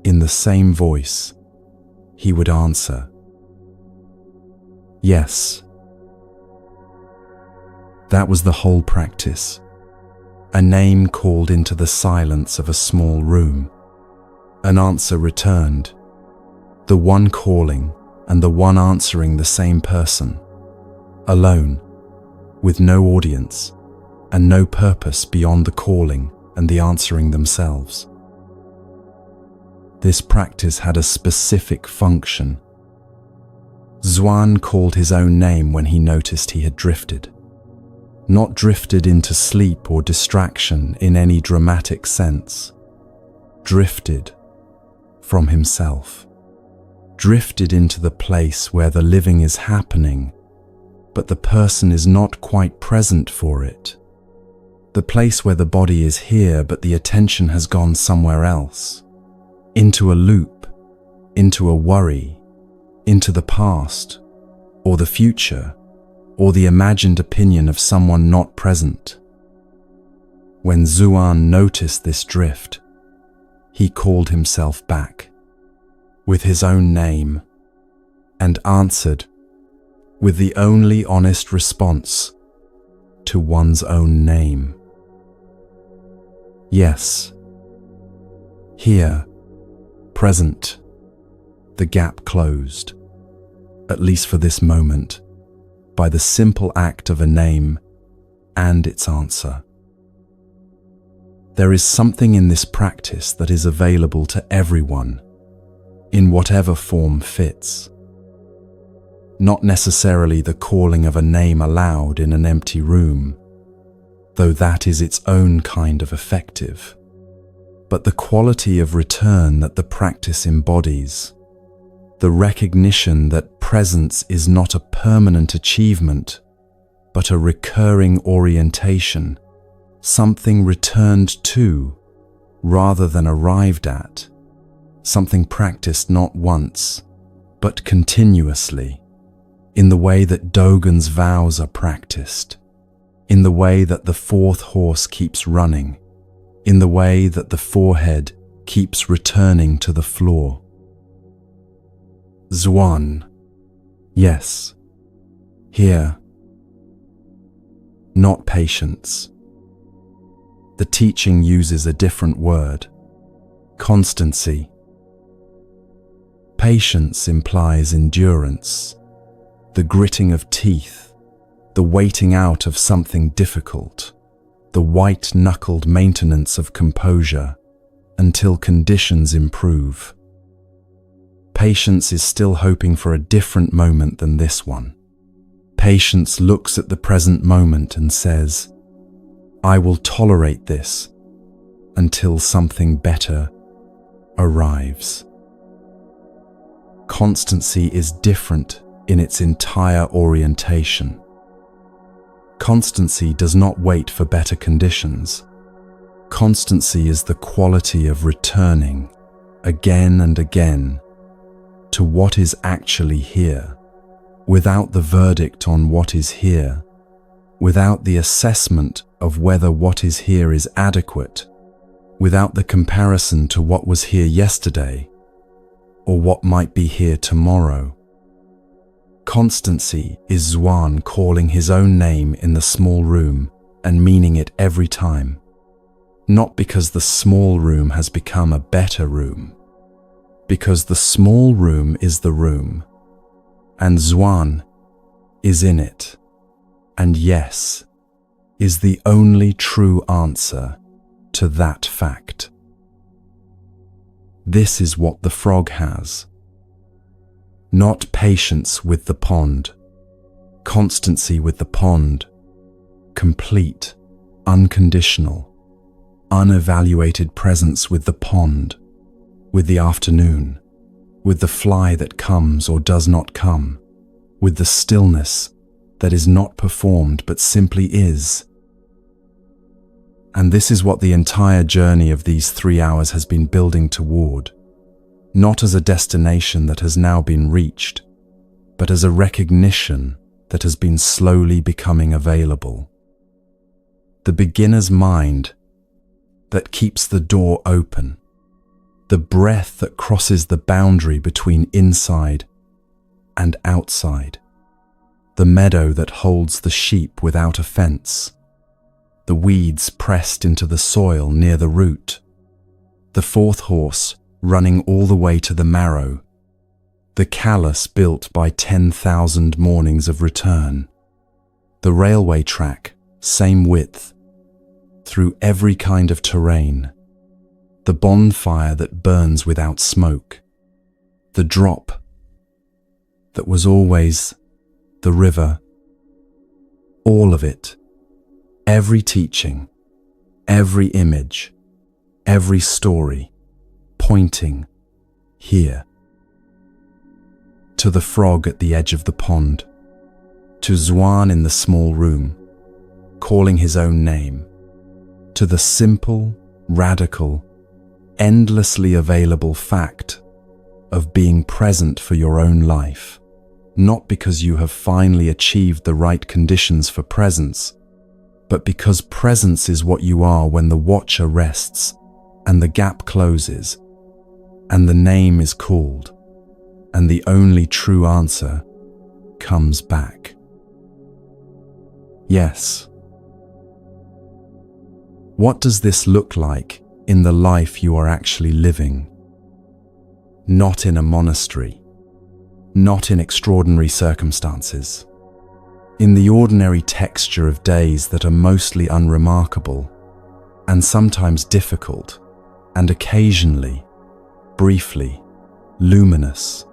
in the same voice, he would answer, yes. That was the whole practice. A name called into the silence of a small room. An answer returned. The one calling and the one answering the same person. Alone, with no audience, and no purpose beyond the calling and the answering themselves. This practice had a specific function. Xuan called his own name when he noticed he had drifted. Not drifted into sleep or distraction in any dramatic sense. Drifted from himself. Drifted into the place where the living is happening, but the person is not quite present for it. The place where the body is here, but the attention has gone somewhere else. Into a loop, into a worry, into the past, or the future, or the imagined opinion of someone not present. When Xuan noticed this drift, he called himself back, with his own name, and answered with the only honest response to one's own name. Yes, here, present, the gap closed, at least for this moment, by the simple act of a name and its answer. There is something in this practice that is available to everyone, in whatever form fits. Not necessarily the calling of a name aloud in an empty room, though that is its own kind of effective, but the quality of return that the practice embodies, the recognition that presence is not a permanent achievement, but a recurring orientation, something returned to rather than arrived at, something practiced not once, but continuously, in the way that Dogen's vows are practiced, in the way that the fourth horse keeps running, in the way that the forehead keeps returning to the floor. Xuan, yes, here, not patience. The teaching uses a different word, constancy. Patience implies endurance, the gritting of teeth, the waiting out of something difficult, the white-knuckled maintenance of composure until conditions improve. Patience is still hoping for a different moment than this one. Patience looks at the present moment and says, I will tolerate this until something better arrives. Constancy is different in its entire orientation. Constancy does not wait for better conditions. Constancy is the quality of returning again and again to what is actually here, without the verdict on what is here, without the assessment of whether what is here is adequate, without the comparison to what was here yesterday or what might be here tomorrow. Constancy is Xuan calling his own name in the small room and meaning it every time, not because the small room has become a better room, because the small room is the room, and Xuan is in it, and yes is the only true answer to that fact. This is what the frog has. Not patience with the pond, constancy with the pond, complete, unconditional, unevaluated presence with the pond, with the afternoon, with the fly that comes or does not come, with the stillness that is not performed but simply is. And this is what the entire journey of these 3 hours has been building toward, not as a destination that has now been reached, but as a recognition that has been slowly becoming available. The beginner's mind that keeps the door open, the breath that crosses the boundary between inside and outside, the meadow that holds the sheep without a fence, the weeds pressed into the soil near the root, the fourth horse running all the way to the marrow, the callus built by 10,000 mornings of return, the railway track, same width, through every kind of terrain, the bonfire that burns without smoke, the drop that was always the river, all of it, every teaching, every image, every story, pointing here. To the frog at the edge of the pond, to Zwan in the small room, calling his own name, to the simple, radical, endlessly available fact of being present for your own life, not because you have finally achieved the right conditions for presence, but because presence is what you are when the watcher rests and the gap closes and the name is called and the only true answer comes back. Yes. What does this look like in the life you are actually living? Not in a monastery, not in extraordinary circumstances, in the ordinary texture of days that are mostly unremarkable and sometimes difficult and occasionally, briefly, luminous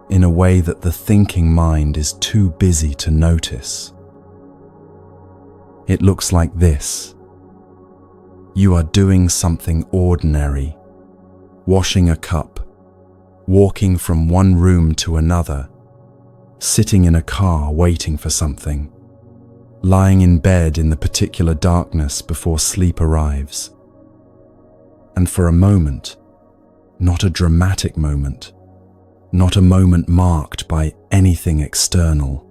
in a way that the thinking mind is too busy to notice. It looks like this. You are doing something ordinary, washing a cup, walking from one room to another, sitting in a car waiting for something, lying in bed in the particular darkness before sleep arrives. And for a moment, not a dramatic moment, not a moment marked by anything external,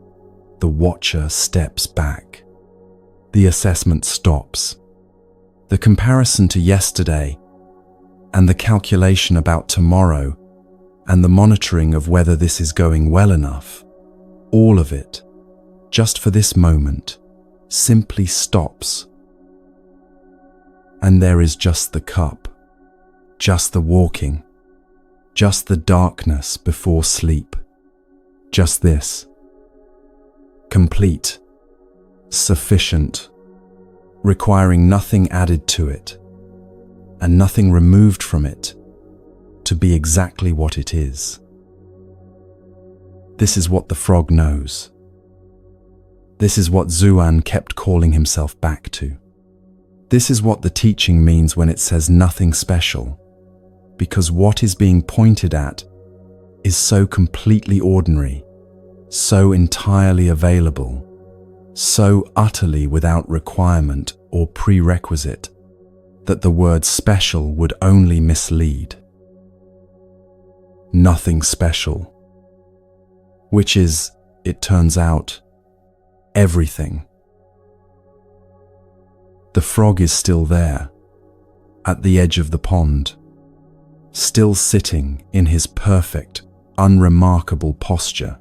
the watcher steps back. The assessment stops. The comparison to yesterday and the calculation about tomorrow and the monitoring of whether this is going well enough, all of it, just for this moment, simply stops. And there is just the cup, just the walking, just the darkness before sleep, just this. Complete, sufficient, requiring nothing added to it and nothing removed from it to be exactly what it is. This is what the frog knows. This is what Zuan kept calling himself back to. This is what the teaching means when it says nothing special, because what is being pointed at is so completely ordinary, so entirely available, so utterly without requirement or prerequisite that the word special would only mislead. Nothing special, which is, it turns out, everything. The frog is still there, at the edge of the pond, still sitting in his perfect, unremarkable posture,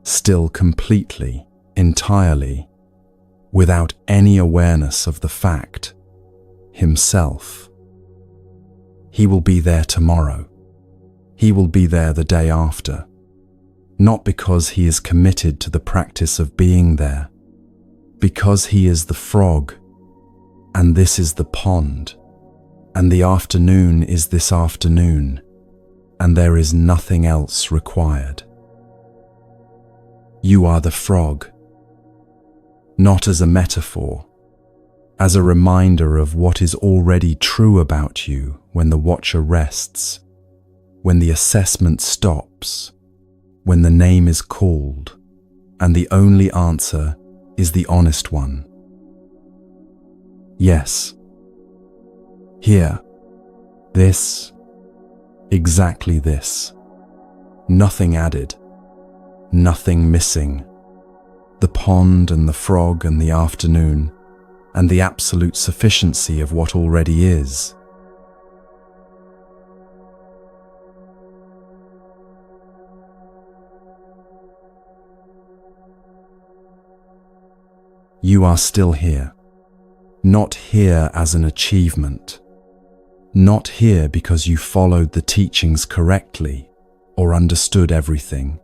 still completely, entirely, without any awareness of the fact, himself. He will be there tomorrow. He will be there the day after, not because he is committed to the practice of being there, because he is the frog, and this is the pond, and the afternoon is this afternoon, and there is nothing else required. You are the frog, not as a metaphor, as a reminder of what is already true about you when the watcher rests, when the assessment stops, when the name is called, and the only answer is the honest one. Yes. Here. This. Exactly this. Nothing added. Nothing missing. The pond and the frog and the afternoon, and the absolute sufficiency of what already is. You are still here, not here as an achievement, not here because you followed the teachings correctly or understood everything,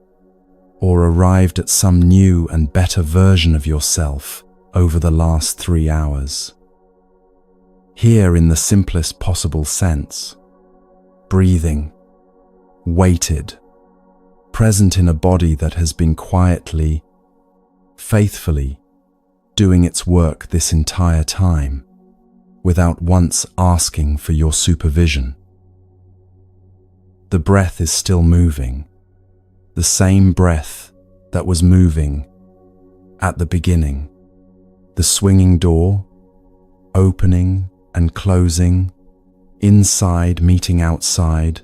or arrived at some new and better version of yourself over the last 3 hours. here in the simplest possible sense. Breathing, weighted, present in a body that has been quietly, faithfully doing its work this entire time, without once asking for your supervision. The breath is still moving, the same breath that was moving at the beginning. The swinging door, opening and closing, inside meeting outside,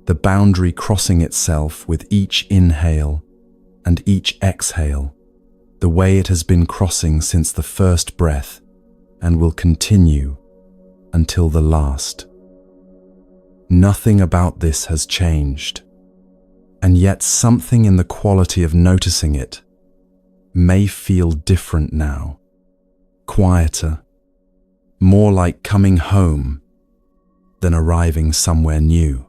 the boundary crossing itself with each inhale and each exhale, the way it has been crossing since the first breath and will continue until the last. Nothing about this has changed, and yet something in the quality of noticing it may feel different now, quieter, more like coming home than arriving somewhere new.